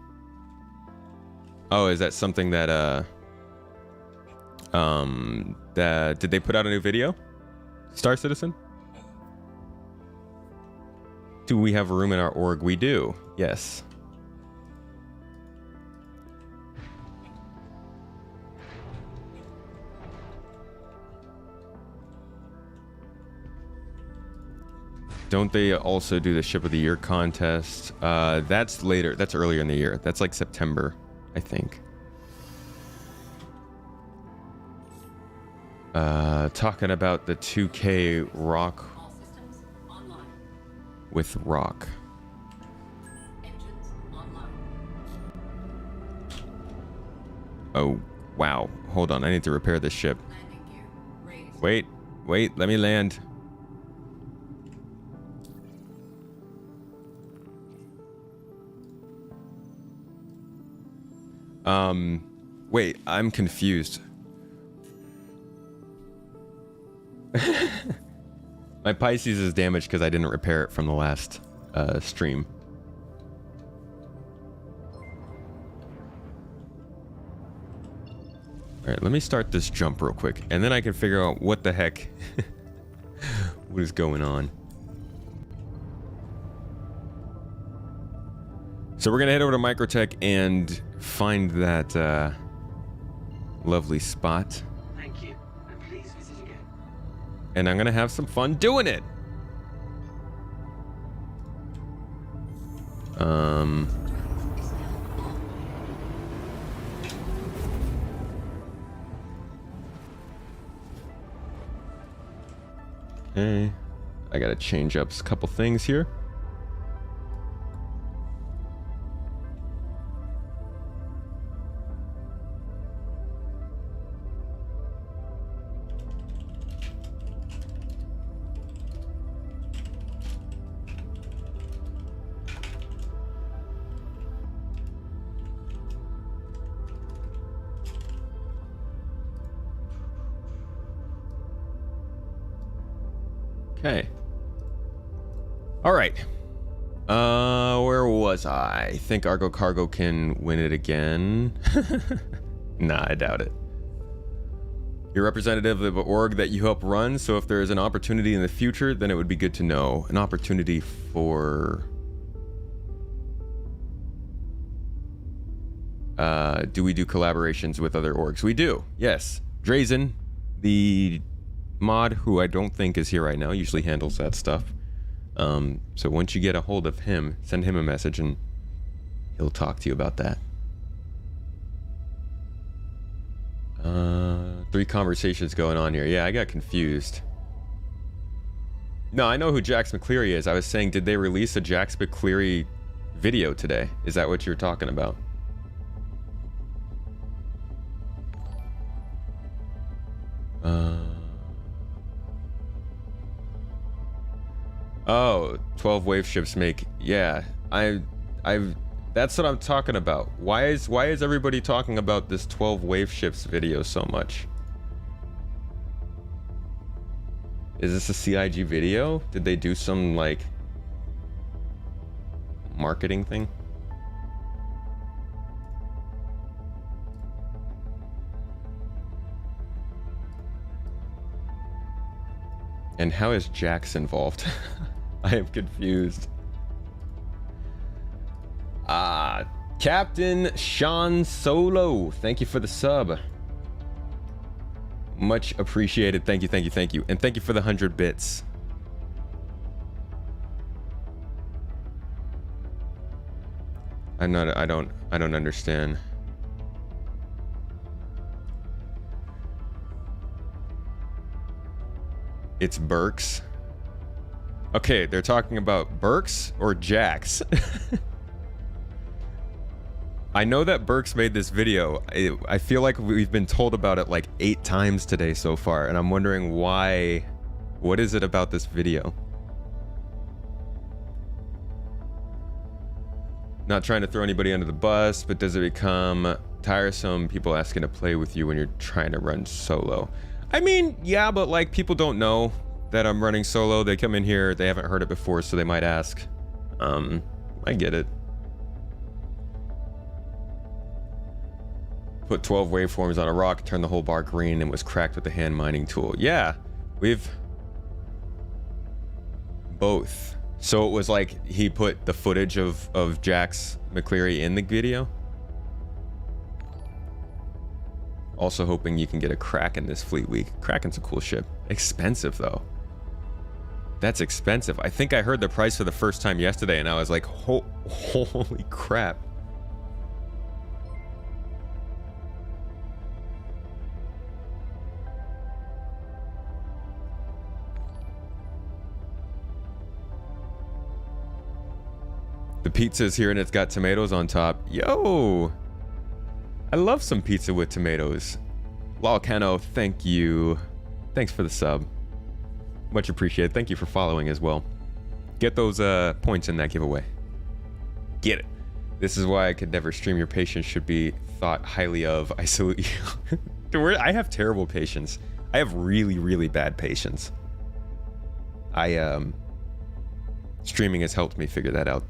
Oh, is that something that did they put out a new video? Star Citizen? Do we have a room in our org? We do. Yes. Don't they also do the Ship of the Year contest? That's later. That's earlier in the year. That's like September, I think. Talking about the 2K Rock All systems online. with Rock. Engines online. Oh, wow. Hold on. I need to repair this ship. Landing gear raised. Wait. Let me land. Wait, I'm confused. My Pisces is damaged because I didn't repair it from the last stream. Alright, let me start this jump real quick, and then I can figure out what the heck what is going on. So we're gonna head over to Microtech and find that lovely spot. Thank you, and please visit again. And I'm gonna have some fun doing it. Okay. I gotta change up a couple things here. Okay. All right. Where was I? Think Argo Cargo can win it again? Nah, I doubt it. You're representative of the org that you help run, so if there is an opportunity in the future, then it would be good to know. An opportunity for... do we do collaborations with other orgs? We do, yes. Drazen, the mod, who I don't think is here right now, usually handles that stuff. So once you get a hold of him, send him a message and he'll talk to you about that. 3 conversations going on here. Yeah, I got confused. No, I know who Jax McCleary is. I was saying, did they release a Jax McCleary video today? Is that what you're talking about? Oh, 12 wave ships make... Yeah, That's what I'm talking about. Why is everybody talking about this 12 wave ships video so much? Is this a CIG video? Did they do some like marketing thing? And how is Jax involved? I am confused. Captain Sean Solo, thank you for the sub. Much appreciated. Thank you, thank you, thank you. And thank you for the 100 bits. I don't understand. It's Burks. Okay, they're talking about Burks or Jax. I know that Burks made this video. I feel like we've been told about it like 8 times today so far, and I'm wondering why. What is it about this video? Not trying to throw anybody under the bus, but does it become tiresome people asking to play with you when you're trying to run solo? I mean, yeah, but like people don't know that I'm running solo. They come in here, they haven't heard it before, so they might ask. I get it. Put 12 waveforms on a rock, turned the whole bar green, and was cracked with the hand mining tool. Yeah, we've both. So it was like he put the footage of Jax McCleary in the video. Also hoping you can get a Kraken this fleet week. Kraken's a cool ship. Expensive though. That's expensive. I think I heard the price for the first time yesterday and I was like, holy crap. The pizza's here and it's got tomatoes on top. Yo! I love some pizza with tomatoes. Lolcano, thank you. Thanks for the sub. Much appreciated. Thank you for following as well. Get those points in that giveaway. Get it. This is why I could never stream. Your patience should be thought highly of. I salute you. Dude, I have terrible patience. I have really, really bad patience. Streaming has helped me figure that out.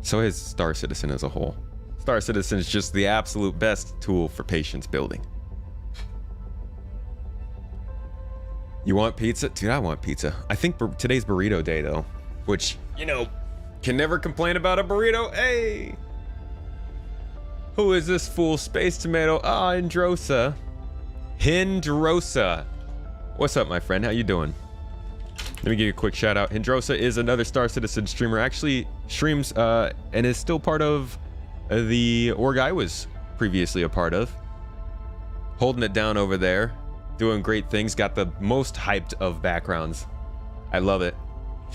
So has Star Citizen as a whole. Star Citizen is just the absolute best tool for patience building. You want pizza? Dude, I want pizza. I think today's burrito day though, which, you know, can never complain about a burrito. Hey! Who is this fool? Space Tomato. Ah, Hindrosa. Hindrosa. What's up, my friend? How you doing? Let me give you a quick shout out. Hindrosa is another Star Citizen streamer. Actually streams and is still part of the org I was previously a part of. Holding it down over there. Doing great things. Got the most hyped of backgrounds. I love it.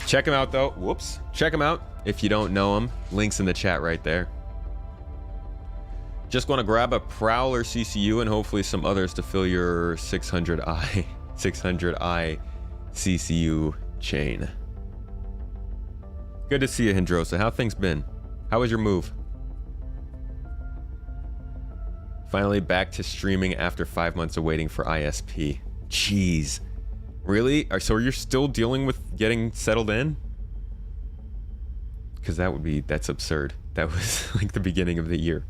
Check him out though. Whoops. Check him out if you don't know him. Links in the chat right there. Just want to grab a Prowler CCU and hopefully some others to fill your 600i CCU chain. Good to see you, Hindrosa. How things been? How was your move? Finally back to streaming after 5 months of waiting for ISP. Jeez. Really? So you're still dealing with getting settled in? Because that's absurd. That was like the beginning of the year.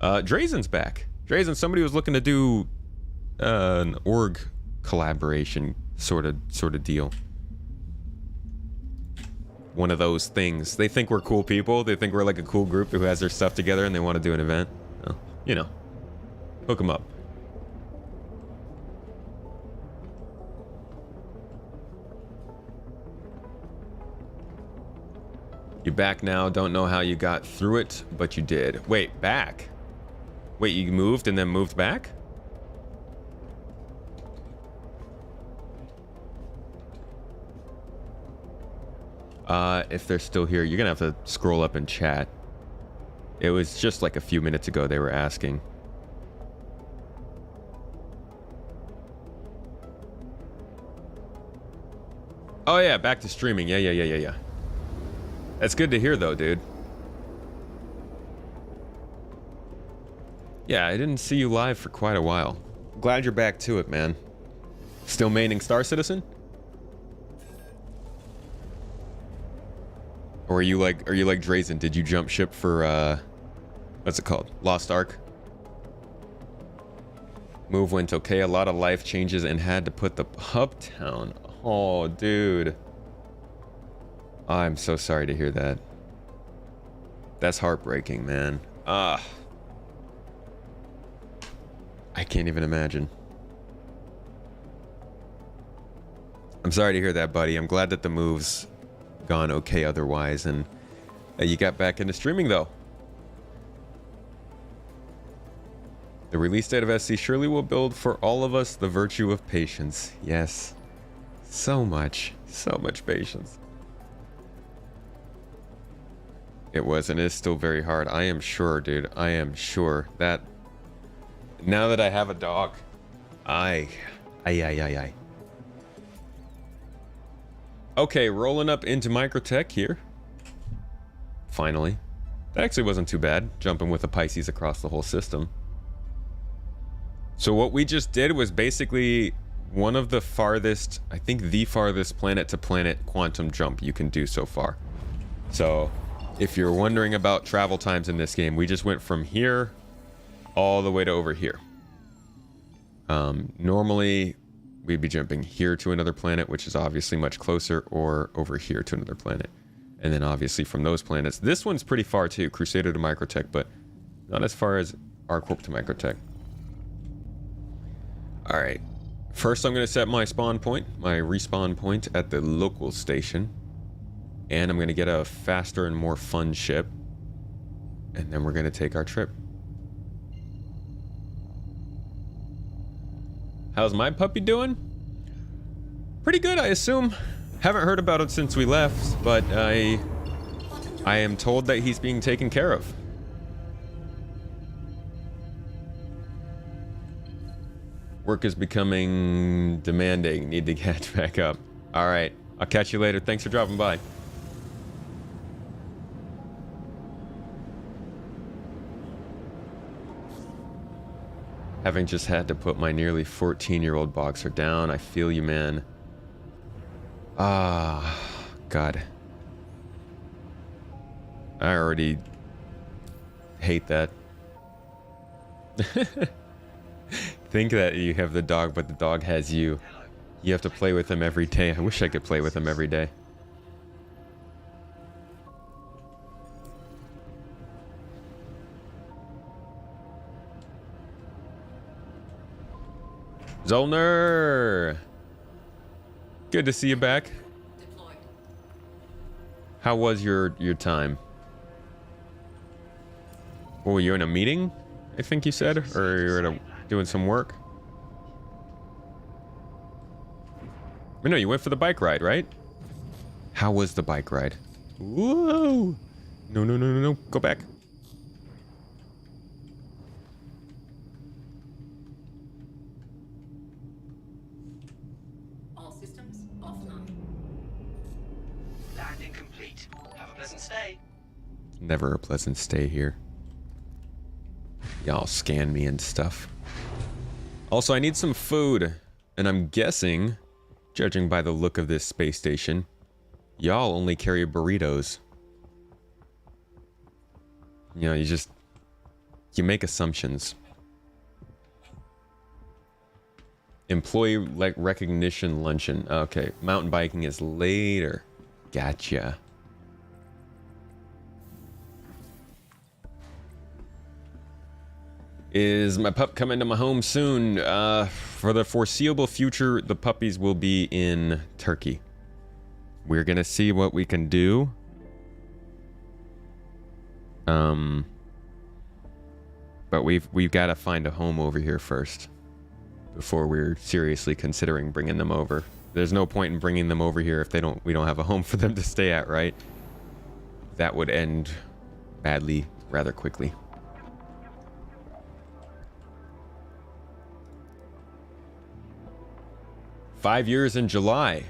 Drazen's back. Drazen, somebody was looking to do an org collaboration sort of deal. One of those things. They think we're cool people. They think we're like a cool group who has their stuff together and they want to do an event. Well, you know, hook them up. You back now. Don't know how you got through it, but you did. Wait, back? Wait, you moved and then moved back? If they're still here, you're gonna have to scroll up and chat. It was just like a few minutes ago they were asking. Oh yeah, back to streaming. Yeah. That's good to hear though, dude. Yeah, I didn't see you live for quite a while. Glad you're back to it, man. Still maining Star Citizen? Or are you like Drazen? Did you jump ship for what's it called? Lost Ark? Move went okay, a lot of life changes and had to put the pub down. Oh, dude. I'm so sorry to hear that. That's heartbreaking, man. I can't even imagine. I'm sorry to hear that, buddy. I'm glad that the move's gone okay otherwise, and you got back into streaming, though. The release date of SC surely will build for all of us the virtue of patience. Yes. So much patience. It was and is still very hard. I am sure, dude. I am sure that now that I have a dog, I. Okay, rolling up into Microtech here. Finally. That actually wasn't too bad, jumping with the Pisces across the whole system. So what we just did was basically one of the farthest, I think the farthest planet-to-planet quantum jump you can do so far. So if you're wondering about travel times in this game, we just went from here all the way to over here. Normally, we'd be jumping here to another planet, which is obviously much closer, or over here to another planet. And then obviously from those planets, this one's pretty far too, Crusader to Microtech, but not as far as ArcCorp to Microtech. All right, first I'm going to set my spawn point, my respawn point at the local station. And I'm going to get a faster and more fun ship. And then we're going to take our trip. How's my puppy doing? Pretty good, I assume. Haven't heard about it since we left, but I am told that he's being taken care of. Work is becoming demanding. Need to catch back up. All right. I'll catch you later. Thanks for dropping by. Having just had to put my nearly 14-year-old boxer down, I feel you, man. Ah, God. I already hate that. Think that you have the dog, but the dog has you. You have to play with him every day. I wish I could play with him every day. Zolner! Good to see you back. Deployed. How was your time? What, were you in a meeting, I think you said? Or you were doing some work? No, you went for the bike ride, right? How was the bike ride? Whoa! No. Go back. All systems offline. Landing complete. Have a pleasant stay. Never a pleasant stay here. Y'all scan me and stuff. Also, I need some food. And I'm guessing, judging by the look of this space station, y'all only carry burritos. You know, you make assumptions. Employee recognition luncheon. Okay, mountain biking is later. Gotcha. Is my pup coming to my home soon? For the foreseeable future, the puppies will be in Turkey. We're gonna see what we can do. But we've got to find a home over here first before we're seriously considering bringing them over. There's no point in bringing them over here if we don't have a home for them to stay at, right? That would end badly rather quickly. Five years in July.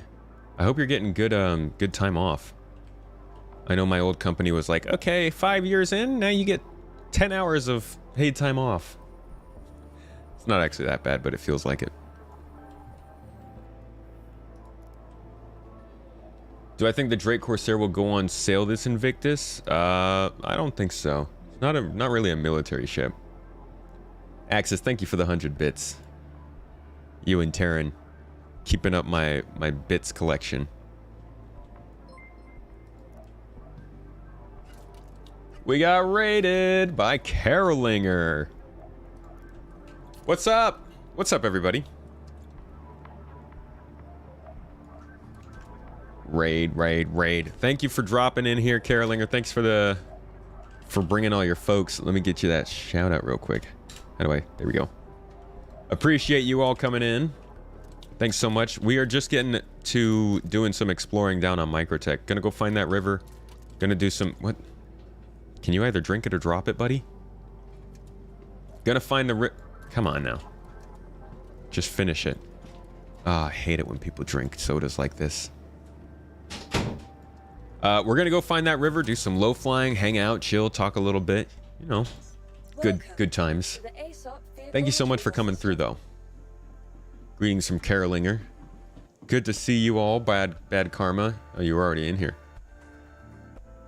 I hope you're getting good time off. I know my old company was like, okay, 5 years in, now you get 10 hours of paid time off. It's not actually that bad, but it feels like it. Do I think the Drake Corsair will go on sale this Invictus? I don't think so. It's not really a military ship. Axis, thank you for the 100 bits. You and Terran keeping up my bits collection. We got raided by Carolinger. What's up? What's up, everybody? Raid. Thank you for dropping in here, Carolinger. Thanks for bringing all your folks. Let me get you that shout out real quick. How do I? There we go. Appreciate you all coming in. Thanks so much. We are just getting to doing some exploring down on Microtech. Gonna go find that river. Gonna do some... What? Can you either drink it or drop it, buddy? Gonna find the Come on now. Just finish it. Ah, I hate it when people drink sodas like this. We're gonna go find that river, do some low flying, hang out, chill, talk a little bit. You know, good times. Thank you so much for coming through, though. Greetings from Carolinger. Good to see you all. Bad karma. Oh, you were already in here.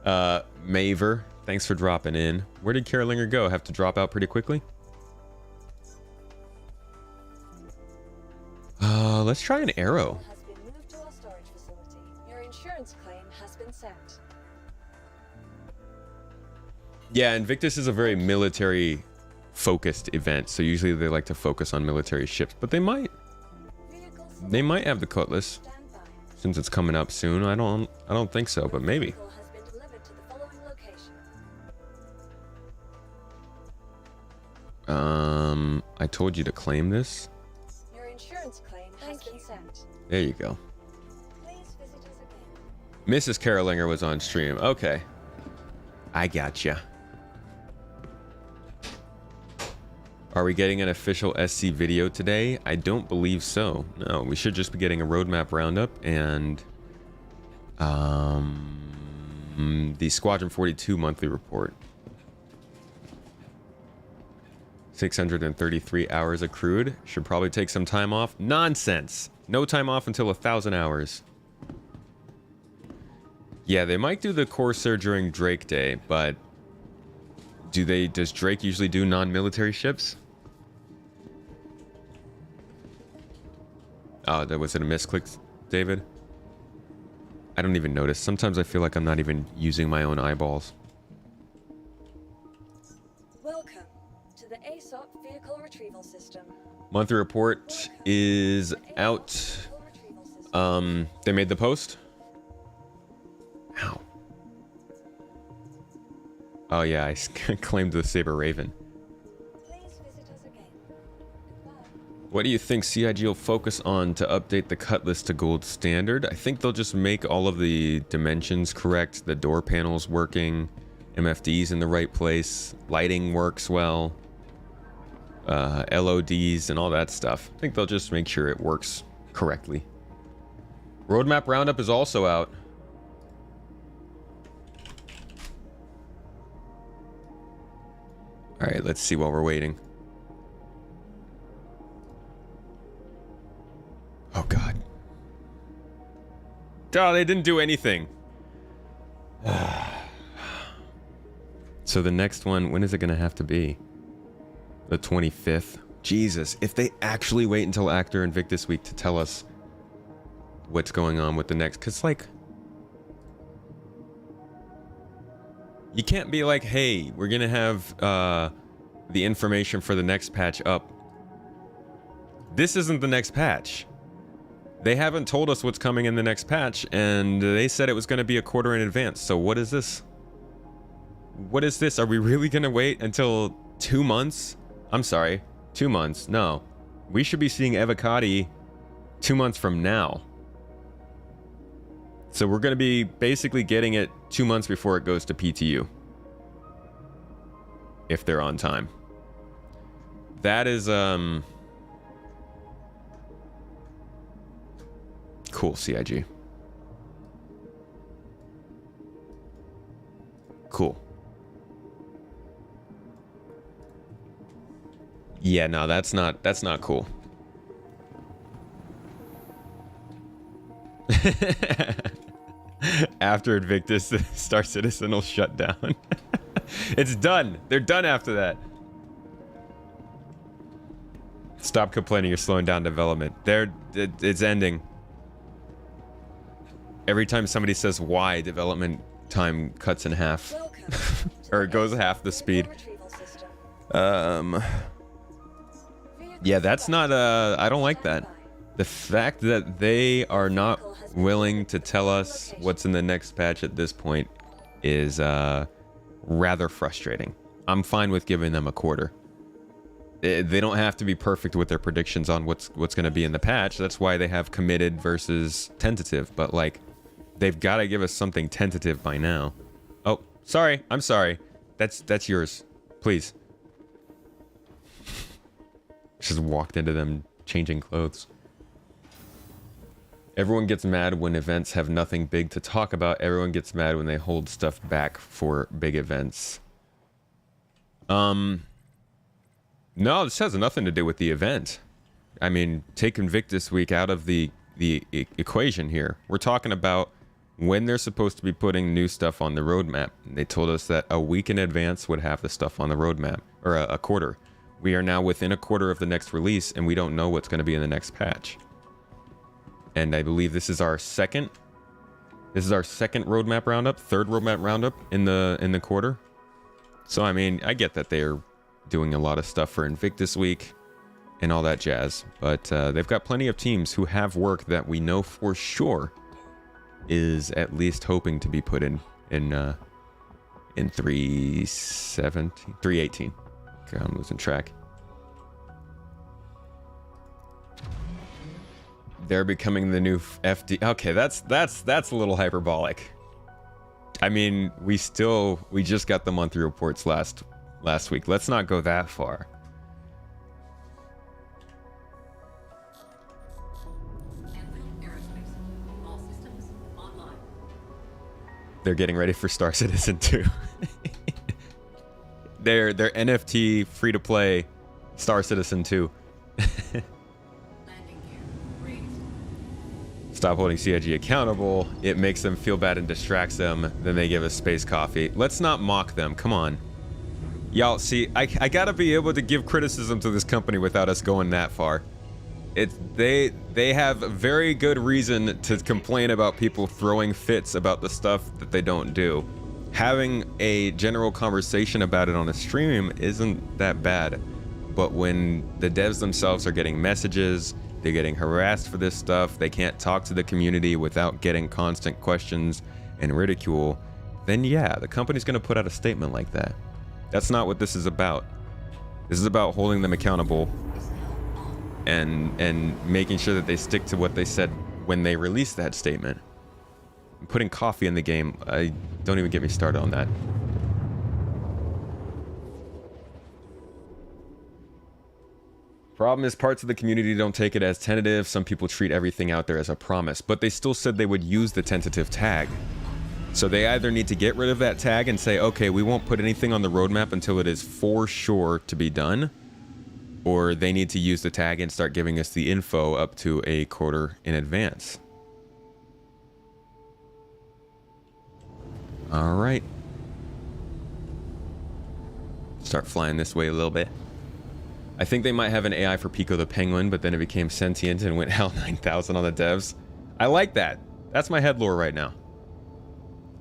Maver, thanks for dropping in. Where did Carolinger go? Have to drop out pretty quickly? Let's try an arrow. Has been moved to our storage facility. Your insurance claim has been sent. Yeah, Invictus is a very military focused event, so usually they like to focus on military ships, but they might have the Cutlass since it's coming up soon. I don't think so, but maybe. Has been delivered to the following location. I told you to claim this. Your insurance claim has been sent. There you go. Please visit us again. Mrs. Carolinger was on stream. Okay. I gotcha. Are we getting an official SC video today? I don't believe so. No, we should just be getting a roadmap roundup and the Squadron 42 monthly report. 633 hours accrued. Should probably take some time off. Nonsense. No time off until 1,000 hours. Yeah, they might do the Corsair during Drake Day, but does Drake usually do non-military ships? Oh, was it a misclick, David? I don't even notice. Sometimes I feel like I'm not even using my own eyeballs. Welcome to the ASOP vehicle retrieval system. Monthly report is out. They made the post? Ow. Oh yeah, I claimed the Saber Raven. Please visit us again. Goodbye. What do you think CIG will focus on to update the Cutlass to gold standard? I think they'll just make all of the dimensions correct, the door panels working, MFDs in the right place, lighting works well, LODs and all that stuff. I think they'll just make sure it works correctly. Roadmap Roundup is also out. All right, let's see while we're waiting. Oh, God. Oh, they didn't do anything. So the next one, when is it going to have to be? The 25th? Jesus, if they actually wait until Actor Invictus Week to tell us what's going on with the next... Because, like... You can't be like, hey, we're going to have the information for the next patch up. This isn't the next patch. They haven't told us what's coming in the next patch, and they said it was going to be a quarter in advance. So what is this? What is this? Are we really going to wait until 2 months? I'm sorry, 2 months. No. We should be seeing Evocati 2 months from now. So we're going to be basically getting it 2 months before it goes to PTU. If they're on time. That is, cool, CIG. Cool. Yeah, no, that's not cool. After Invictus, the Star Citizen will shut down. It's done. They're done after that. Stop complaining. You're slowing down development. It's ending. Every time somebody says why, development time cuts in half. Or it goes half the speed. Yeah, that's not I don't like that. The fact that they are not willing to tell us what's in the next patch at this point is rather frustrating. I'm fine with giving them a quarter. They don't have to be perfect with their predictions on what's going to be in the patch. That's why they have committed versus tentative. But like, they've got to give us something tentative by now. Oh, sorry. I'm sorry. That's yours. Please. Just walked into them changing clothes. Everyone gets mad when events have nothing big to talk about. Everyone gets mad when they hold stuff back for big events. No, this has nothing to do with the event. I mean, take Invictus Week out of the equation here. We're talking about when they're supposed to be putting new stuff on the roadmap. They told us that a week in advance would have the stuff on the roadmap, or a quarter. We are now within a quarter of the next release, and we don't know what's going to be in the next patch. And I believe this is our second roadmap roundup, third roadmap roundup in the quarter. So I mean, I get that they're doing a lot of stuff for Invictus Week and all that jazz, but they've got plenty of teams who have work that we know for sure is at least hoping to be put in 318. Okay, I'm losing track. They're becoming the new FD. Okay, that's a little hyperbolic. I mean, we just got the monthly reports last week. Let's not go that far. They're getting ready for Star Citizen 2. They're NFT free to play Star Citizen 2. Stop holding CIG accountable. It makes them feel bad and distracts them. Then they give us space coffee. Let's not mock them. Come on. Y'all, see, I gotta be able to give criticism to this company without us going that far. They have very good reason to complain about people throwing fits about the stuff that they don't do. Having a general conversation about it on a stream isn't that bad. But when the devs themselves are getting messages, they're getting harassed for this stuff, they can't talk to the community without getting constant questions and ridicule, then yeah, the company's gonna put out a statement like that. That's not what this is about. This is about holding them accountable and making sure that they stick to what they said when they released that statement. Putting coffee in the game, don't even get me started on that. Problem is, parts of the community don't take it as tentative. Some people treat everything out there as a promise, but they still said they would use the tentative tag. So they either need to get rid of that tag and say, okay, we won't put anything on the roadmap until it is for sure to be done, or they need to use the tag and start giving us the info up to a quarter in advance. All right. Start flying this way a little bit. I think they might have an AI for Pico the Penguin, but then it became sentient and went HAL 9000 on the devs. I like that. That's my head lore right now.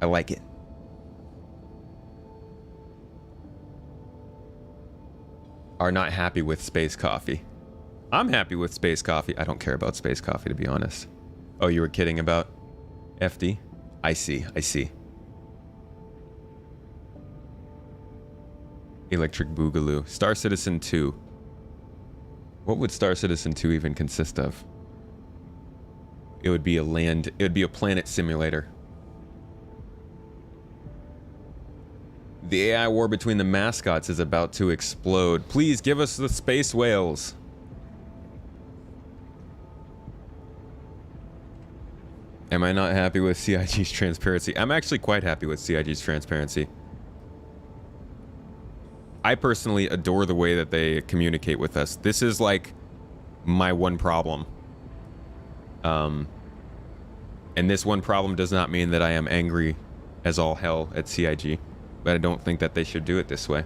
I like it. Are not happy with Space Coffee. I'm happy with Space Coffee. I don't care about Space Coffee, to be honest. Oh, you were kidding about FD? I see. Electric Boogaloo. Star Citizen 2. What would Star Citizen 2 even consist of? It would be a planet simulator. The AI war between the mascots is about to explode. Please give us the space whales. Am I not happy with CIG's transparency? I'm actually quite happy with CIG's transparency. I personally adore the way that they communicate with us. This is like my one problem. And this one problem does not mean that I am angry as all hell at CIG, but I don't think that they should do it this way.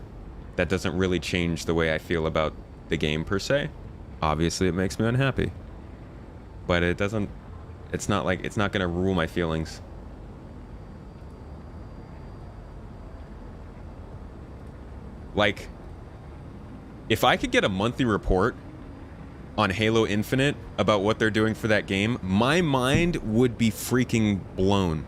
That doesn't really change the way I feel about the game per se. Obviously, it makes me unhappy, but it doesn't. It's not like it's not gonna rule my feelings. Like, if I could get a monthly report on Halo Infinite about what they're doing for that game, my mind would be freaking blown.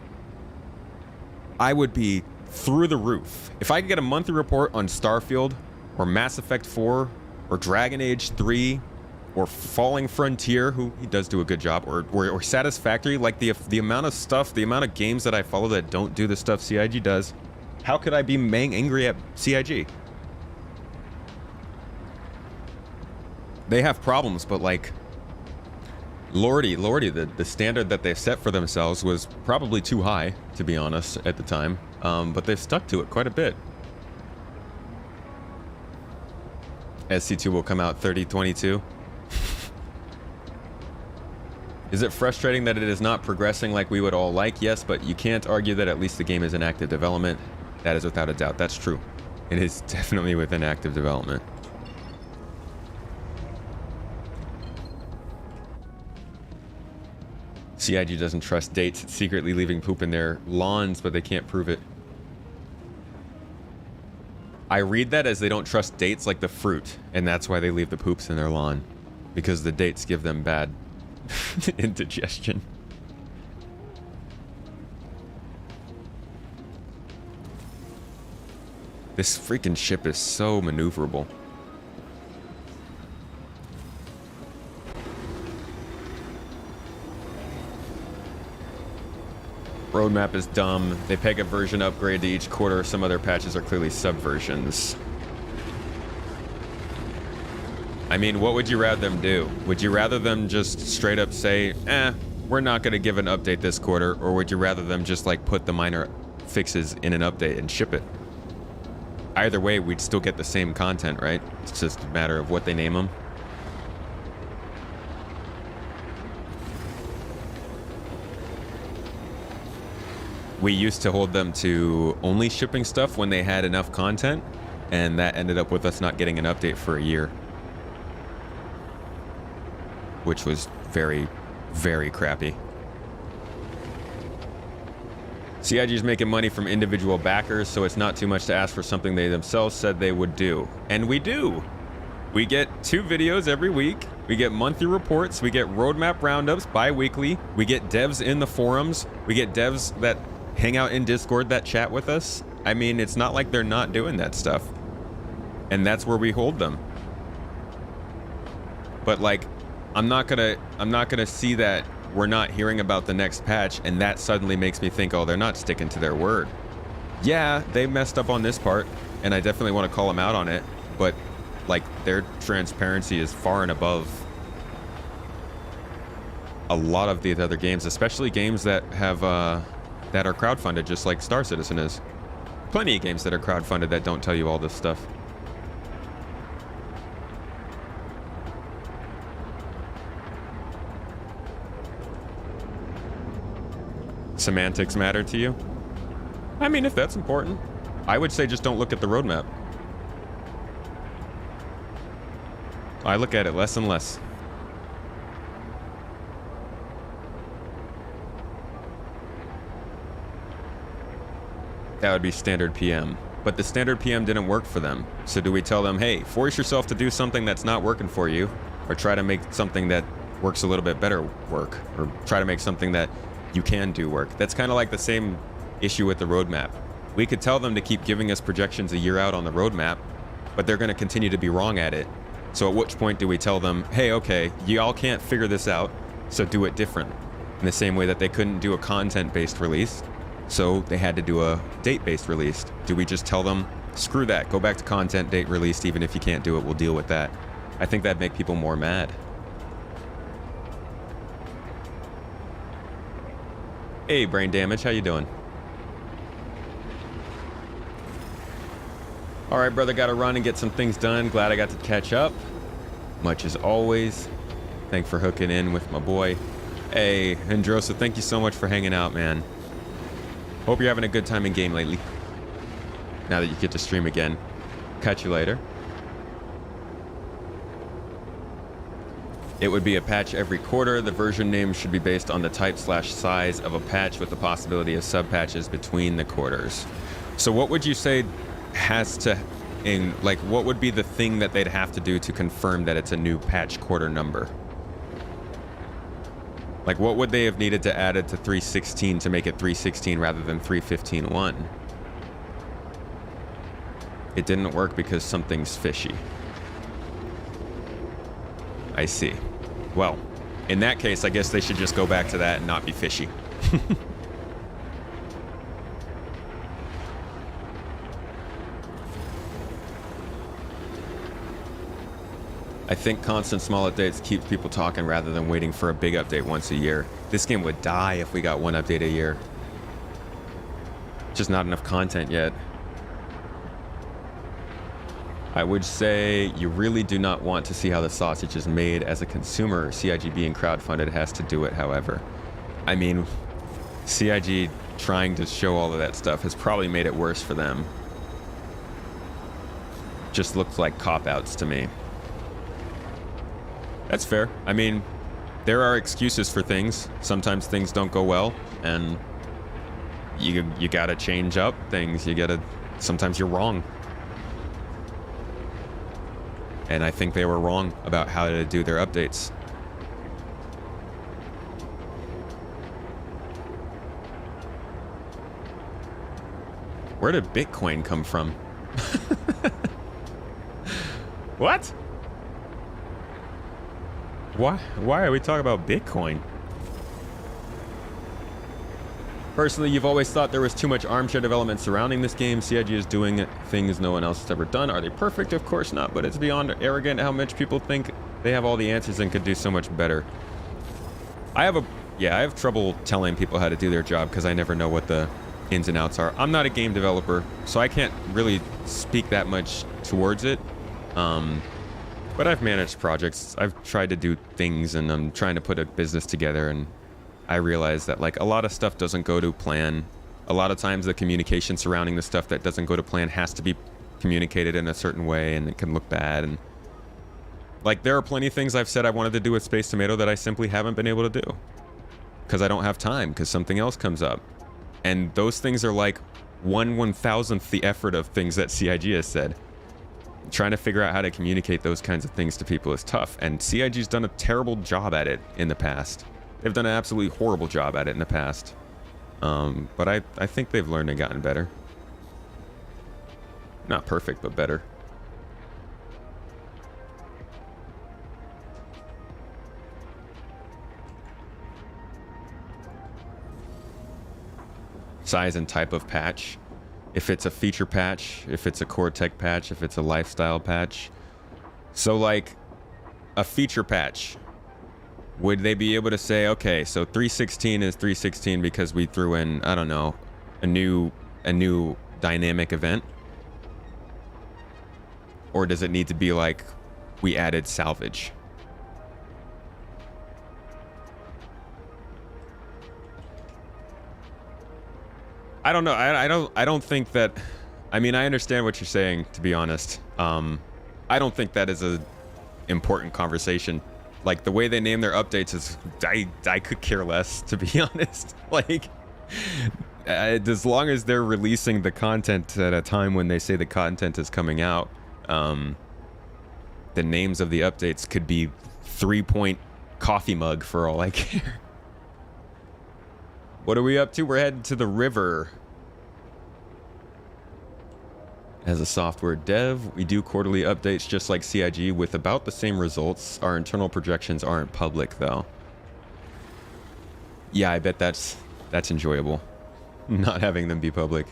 I would be through the roof. If I could get a monthly report on Starfield, or Mass Effect 4, or Dragon Age 3, or Falling Frontier, who he does do a good job, or Satisfactory, like the amount of stuff, the amount of games that I follow that don't do the stuff CIG does, how could I be angry at CIG? They have problems, but like, lordy, the standard that they've set for themselves was probably too high, to be honest, at the time. But they've stuck to it quite a bit. SC2 will come out 3022. Is it frustrating that it is not progressing like we would all like? Yes, but you can't argue that at least the game is in active development. That is without a doubt. That's true. It is definitely within active development. CIG doesn't trust dates. It's secretly leaving poop in their lawns, but they can't prove it. I read that as they don't trust dates like the fruit, and that's why they leave the poops in their lawn. Because the dates give them bad indigestion. This freaking ship is so maneuverable. Roadmap is dumb. They peg a version upgrade to each quarter. Some other patches are clearly subversions. I mean, what would you rather them do? Would you rather them just straight up say, we're not going to give an update this quarter? Or would you rather them just like put the minor fixes in an update and ship it? Either way, we'd still get the same content, right? It's just a matter of what they name them. We used to hold them to only shipping stuff when they had enough content, and that ended up with us not getting an update for a year. Which was very, very crappy. CIG's making money from individual backers, so it's not too much to ask for something they themselves said they would do. And we do. We get 2 videos every week. We get monthly reports. We get roadmap roundups bi-weekly. We get devs in the forums. We get devs that hang out in Discord that chat with us. I mean, it's not like they're not doing that stuff. And that's where we hold them. But like, I'm not gonna see that we're not hearing about the next patch and that suddenly makes me think, oh, they're not sticking to their word. Yeah, they messed up on this part and I definitely want to call them out on it, but like their transparency is far and above a lot of these other games, especially games that have that are crowdfunded, just like Star Citizen is. Plenty of games that are crowdfunded that don't tell you all this stuff. Semantics matter to you? I mean, if that's important, I would say just don't look at the roadmap. I look at it less and less. That would be standard PM. But the standard PM didn't work for them. So do we tell them, hey, force yourself to do something that's not working for you, or try to make something that works a little bit better work, or try to make something that you can do work? That's kind of like the same issue with the roadmap. We could tell them to keep giving us projections a year out on the roadmap, but they're going to continue to be wrong at it. So at which point do we tell them, hey, okay, y'all can't figure this out, so do it different. In the same way that they couldn't do a content-based release, so they had to do a date-based release. Do we just tell them, screw that, go back to content date released, even if you can't do it, we'll deal with that? I think that'd make people more mad. Hey, Brain Damage, how you doing? All right, brother, got to run and get some things done. Glad I got to catch up. Much as always. Thanks for hooking in with my boy. Hey, Androsa, thank you so much for hanging out, man. Hope you're having a good time in game lately. Now that you get to stream again. Catch you later. It would be a patch every quarter. The version name should be based on the type/size of a patch with the possibility of sub-patches between the quarters. So what would you say has to, like, what would be the thing that they'd have to do to confirm that it's a new patch quarter number? Like, what would they have needed to add it to 3.16 to make it 3.16 rather than 3.15.1? It didn't work because something's fishy. I see. Well, in that case, I guess they should just go back to that and not be fishy. I think constant small updates keeps people talking rather than waiting for a big update once a year. This game would die if we got one update a year. Just not enough content yet. I would say you really do not want to see how the sausage is made as a consumer. CIG being crowdfunded has to do it, however. I mean, CIG trying to show all of that stuff has probably made it worse for them. Just looks like cop-outs to me. That's fair. I mean, there are excuses for things. Sometimes things don't go well, and you gotta change up things. Sometimes you're wrong. And I think they were wrong about how to do their updates. Where did Bitcoin come from? What? Why are we talking about Bitcoin? Personally, you've always thought there was too much armchair development surrounding this game. CIG is doing things no one else has ever done. Are they perfect? Of course not, but it's beyond arrogant how much people think they have all the answers and could do so much better. I have trouble telling people how to do their job because I never know what the ins and outs are. I'm not a game developer, so I can't really speak that much towards it. But I've managed projects. I've tried to do things, and I'm trying to put a business together, and I realize that, like, a lot of stuff doesn't go to plan. A lot of times the communication surrounding the stuff that doesn't go to plan has to be communicated in a certain way, and it can look bad. And like, there are plenty of things I've said I wanted to do with Space Tomato that I simply haven't been able to do because I don't have time, because something else comes up. And those things are like 1/1000th the effort of things that CIG has said. Trying to figure out how to communicate those kinds of things to people is tough, and CIG's done a terrible job at it in the past. They've done an absolutely horrible job at it in the past. But I think they've learned and gotten better. Not perfect, but better. Size and type of patch. If it's a feature patch, if it's a core tech patch, if it's a lifestyle patch. So like a feature patch, would they be able to say, okay, so 3.16 is 3.16 because we threw in, I don't know, a new dynamic event? Or does it need to be like we added salvage? I don't know. I don't think that. I mean, I understand what you're saying, to be honest. I don't think that is a important conversation. Like, the way they name their updates is, I could care less, to be honest. Like, as long as they're releasing the content at a time when they say the content is coming out, the names of the updates could be 3-point coffee mug for all I care. What are we up to? We're headed to the river. As a software dev, we do quarterly updates just like CIG with about the same results. Our internal projections aren't public, though. Yeah, I bet that's enjoyable. Not having them be public.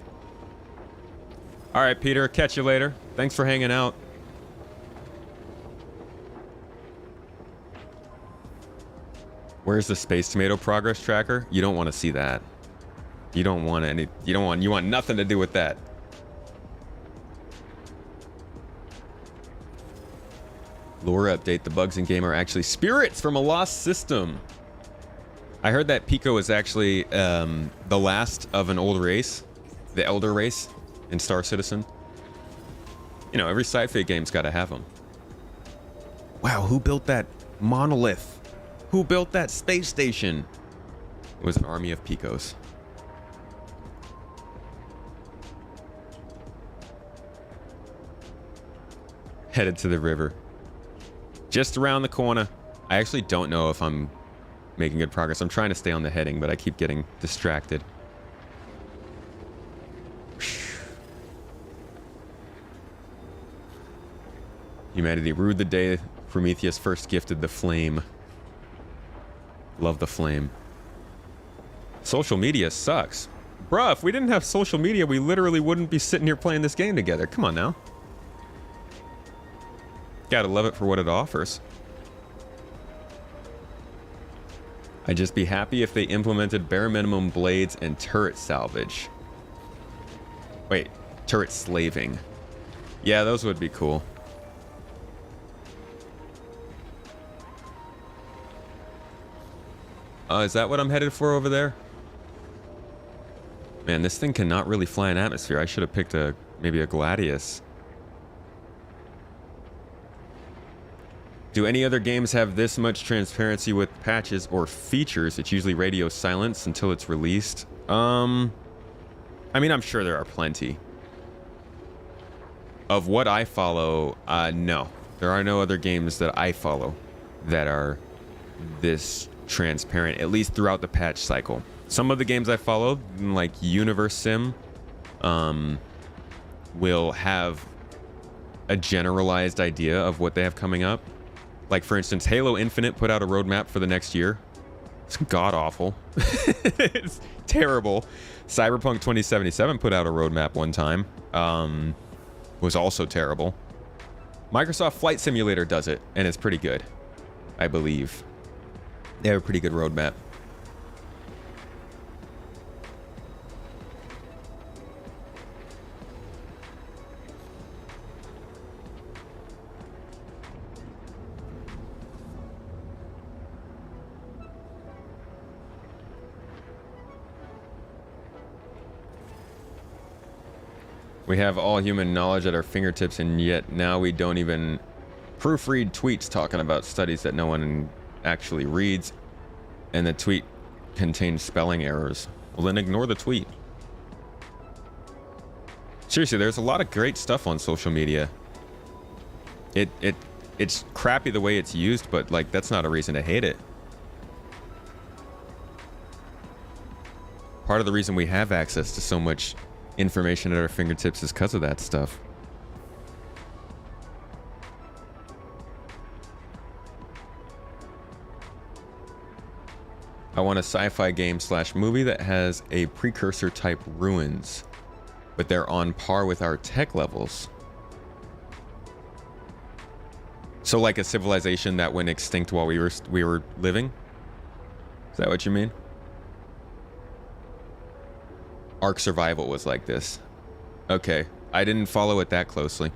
All right, Peter, catch you later. Thanks for hanging out. Where's the Space Tomato progress tracker? You don't want to see that. You want nothing to do with that. Lore update. The bugs in game are actually spirits from a lost system. I heard that Pico is actually the last of an old race. The Elder race in Star Citizen. You know, every Sci-Fi game's got to have them. Wow, who built that monolith? Who built that space station? It was an army of Picos. Headed to the river. Just around the corner. I actually don't know if I'm making good progress. I'm trying to stay on the heading, but I keep getting distracted. Humanity ruled the day Prometheus first gifted the flame. Love the flame. Social media sucks. Bruh, if we didn't have social media, we literally wouldn't be sitting here playing this game together. Come on now. Gotta love it for what it offers. I'd just be happy if they implemented bare minimum blades and turret salvage. Wait, turret slaving. Yeah, those would be cool. Is that what I'm headed for over there? Man, this thing cannot really fly in atmosphere. I should have picked maybe a Gladius. Do any other games have this much transparency with patches or features? It's usually radio silence until it's released. I mean, I'm sure there are plenty. Of what I follow, no. There are no other games that I follow that are this transparent, at least throughout the patch cycle. Some of the games I follow, like Universe Sim, will have a generalized idea of what they have coming up. Like, for instance, Halo Infinite put out a roadmap for the next year. It's god-awful. It's terrible. Cyberpunk 2077 put out a roadmap one time. Was also terrible. Microsoft Flight Simulator does it, and it's pretty good, I believe. They have a pretty good roadmap. We have all human knowledge at our fingertips, and yet now we don't even proofread tweets talking about studies that no one actually reads, and the tweet contains spelling errors. Well, then ignore the tweet. Seriously, there's a lot of great stuff on social media. It's crappy the way it's used, but like that's not a reason to hate it. Part of the reason we have access to so much information at our fingertips is because of that stuff. I want a sci-fi game / movie that has a precursor type ruins, but they're on par with our tech levels. So like a civilization that went extinct while we were living? Is that what you mean? Ark Survival was like this. Okay, I didn't follow it that closely.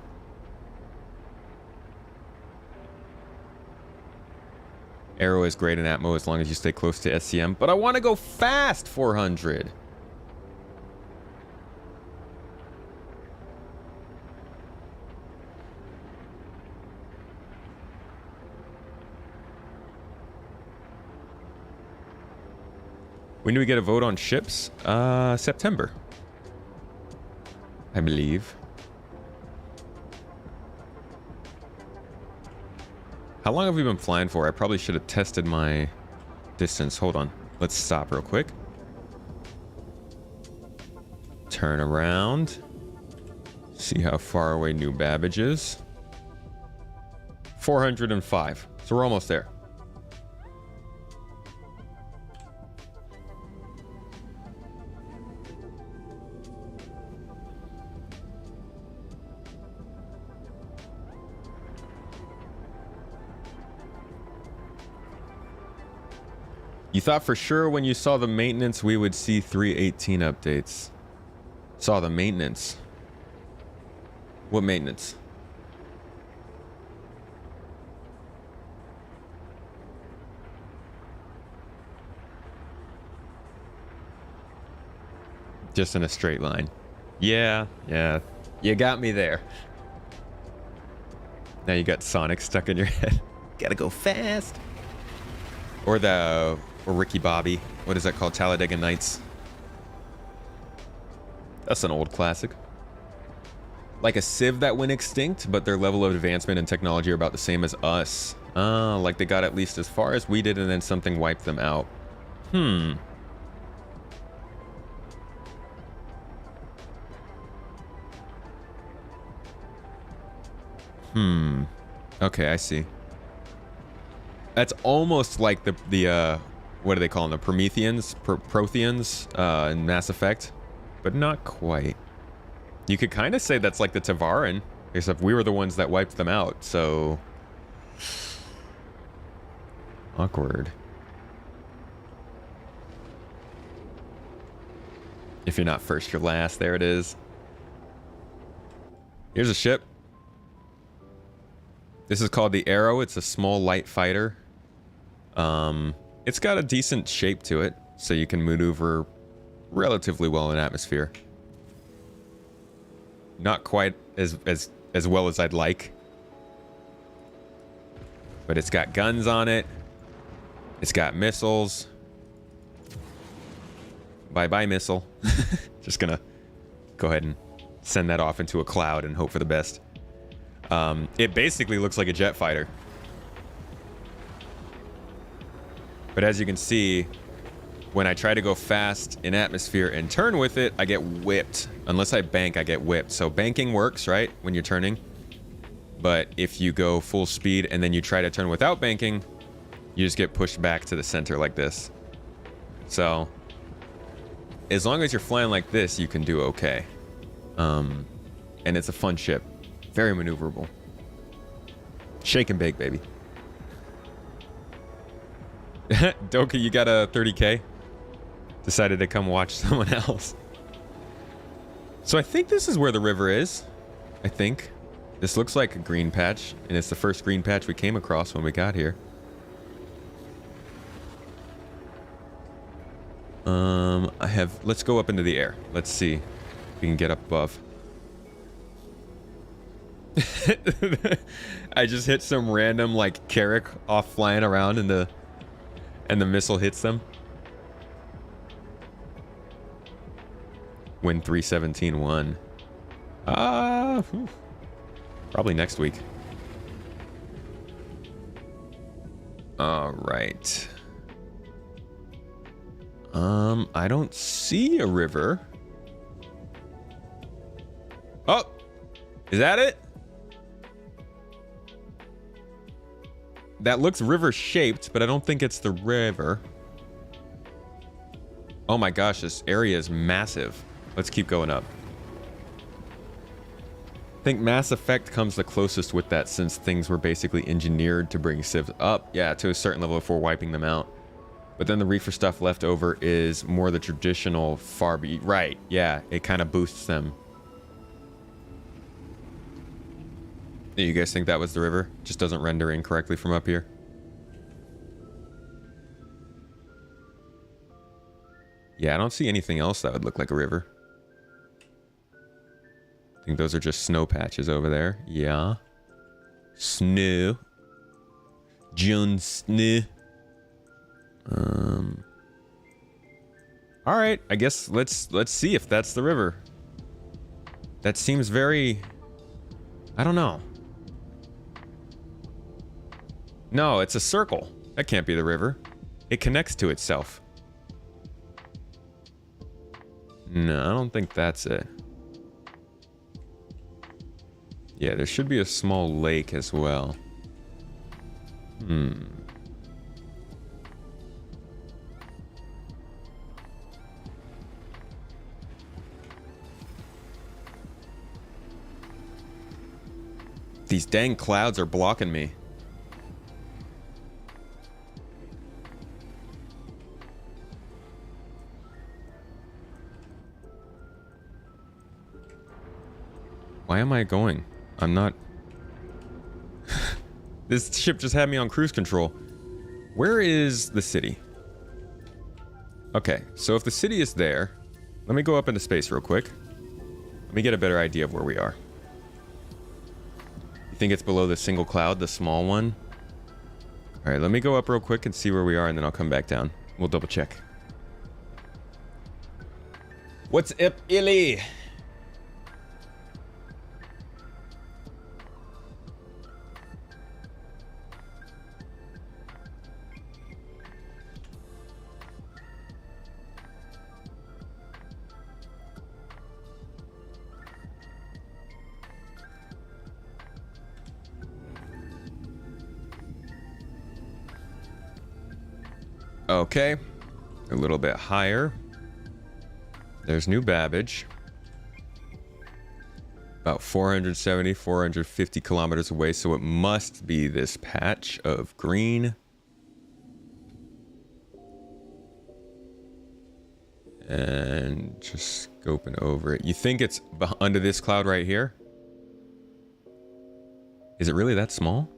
Arrow is great in Atmo as long as you stay close to SCM, but I want to go fast 400. When do we get a vote on ships? September, I believe. How long have we been flying for? I probably should have tested my distance. Hold on. Let's stop real quick. Turn around. See how far away New Babbage is. 405. So we're almost there. You thought for sure when you saw the maintenance we would see 3.18 updates. Saw the maintenance. What maintenance? Just in a straight line. Yeah, yeah. You got me there. Now you got Sonic stuck in your head. Gotta go fast. Or Ricky Bobby. What is that called? Talladega Nights. That's an old classic. Like a Civ that went extinct, but their level of advancement and technology are about the same as us. Like they got at least as far as we did and then something wiped them out. Okay, I see. That's almost like the what do they call them? The Prometheans? Protheans in Mass Effect, but not quite. You could kind of say that's like the Tavaran, except we were the ones that wiped them out, so... Awkward. If you're not first, you're last. There it is. Here's a ship. This is called the Arrow. It's a small light fighter. It's got a decent shape to it, so you can maneuver relatively well in atmosphere. Not quite as well as I'd like. But it's got guns on it. It's got missiles. Bye-bye, missile. Just gonna go ahead and send that off into a cloud and hope for the best. It basically looks like a jet fighter. But as you can see, when I try to go fast in atmosphere and turn with it, I get whipped. Unless I bank, I get whipped. So banking works, right? When you're turning. But if you go full speed and then you try to turn without banking, you just get pushed back to the center like this. So, as long as you're flying like this, you can do okay. And it's a fun ship. Very maneuverable. Shake and bake, baby. Doka, you got a 30K? Decided to come watch someone else. So I think this is where the river is. I think. This looks like a green patch, and it's the first green patch we came across when we got here. Let's go up into the air. Let's see if we can get up above. I just hit some random like Carrick off flying around and the missile hits them. Win 317-1. Probably next week. All right. I don't see a river. Oh, is that it? That looks river shaped, but I don't think it's the river. Oh my gosh, this area is massive. Let's keep going up. I think Mass Effect comes the closest with that since things were basically engineered to bring civs up, yeah, to a certain level before wiping them out. But then the reefer stuff left over is more the traditional right, yeah, it kind of boosts them. You guys think that was the river? Just doesn't render incorrectly from up here. Yeah, I don't see anything else that would look like a river. I think those are just snow patches over there. Yeah. Snow. Jon Snow. All right, I guess let's see if that's the river. That seems very, I don't know. No, it's a circle. That can't be the river. It connects to itself. No, I don't think that's it. Yeah, there should be a small lake as well. These dang clouds are blocking me. Why am I going? I'm not... This ship just had me on cruise control. Where is the city? Okay, so if the city is there, Let me go up into space real quick. Let me get a better idea of where we are. You think it's below the single cloud, the small one? All right, let me go up real quick and see where we are, and then I'll come back down. We'll double check. What's up, Illy? Okay, a little bit higher. There's New Babbage. About 470, 450 kilometers away, so it must be this patch of green. And just scoping over it. You think it's under this cloud right here? Is it really that small?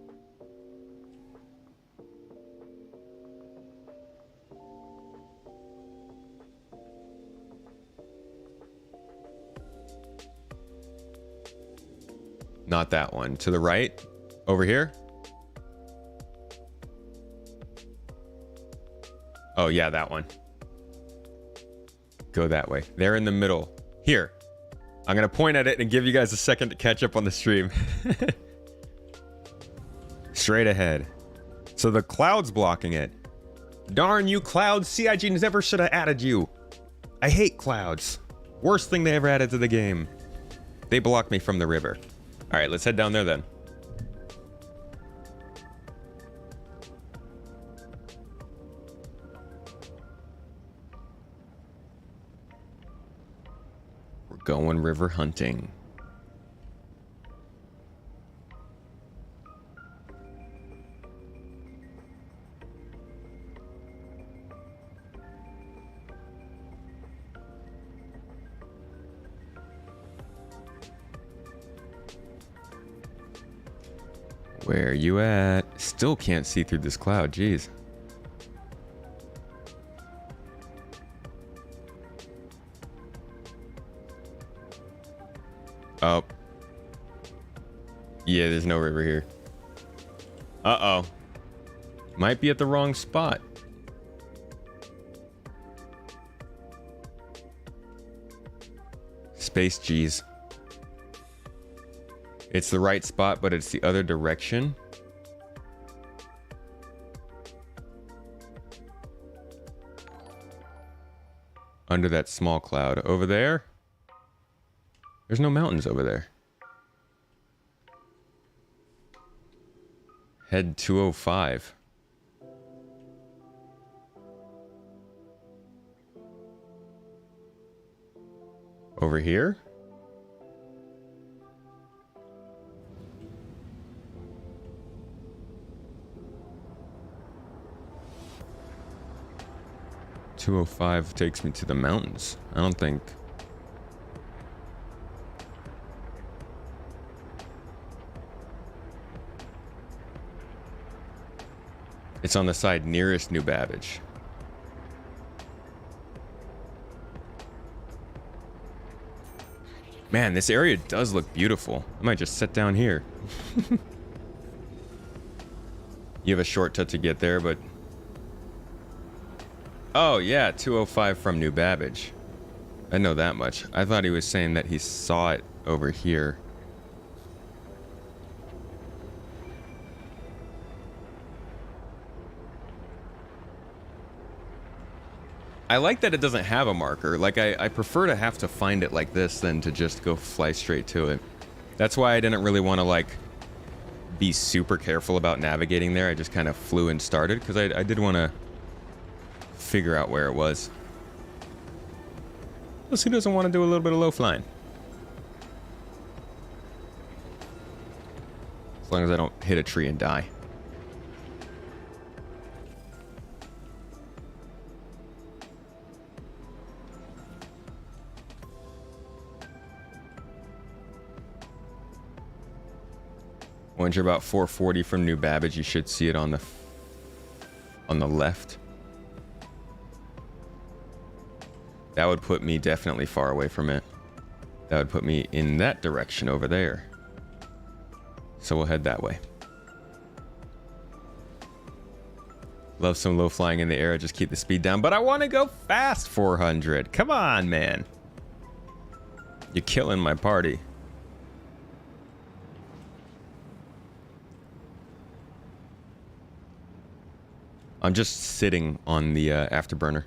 Not that one. To the right? Over here? Oh, yeah, that one. Go that way. They're in the middle. Here. I'm going to point at it and give you guys a second to catch up on the stream. Straight ahead. So the cloud's blocking it. Darn you, clouds. CIG never should have added you. I hate clouds. Worst thing they ever added to the game. They blocked me from the river. All right, let's head down there then. We're going river hunting. Where you at? Still can't see through this cloud, jeez. Oh. Yeah, there's no river here. Uh-oh. Might be at the wrong spot. Space G's. It's the right spot, but it's the other direction. Under that small cloud. Over there? There's no mountains over there. Head 205. Over here? .205 takes me to the mountains. I don't think. It's on the side nearest New Babbage. Man, this area does look beautiful. I might just sit down here. You have a shortcut to get there, but... Oh, yeah, 205 from New Babbage. I know that much. I thought he was saying that he saw it over here. I like that it doesn't have a marker. Like, I prefer to have to find it like this than to just go fly straight to it. That's why I didn't really want to, like, be super careful about navigating there. I just kind of flew and started, because I did want to figure out where it was. Plus, who doesn't want to do a little bit of low flying? As long as I don't hit a tree and die. Once you're about 440 from New Babbage, you should see it on the left. That would put me definitely far away from it. That would put me in that direction over there. So we'll head that way. Love some low flying in the air. Just keep the speed down. But I want to go fast 400. Come on, man. You're killing my party. I'm just sitting on the afterburner.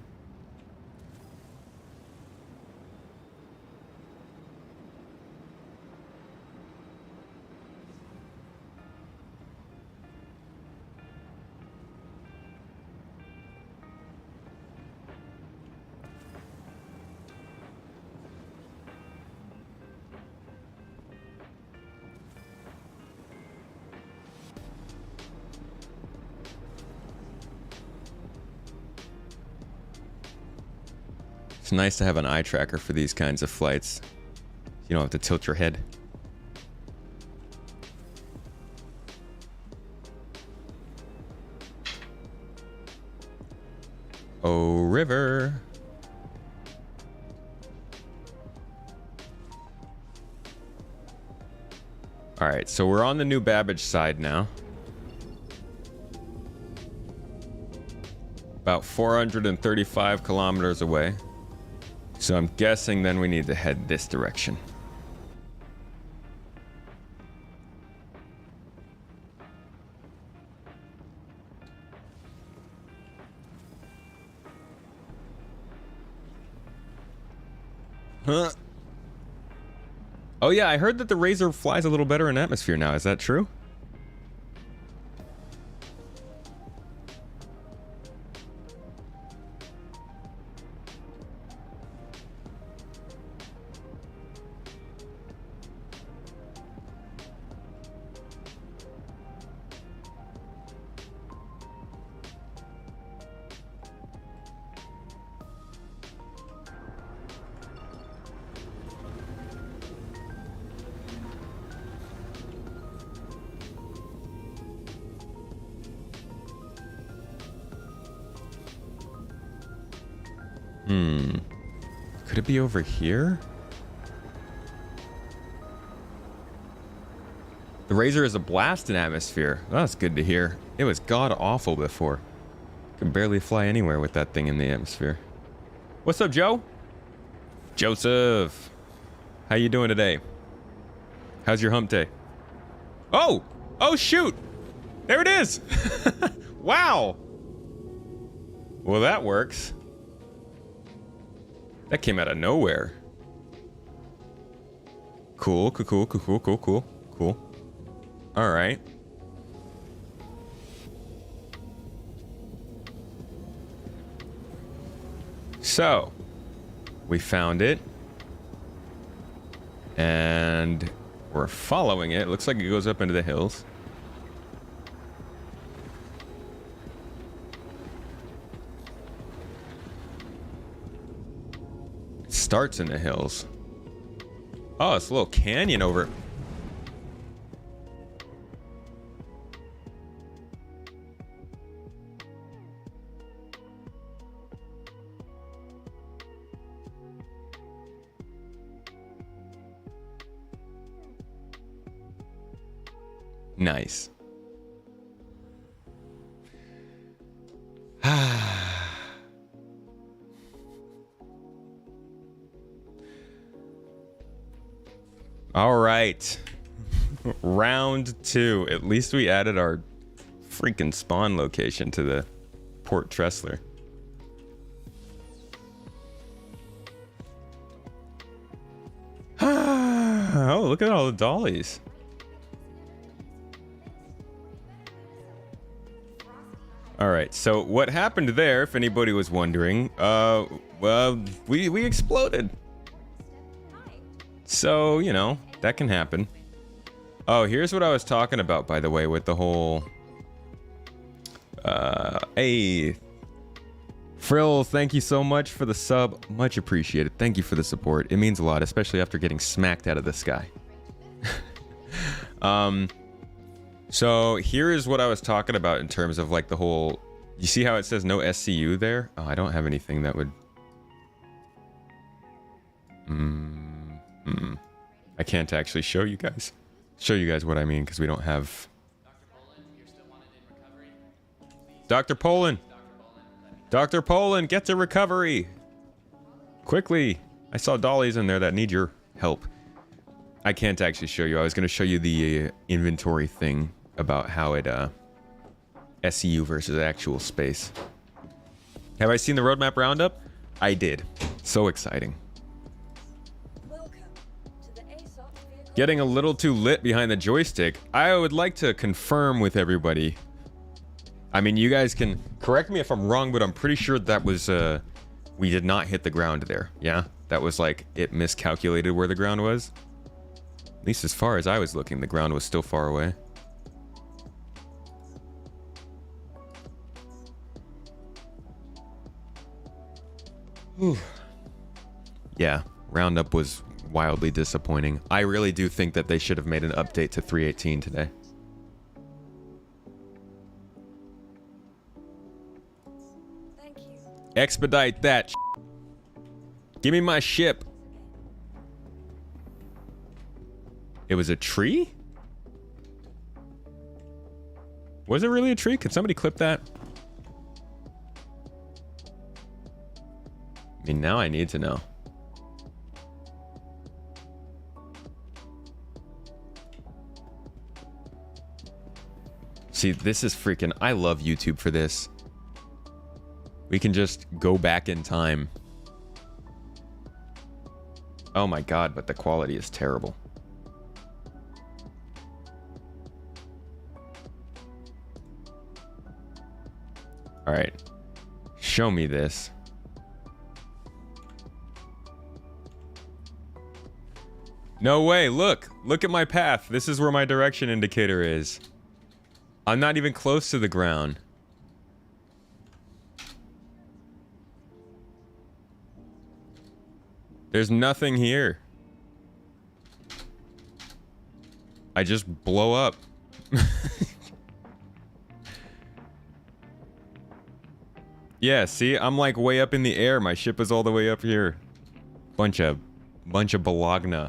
It's nice to have an eye tracker for these kinds of flights. You don't have to tilt your head. Oh, river. All right, so we're on the New Babbage side now. About 435 kilometers away. So I'm guessing then we need to head this direction. Huh? Oh yeah, I heard that the Razor flies a little better in atmosphere now. Is that true? Could it be over here? The Razor is a blast in atmosphere. That's good to hear. It was god-awful before. Could barely fly anywhere with that thing in the atmosphere. What's up, Joe? Joseph. How you doing today? How's your hump day? Oh! Oh, shoot! There it is! Wow! Well, that works. That came out of nowhere. Cool, cool, cool, cool, cool, cool, cool. All right. So, we found it. And we're following it. Looks like it goes up into the hills. Starts in the hills. Oh, it's a little canyon over. Nice. All right. Round 2. At least we added our freaking spawn location to the Port Tressler. Oh, look at all the dollies. All right, so what happened there, if anybody was wondering, well, we exploded. So, you know, that can happen. Oh, here's what I was talking about, by the way, with the whole... Hey, Frill, thank you so much for the sub. Much appreciated. Thank you for the support. It means a lot, especially after getting smacked out of the sky. So here is what I was talking about in terms of like the whole... You see how it says no SCU there? Oh, I don't have anything that would... I can't actually show you guys what I mean because we don't have. Dr. Poland, Dr. Poland, get to recovery quickly. I saw dollies in there that need your help. I can't actually show you. I was going to show you the inventory thing about how it SEU versus actual space. Have I seen the roadmap roundup? I did. So exciting. Welcome to the ASOP vehicle. Getting a little too lit behind the joystick. I would like to confirm with everybody. I mean, you guys can correct me if I'm wrong, but I'm pretty sure that was we did not hit the ground there. Yeah, that was like it miscalculated where the ground was. At least as far as I was looking, the ground was still far away. Whew. Yeah, roundup was wildly disappointing. I really do think that they should have made an update to 3.18 today. Thank you. Expedite that. Give me my ship. It was a tree? Was it really a tree? Could somebody clip that? I mean, now I need to know. See, this is freaking... I love YouTube for this. We can just go back in time. Oh my god, but the quality is terrible. Alright. Show me this. No way, look! Look at my path. This is where my direction indicator is. I'm not even close to the ground. There's nothing here. I just blow up. Yeah, see, I'm like way up in the air. My ship is all the way up here. Bunch of Bologna.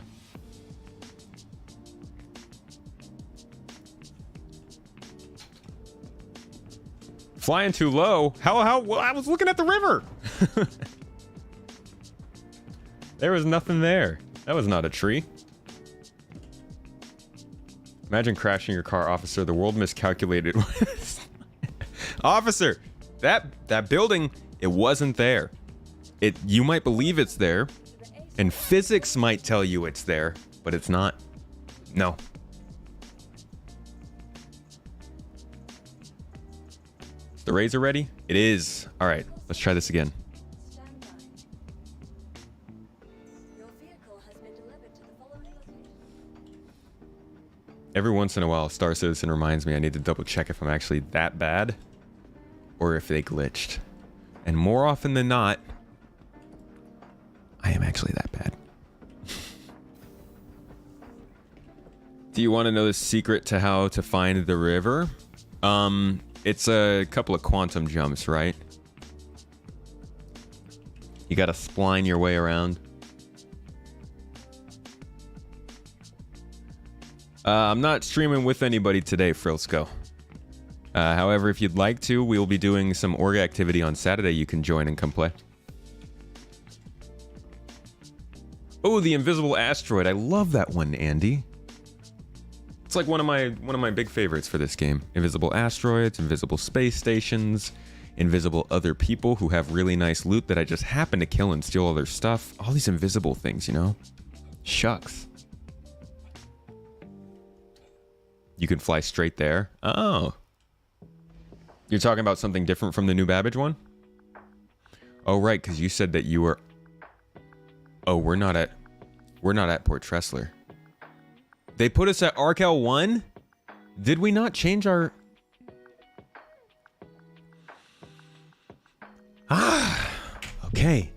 Flying too low. How? Well, I was looking at the river. There was nothing there. That was not a tree. Imagine crashing your car, officer. The world miscalculated. Officer, that building, it wasn't there. You might believe it's there, and physics might tell you it's there, but it's not. No. Is the razor ready? It is. All right, let's try this again. Stand by. Your vehicle has been delivered to the following location. Every once in a while, Star Citizen reminds me I need to double check if I'm actually that bad or if they glitched. And more often than not, I am actually that bad. Do you want to know the secret to how to find the river? It's a couple of quantum jumps, right? You gotta spline your way around. I'm not streaming with anybody today, Frilsco. However, if you'd like to, we'll be doing some org activity on Saturday. You can join and come play. Oh, the invisible asteroid. I love that one, Andy. It's like one of my big favorites for this game. Invisible asteroids, invisible space stations, invisible other people who have really nice loot that I just happen to kill and steal all their stuff. All these invisible things, you know? Shucks. You can fly straight there. Oh. You're talking about something different from the new Babbage one? Oh, right, because you said that you were... Oh, we're not at Port Tressler. They put us at Arcal 1? Did we not change our... Ah, okay.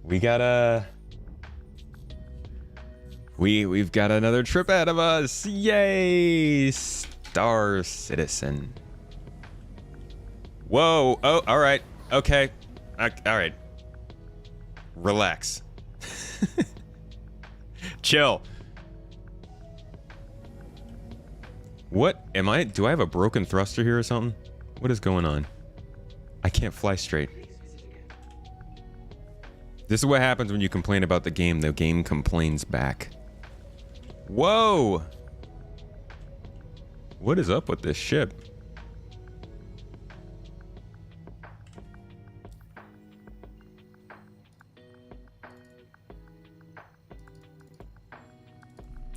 We got a... We've got another trip ahead of us. Yay! Star Citizen. Whoa. Oh, all right. Okay. All right. Relax. Chill. What am I? Do I have a broken thruster here or something? What is going on? I can't fly straight. This is what happens when you complain about the game. The game complains back. Whoa! What is up with this ship?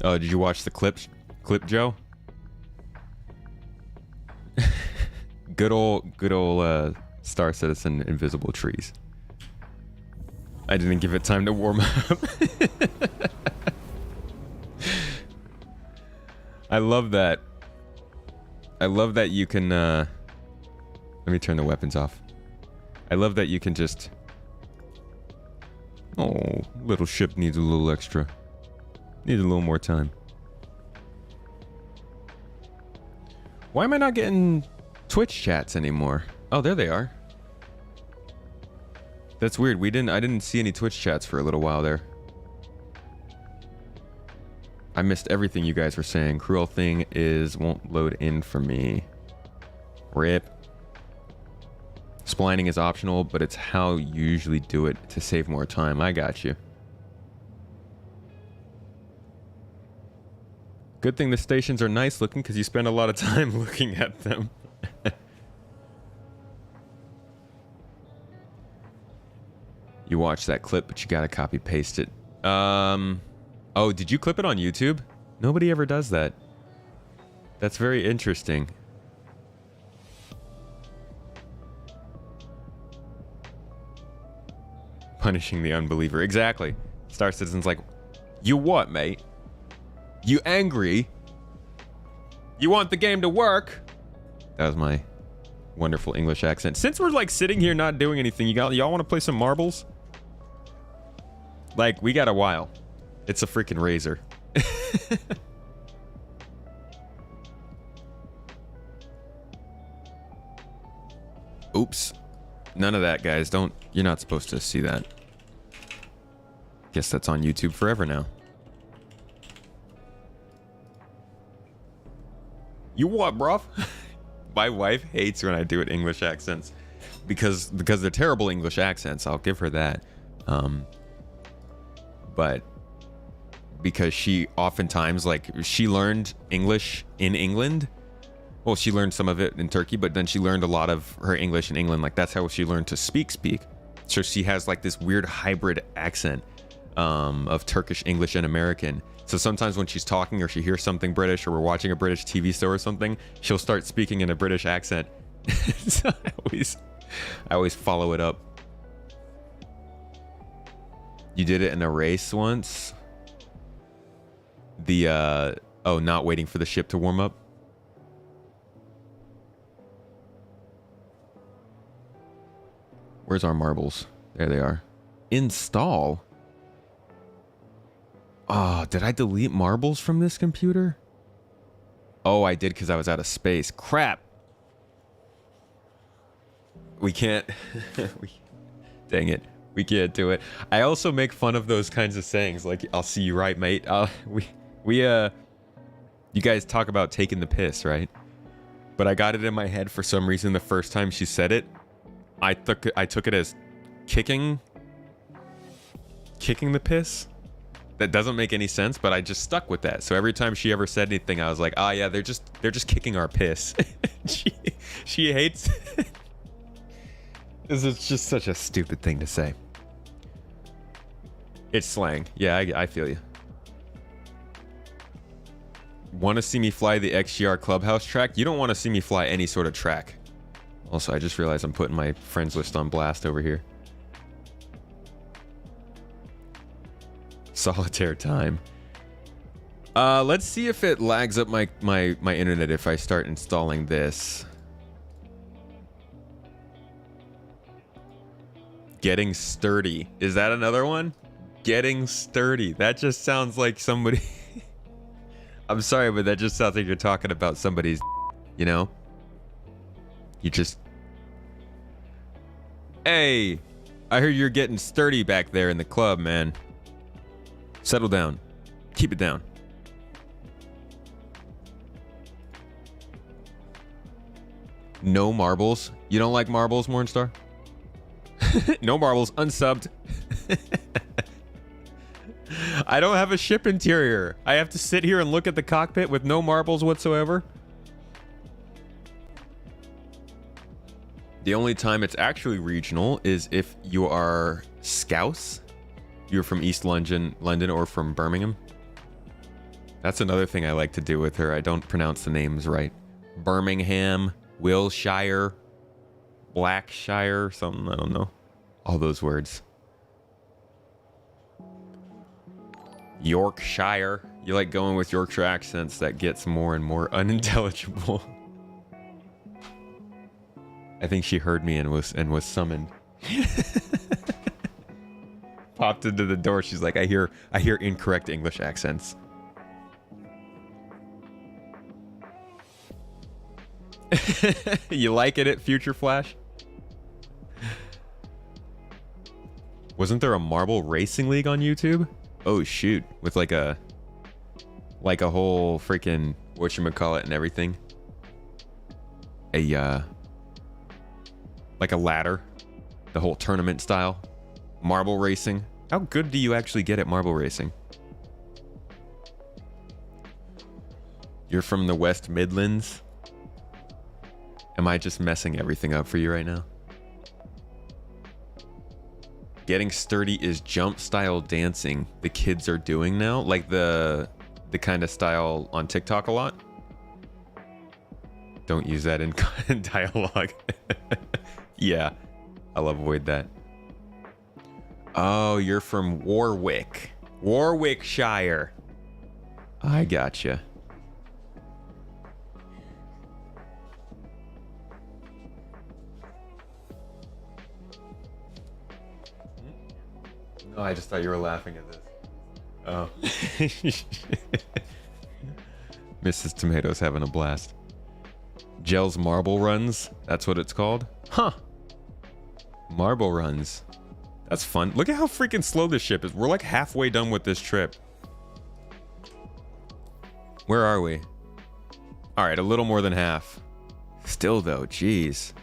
Oh, did you watch the clip, Joe? Good old Star Citizen Invisible Trees. I didn't give it time to warm up. I love that. I love that you can, let me turn the weapons off. I love that you can just... Oh, little ship needs a little extra. Needs a little more time. Why am I not getting Twitch chats anymore? Oh, there they are. That's weird. I didn't see any Twitch chats for a little while there. I missed everything you guys were saying. Cruel thing won't load in for me. RIP. Splining is optional, but it's how you usually do it to save more time. I got you. Good thing the stations are nice looking because you spend a lot of time looking at them. You watch that clip, but you gotta copy paste it. Oh, did you clip it on YouTube? Nobody ever does that. That's very interesting. Punishing the unbeliever. Exactly. Star Citizen's like, you what, mate? You angry? You want the game to work? That was my wonderful English accent. Since we're like sitting here not doing anything, y'all want to play some marbles? Like, we got a while. It's a freaking razor. Oops. None of that, guys. You're not supposed to see that. Guess that's on YouTube forever now. You what, bruv? My wife hates when I do it English accents because they're terrible English accents. I'll give her that. But because she oftentimes, like, she learned English in England. Well, she learned some of it in Turkey, but then she learned a lot of her English in England. Like, that's how she learned to speak. So she has like this weird hybrid accent of Turkish, English, and American. So sometimes when she's talking or she hears something British or we're watching a British TV show or something, she'll start speaking in a British accent. So I always follow it up. You did it in a race once? Not waiting for the ship to warm up? Where's our marbles? There they are. Install? Oh, did I delete marbles from this computer? Oh, I did because I was out of space. Crap. We can't. Dang it. We can't do it. I also make fun of those kinds of sayings. Like, I'll see you right, mate. You guys talk about taking the piss, right? But I got it in my head for some reason the first time she said it. I took it as kicking the piss. That doesn't make any sense, but I just stuck with that. So every time she ever said anything, I was like, "Ah, yeah, they're just kicking our piss." she hates it. It's just such a stupid thing to say. It's slang. Yeah, I feel you. Want to see me fly the XGR Clubhouse track? You don't want to see me fly any sort of track. Also, I just realized I'm putting my friends list on blast over here. Solitaire time. Let's see if it lags up my internet if I start installing this. Getting sturdy. Is that another one? Getting sturdy. That just sounds like somebody... I'm sorry, but that just sounds like you're talking about somebody's, you know? You just... Hey, I heard you're getting sturdy back there in the club, man. Settle down. Keep it down. No marbles. You don't like marbles, Mornstar? No marbles. Unsubbed. I don't have a ship interior. I have to sit here and look at the cockpit with no marbles whatsoever. The only time it's actually regional is if you are Scouse. You're from East London, or from Birmingham. That's another thing I like to do with her. I don't pronounce the names right. Birmingham, Wilshire, Blackshire, something, I don't know. All those words. Yorkshire. You like going with Yorkshire accents, that gets more and more unintelligible. I think she heard me and was summoned. Popped into the door. She's like, I hear incorrect English accents. You like it at Future Flash? Wasn't there a marble racing league on YouTube? Oh shoot, with like a whole freaking whatchamacallit and everything. Like a ladder, the whole tournament style. Marble racing. How good do you actually get at marble racing? You're from the West Midlands? Am I just messing everything up for you right now? Getting sturdy is jump style dancing the kids are doing now, like the kind of style on TikTok a lot. Don't use that in dialogue. Yeah, I'll avoid that. Oh, you're from Warwick. Warwickshire. I gotcha. No, I just thought you were laughing at this. Oh. Mrs. Tomato's having a blast. Gel's Marble Runs. That's what it's called? Huh. Marble Runs. That's fun. Look at how freaking slow this ship is. We're like halfway done with this trip. Where are we? All right, a little more than half. Still though, jeez.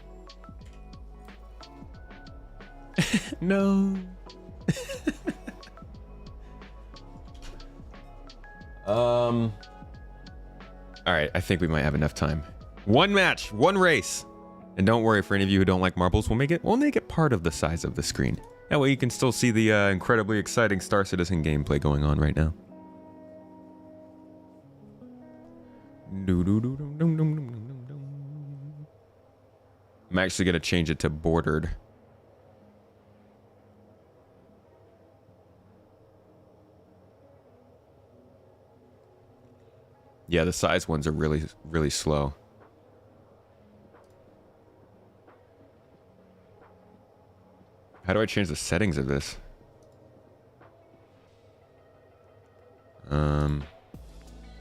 No. All right, I think we might have enough time. One match, one race. And don't worry, for any of you who don't like marbles, we'll make it part of the size of the screen. That way you can still see the incredibly exciting Star Citizen gameplay going on right now. I'm actually going to change it to bordered. Yeah, the size ones are really, really slow. How do I change the settings of this?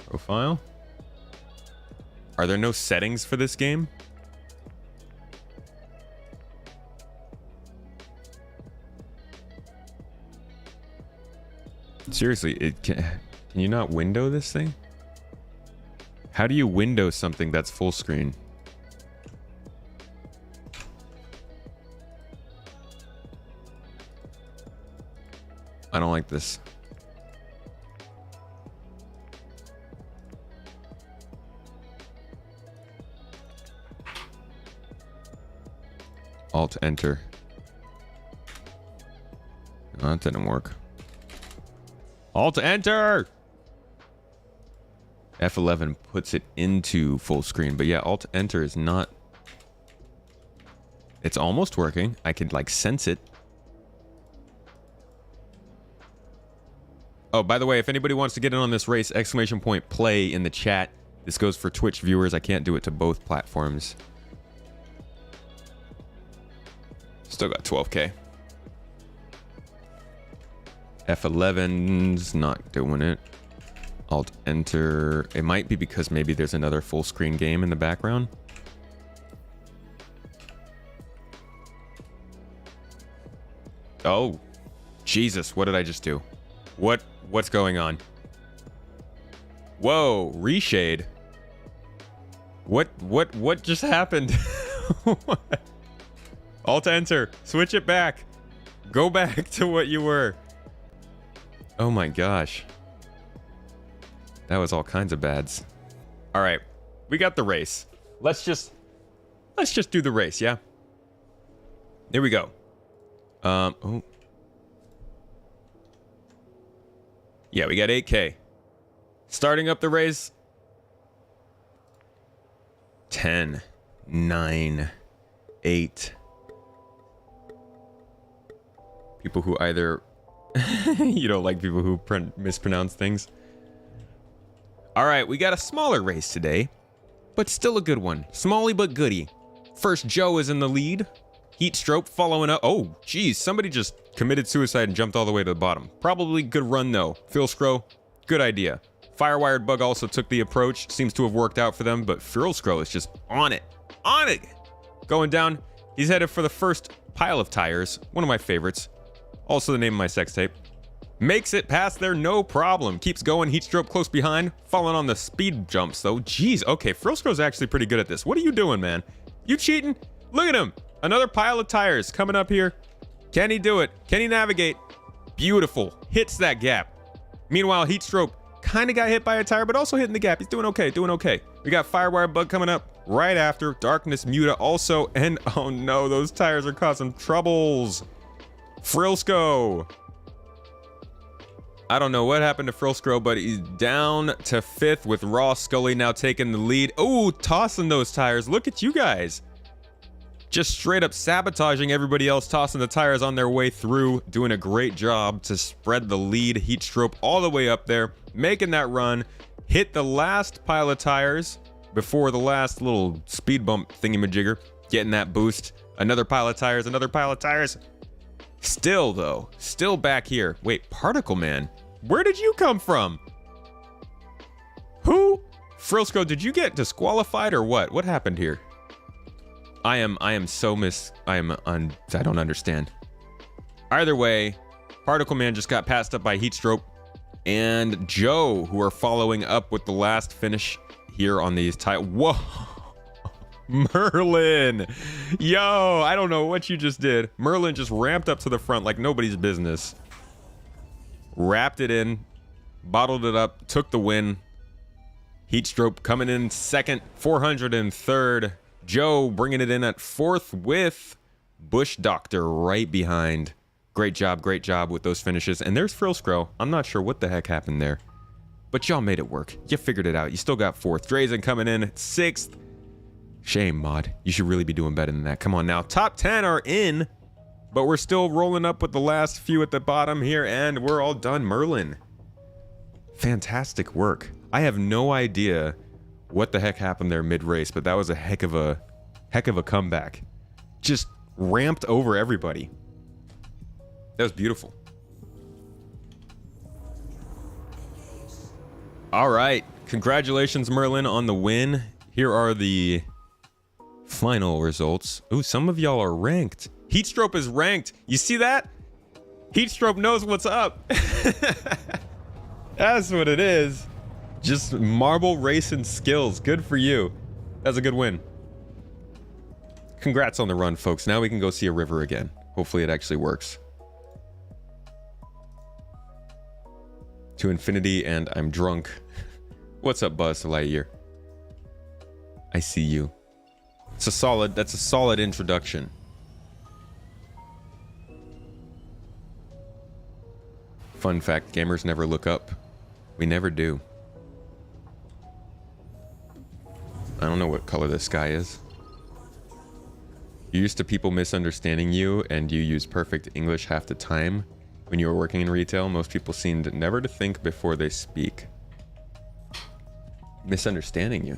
Profile? Are there no settings for this game? Seriously, can you not window this thing? How do you window something that's full screen? I don't like this. Alt enter. No, that didn't work. Alt enter! F11 puts it into full screen, but yeah, Alt enter is not. It's almost working. I could like sense it. Oh, by the way, if anybody wants to get in on this race, !play in the chat. This goes for Twitch viewers. I can't do it to both platforms. Still got 12K. F11's not doing it. Alt enter. It might be because maybe there's another full screen game in the background. Oh, Jesus, what did I just do? What's going on? Whoa, reshade. What just happened? Alt enter, switch it back. Go back to what you were. Oh my gosh. That was all kinds of bads. All right, we got the race. Let's just do the race, yeah? Here we go. Oh. Yeah, we got 8K. Starting up the race. 10, 9, 8. People who either... you don't like people who mispronounce things. All right, we got a smaller race today, but still a good one. Smally but goody. First, Joe is in the lead. Heatstroke following up. Oh, geez, somebody just committed suicide and jumped all the way to the bottom. Probably good run, though. Phil Scrow, good idea. Firewired Bug also took the approach. Seems to have worked out for them, but Phil Scrow is just on it. On it! Going down. He's headed for the first pile of tires. One of my favorites. Also the name of my sex tape. Makes it past there, no problem. Keeps going. Heatstroke close behind. Falling on the speed jumps, though. Jeez, okay. Phil Scrow's actually pretty good at this. What are you doing, man? You cheating? Look at him. Another pile of tires coming up here. Can he do it? Can he navigate? Beautiful. Hits that gap. Meanwhile, Heatstroke kind of got hit by a tire, but also hitting the gap. He's doing okay, doing okay. We got Firewire Bug coming up right after. Darkness Muta also. And oh no, those tires are causing troubles. Frilsco. I don't know what happened to Frilsco, but he's down to 5th with Raw Scully now taking the lead. Oh, tossing those tires. Look at you guys. Just straight up sabotaging everybody else, tossing the tires on their way through, doing a great job to spread the lead. Heatstroke all the way up there, making that run, hit the last pile of tires before the last little speed bump thingy-majigger, getting that boost. Another pile of tires, another pile of tires. Still, though, still back here. Wait, Particle Man, where did you come from? Who? Frilsco, did you get disqualified or what? What happened here? I don't understand. Either way, Particle Man just got passed up by Heatstroke and Joe, who are following up with the last finish here on these tires. Whoa, Merlin. Yo, I don't know what you just did. Merlin just ramped up to the front like nobody's business. Wrapped it in, bottled it up, took the win. Heatstroke coming in second, 403rd. Joe bringing it in at 4th with Bush Doctor right behind. Great job with those finishes. And there's Frilscrow. I'm not sure what the heck happened there, but y'all made it work. You figured it out. You still got 4th. Drazen coming in at 6th. Shame, Mod. You should really be doing better than that. Come on now. Top 10 are in, but we're still rolling up with the last few at the bottom here, and we're all done. Merlin. Fantastic work. I have no idea what the heck happened there mid-race, but that was a heck of a comeback. Just ramped over everybody. That was beautiful. All right, congratulations, Merlin, on the win. Here are the final results. Ooh, some of y'all are ranked. Heatstroke is ranked. You see that? Heatstroke knows what's up. That's what it is. Just marble racing skills. Good for you. That's a good win. Congrats on the run, folks. Now we can go see a river again. Hopefully it actually works. To infinity and I'm drunk. What's up, Buzz Lightyear? I see you. That's a solid introduction. Fun fact, gamers never look up. We never do. I don't know what color the sky is. You're used to people misunderstanding you, and you use perfect English half the time. When you were working in retail, most people seemed never to think before they speak. Misunderstanding you.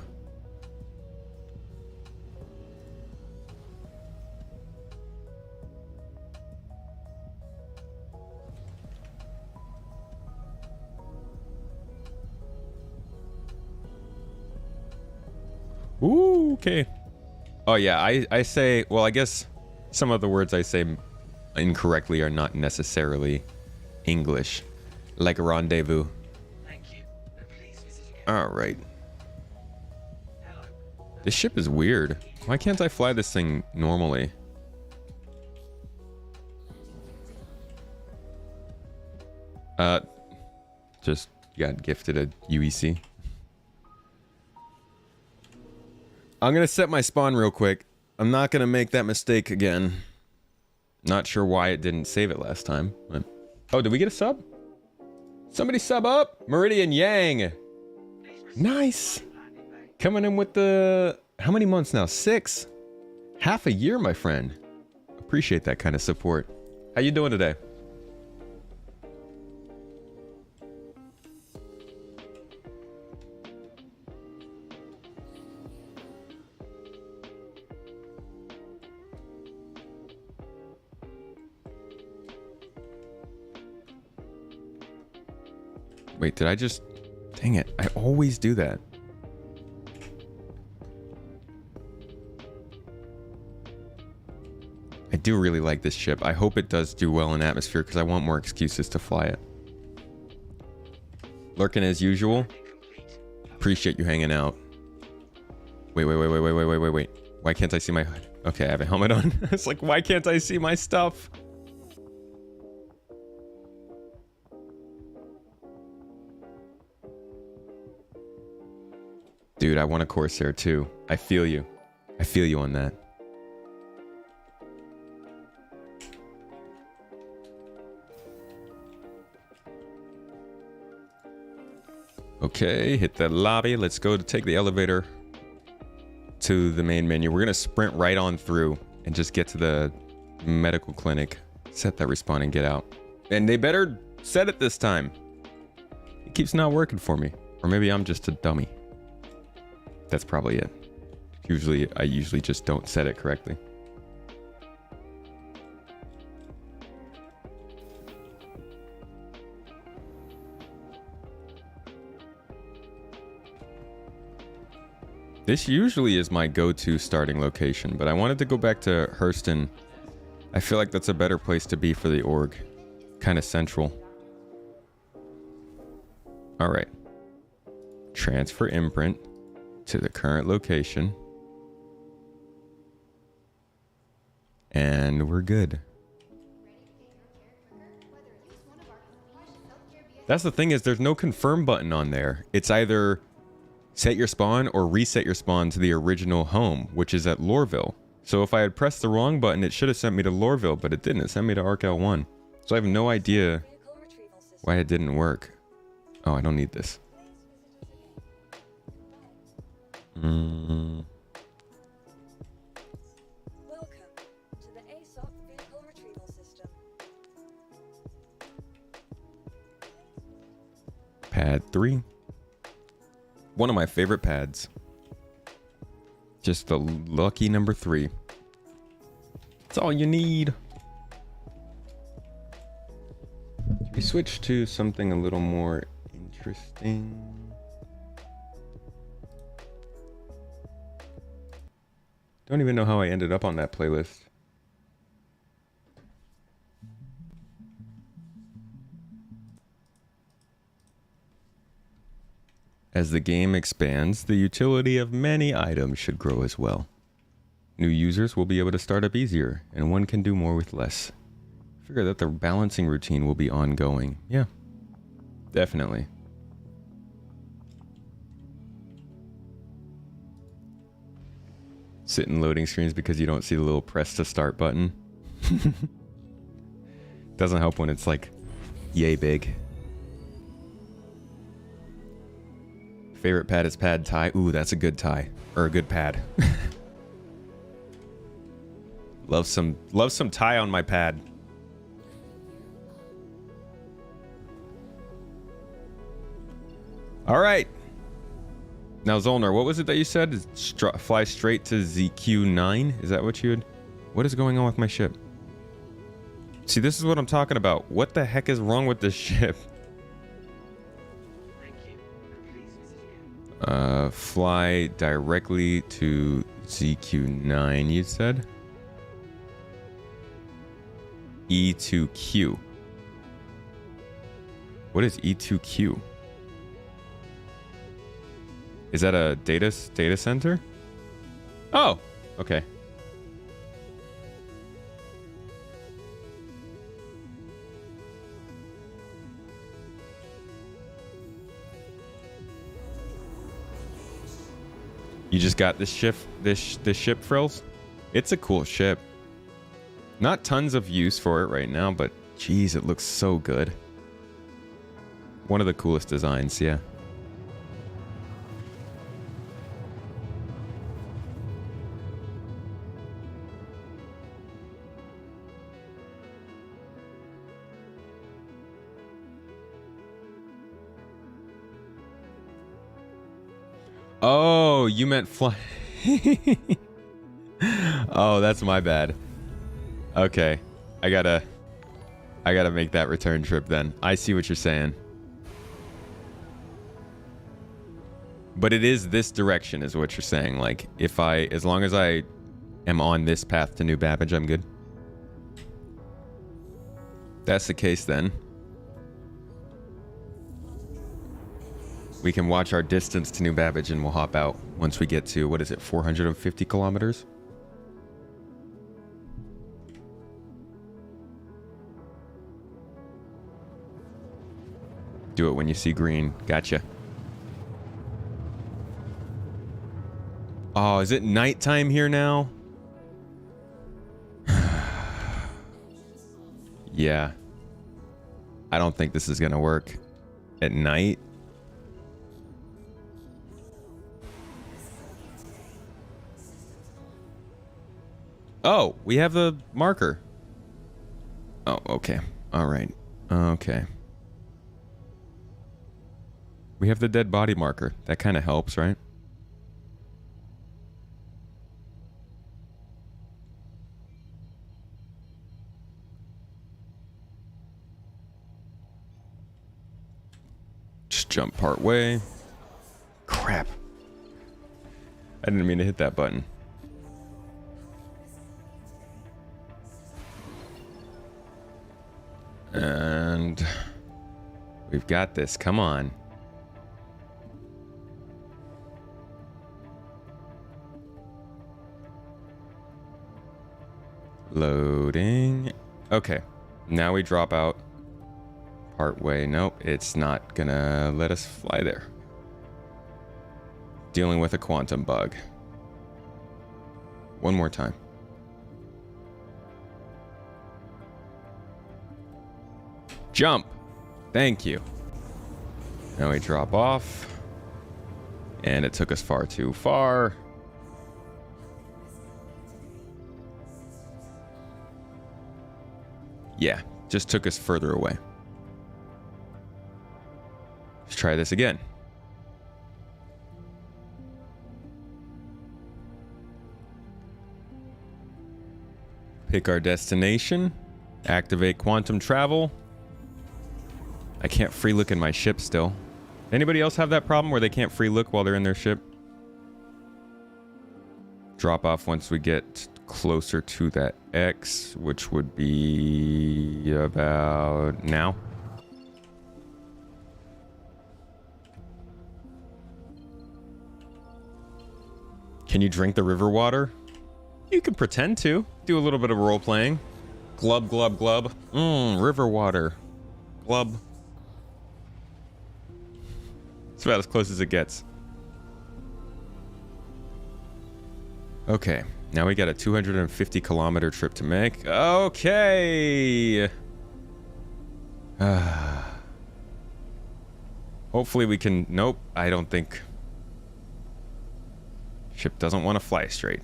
Ooh, okay. Oh yeah, I say, well, I guess some of the words I say incorrectly are not necessarily English. Like rendezvous. Thank you. Please visit again. Alright. Hello. This ship is weird. Why can't I fly this thing normally? Just got gifted a UEC. I'm gonna set my spawn real quick. I'm not gonna make that mistake again. Not sure why it didn't save it last time. But... Oh, did we get a sub? Somebody sub up! Meridian Yang! Nice! Coming in with the... How many months now? 6? Half a year, my friend. Appreciate that kind of support. How you doing today? Wait, did I just... Dang it, I always do that. I do really like this ship. I hope it does do well in atmosphere because I want more excuses to fly it. Lurking as usual. Appreciate you hanging out. Wait. Why can't I see my... Okay, I have a helmet on. It's like, why can't I see my stuff? Dude, I want a Corsair too. I feel you. I feel you on that. Okay, hit the lobby. Let's go to take the elevator to the main menu. We're gonna sprint right on through and just get to the medical clinic. Set that respawn and get out. And they better set it this time. It keeps not working for me. Or maybe I'm just a dummy. That's probably it. I usually just don't set it correctly. This usually is my go-to starting location, but I wanted to go back to Hurston. I feel like that's a better place to be for the org. Kind of central. Alright. Transfer imprint to the current location. And we're good. That's the thing is there's no confirm button on there. It's either set your spawn or reset your spawn to the original home, which is at Lorville. So if I had pressed the wrong button, it should have sent me to Lorville, but it didn't. It sent me to Arc L1. So I have no idea why it didn't work. Oh, I don't need this. Welcome to the ASOP vehicle retrieval system. Pad 3. One of my favorite pads. Just the lucky number 3. That's all you need. We switch to something a little more interesting. Don't even know how I ended up on that playlist. As the game expands, the utility of many items should grow as well. New users will be able to start up easier, and one can do more with less. Figure that the balancing routine will be ongoing. Yeah, definitely. Sit in loading screens because you don't see the little press to start button. Doesn't help when it's like yay big. Favorite pad is pad tie. Ooh, that's a good tie. Or a good pad. Love some tie on my pad. All right. Now, Zolnar, what was it that you said? Fly straight to ZQ9? Is that what you had? What is going on with my ship? See, this is what I'm talking about. What the heck is wrong with this ship? Thank you. Please visit again. Fly directly to ZQ9, you said? E2Q. What is E2Q? Is that a data center? Oh, okay. You just got this ship, this ship, Frills? It's a cool ship. Not tons of use for it right now, but geez, it looks so good. One of the coolest designs, yeah. Oh, you meant fly. Oh, that's my bad. Okay. I gotta make that return trip then. I see what you're saying. But it is this direction is what you're saying. Like, as long as I am on this path to New Babbage, I'm good. That's the case then. We can watch our distance to New Babbage and we'll hop out once we get to, what is it, 450 kilometers? Do it when you see green. Gotcha. Oh, is it nighttime here now? Yeah. I don't think this is gonna work at night. Oh, we have the marker. Oh, okay. All right. Okay. We have the dead body marker. That kind of helps, right? Just jump part way. Crap. I didn't mean to hit that button. And we've got this. Come on. Loading. Okay. Now we drop out part way. Nope, it's not gonna let us fly there. Dealing with a quantum bug. One more time. Jump. Thank you. Now we drop off. And it took us far too far. Yeah, just took us further away. Let's try this again. Pick our destination. Activate quantum travel. I can't free look in my ship still. Anybody else have that problem where they can't free look while they're in their ship? Drop off once we get closer to that X, which would be about now. Can you drink the river water? You can pretend to. Do a little bit of role playing. Glub, glub, glub. River water. Glub. It's about as close as it gets. Okay. Now we got a 250 kilometer trip to make. Okay. Hopefully we can... Nope, I don't think... Ship doesn't want to fly straight.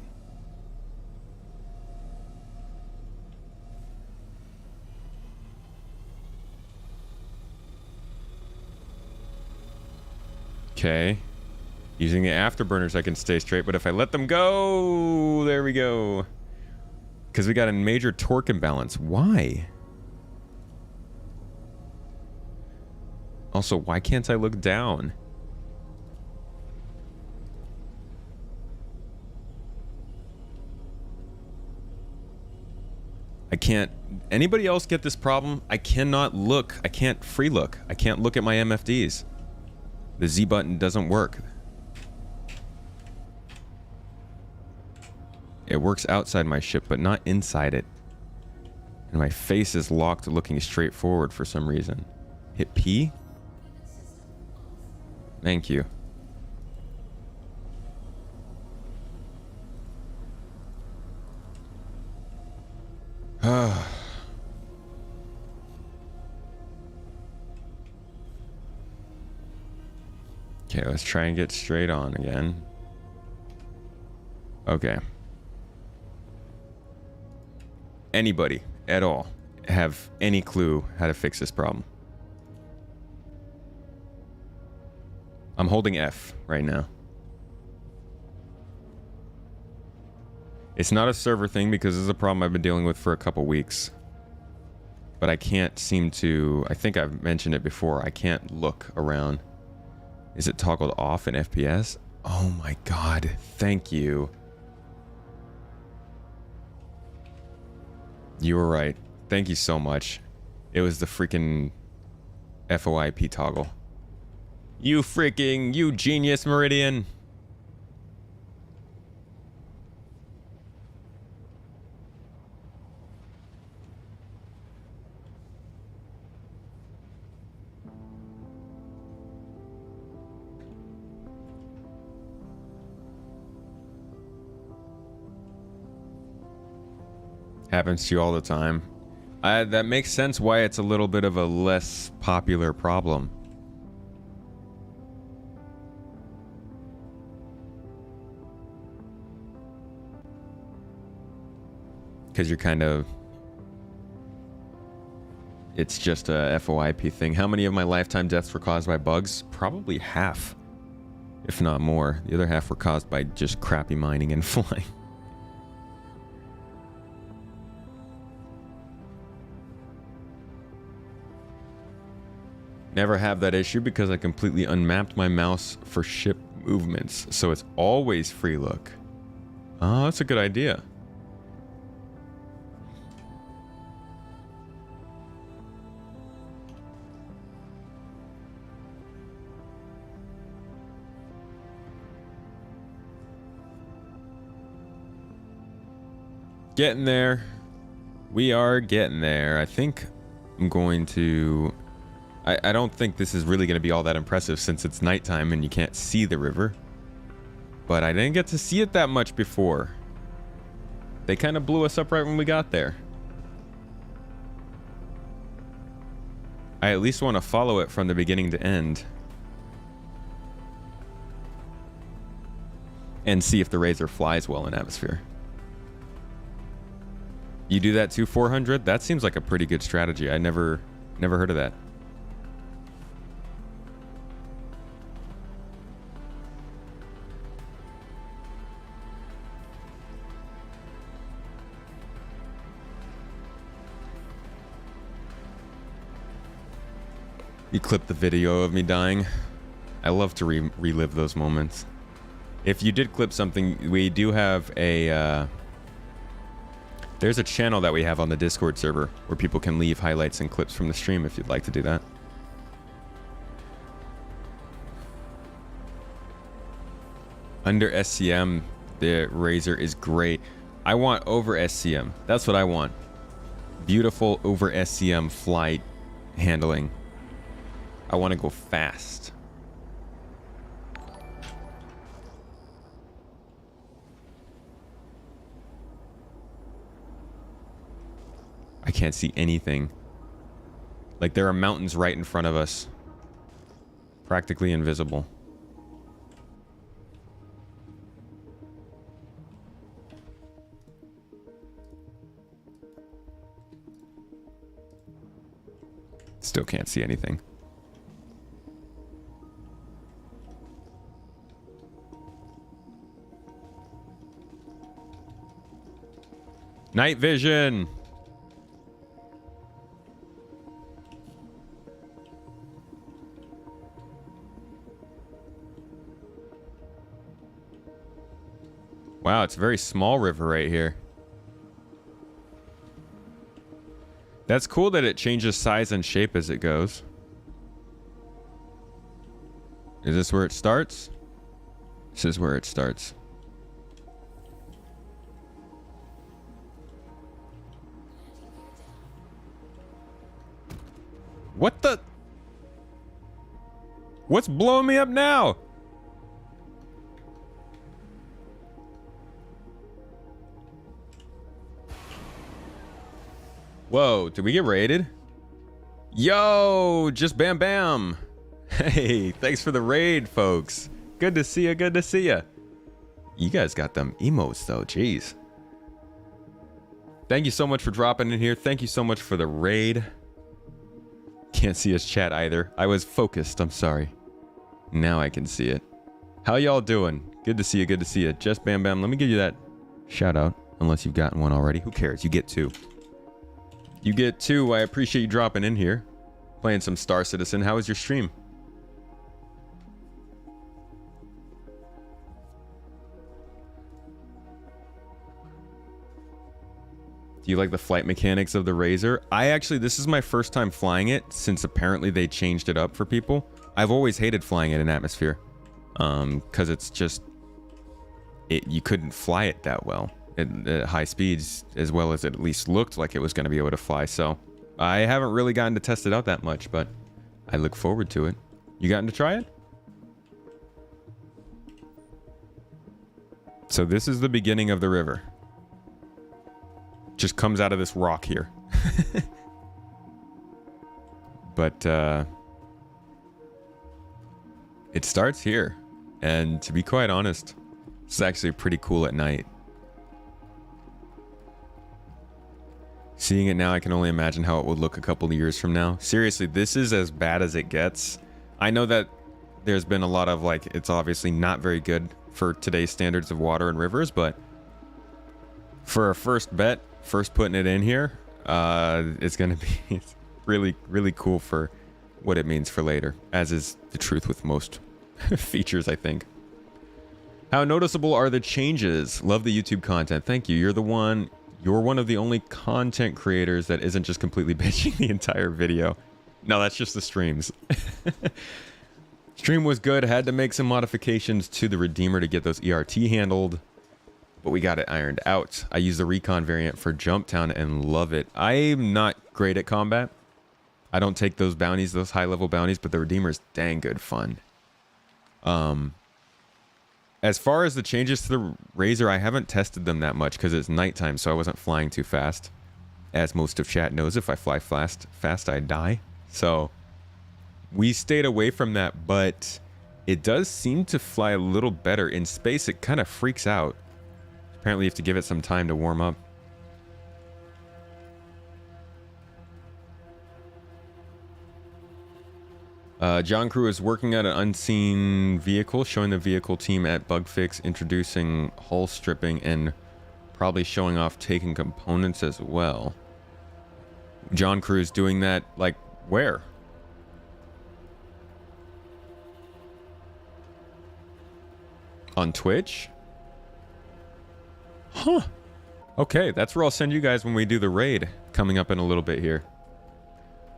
Okay. Using the afterburners, I can stay straight, but if I let them go... There we go. Because we got a major torque imbalance. Why? Also, why can't I look down? I can't... Anybody else get this problem? I cannot look. I can't free look. I can't look at my MFDs. The Z button doesn't work. It works outside my ship, but not inside it. And my face is locked looking straight forward for some reason. Hit P? Thank you. Okay, let's try and get straight on again. Okay. Anybody at all have any clue how to fix this problem? I'm holding F right now. It's not a server thing because this is a problem I've been dealing with for a couple weeks. But I can't seem to... I think I've mentioned it before. I can't look around. Is it toggled off in FPS? Oh my god. Thank you. You were right. Thank you so much. It was the freaking FOIP toggle. You genius, Meridian. Happens to you all the time. That makes sense why it's a little bit of a less popular problem. Because you're kind of... It's just a FOIP thing. How many of my lifetime deaths were caused by bugs? Probably half, if not more. The other half were caused by just crappy mining and flying. Never have that issue because I completely unmapped my mouse for ship movements, so it's always free look. Oh, that's a good idea. Getting there. We are getting there. I think I'm going to... I don't think this is really going to be all that impressive since it's nighttime and you can't see the river. But I didn't get to see it that much before. They kind of blew us up right when we got there. I at least want to follow it from the beginning to end. And see if the Razor flies well in atmosphere. You do that too, 400? That seems like a pretty good strategy. I never heard of that. You clipped the video of me dying. I love to relive those moments. If you did clip something, we do have a... there's a channel that we have on the Discord server where people can leave highlights and clips from the stream if you'd like to do that. Under SCM, the Razor is great. I want over SCM. That's what I want. Beautiful over SCM flight handling. I want to go fast. I can't see anything. Like there are mountains right in front of us. Practically invisible. Still can't see anything. Night vision. Wow, it's a very small river right here. That's cool that it changes size and shape as it goes. Is this where it starts? This is where it starts. What the? What's blowing me up now? Whoa, did we get raided? Yo, just bam bam. Hey, thanks for the raid, folks. Good to see ya, good to see ya. You guys got them emotes though, jeez. Thank you so much for dropping in here. Thank you so much for the raid. Can't see his chat either. I was focused, I'm sorry. Now I can see it. How y'all doing? Good to see you, good to see you. Just bam bam, let me give you that shout out. Unless you've gotten one already. Who cares? You get two. You get two. I appreciate you dropping in here. Playing some Star Citizen. How was your stream? Do you like the flight mechanics of the Razor? This is my first time flying it since apparently they changed it up for people. I've always hated flying it in atmosphere. Because it's just... you couldn't fly it that well. At high speeds, as well as it at least looked like it was going to be able to fly. So I haven't really gotten to test it out that much, but I look forward to it. You gotten to try it? So this is the beginning of the river. Just comes out of this rock here. But it starts here. And to be quite honest, it's actually pretty cool at night. Seeing it now, I can only imagine how it would look a couple of years from now. Seriously, this is as bad as it gets. I know that there's been a lot of, like, it's obviously not very good for today's standards of water and rivers, but for a first bet, first putting it in here, it's going to be really, really cool for what it means for later, as is the truth with most features, I think. How noticeable are the changes? Love the YouTube content. Thank you. You're one of the only content creators that isn't just completely bitching the entire video. No, that's just the streams. Stream was good. Had to make some modifications to the Redeemer to get those ERT handled, but we got it ironed out. I use the Recon variant for Jumptown and love it. I'm not great at combat. I don't take those bounties, those high-level bounties, but the Redeemer is dang good fun. As far as the changes to the Razor, I haven't tested them that much because it's nighttime, so I wasn't flying too fast. As most of chat knows, if I fly fast, I die. So we stayed away from that, but it does seem to fly a little better. In space, it kind of freaks out. Apparently, you have to give it some time to warm up. John Crew is working on an unseen vehicle, showing the vehicle team at Bugfix, introducing hull stripping, and probably showing off taking components as well. John Crew is doing that, like, where? On Twitch? Huh. Okay, that's where I'll send you guys when we do the raid, coming up in a little bit here.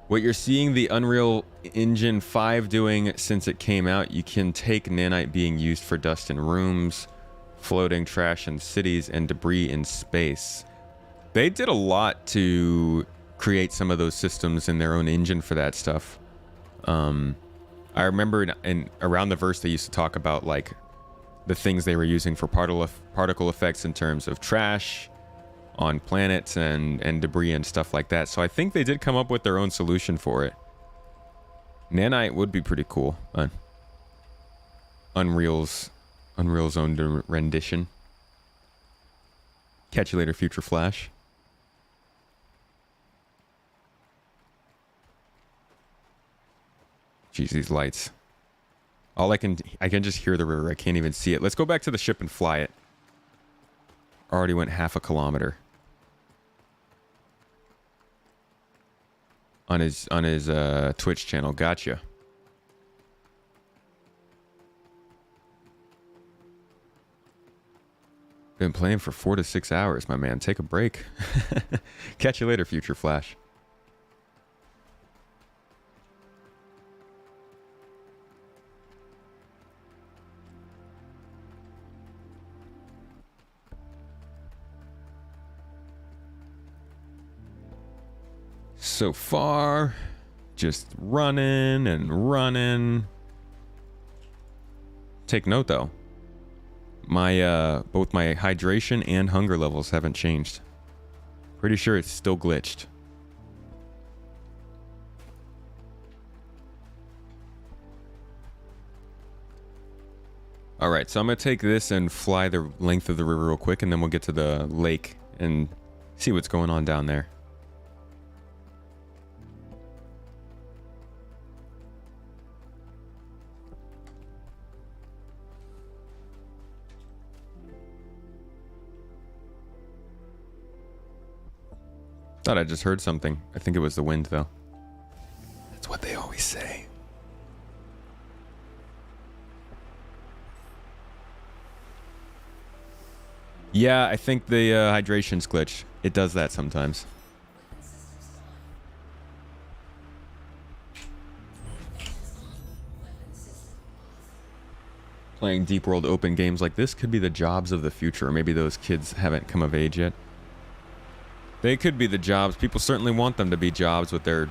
What you're seeing the Unreal Engine 5 doing since it came out, you can take nanite being used for dust in rooms, floating trash in cities, and debris in space. They did a lot to create some of those systems in their own engine for that stuff. I remember in around the verse they used to talk about like the things they were using for particle effects in terms of trash on planets and debris and stuff like that. So I think they did come up with their own solution for it. Nanite would be pretty cool. Unreal's own rendition. Catch you later, Future Flash. Jeez, these lights. I can just hear the river. I can't even see it. Let's go back to the ship and fly it. Already went half a kilometer. On his Twitch channel. Gotcha. Been playing for 4 to 6 hours, my man. Take a break. Catch you later, Future Flash. so far, just running and running. Take note though, my both my hydration and hunger levels haven't changed. Pretty sure it's still glitched. All right, so I'm gonna take this and fly the length of the river real quick, and then we'll get to the lake and see what's going on down there. Thought I just heard something. I think it was the wind, though. That's what they always say. Yeah, I think the hydration's glitch. It does that sometimes. Playing deep world open games like this could be the jobs of the future. Or maybe those kids haven't come of age yet. They could be the jobs. People certainly want them to be jobs with their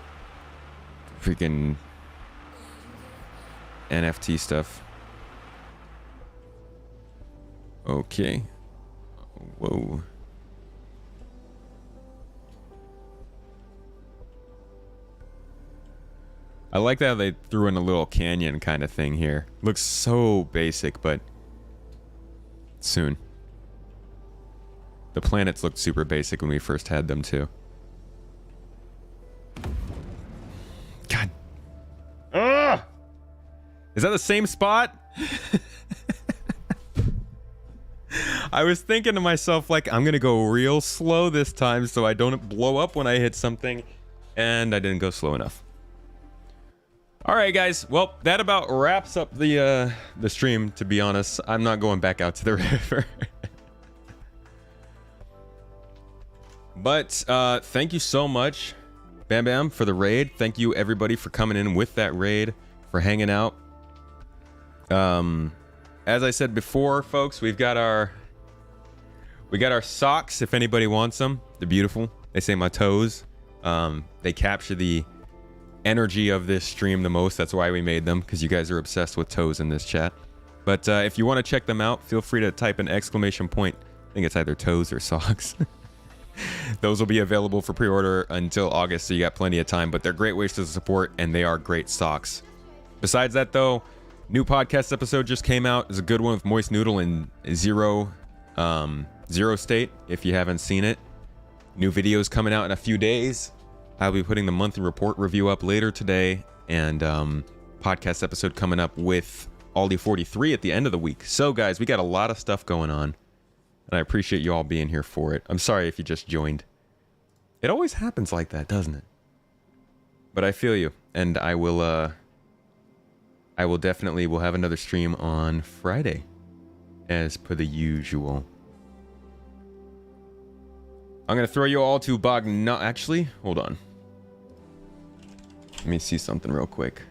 freaking NFT stuff. Okay. Whoa. I like that they threw in a little canyon kind of thing here. Looks so basic, but soon. The planets looked super basic when we first had them too. God. Ugh! Is that the same spot? I was thinking to myself, like, I'm gonna go real slow this time so I don't blow up when I hit something, and I didn't go slow enough. All right, guys. Well, that about wraps up the stream. To be honest, I'm not going back out to the river. But thank you so much, Bam Bam, for the raid. Thank you everybody for coming in with that raid, for hanging out. As I said before, folks, we got our socks. If anybody wants them, they're beautiful. They say my toes. They capture the energy of this stream the most. That's why we made them, because you guys are obsessed with toes in this chat. But if you want to check them out, feel free to type an exclamation point. I think it's either toes or socks. Those will be available for pre-order until August, so you got plenty of time. But they're great ways to support, and they are great socks. Besides that, though, new podcast episode just came out. It's a good one with Moist Noodle and Zero State. If you haven't seen it, new videos coming out in a few days. I'll be putting the monthly report review up later today, and podcast episode coming up with Aldi 43 at the end of the week. So, guys, we got a lot of stuff going on, and I appreciate you all being here for it. I'm sorry if you just joined. It always happens like that, doesn't it? But I feel you, and I will definitely will have another stream on Friday, as per the usual. I'm gonna throw you all to Bogna. Actually, hold on. Let me see something real quick.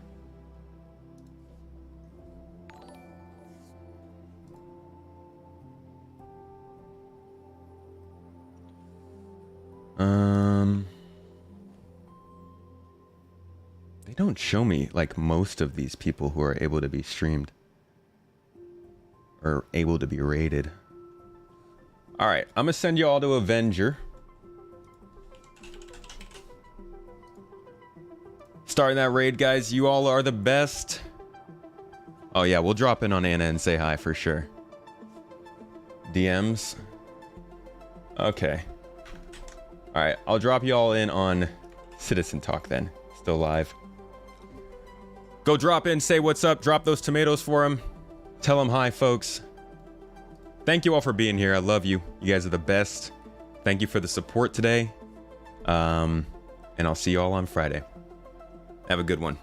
They don't show me like most of these people who are able to be streamed or able to be rated. All right, I'm gonna send you all to Avenger. Starting that raid, guys. You all are the best. Oh yeah, we'll drop in on Anna and say hi for sure. DMs. Okay. All right, I'll drop you all in on Citizen Talk then. Still live. Go drop in, say what's up, drop those tomatoes for him. Tell him hi, folks. Thank you all for being here. I love you. You guys are the best. Thank you for the support today. And I'll see you all on Friday. Have a good one.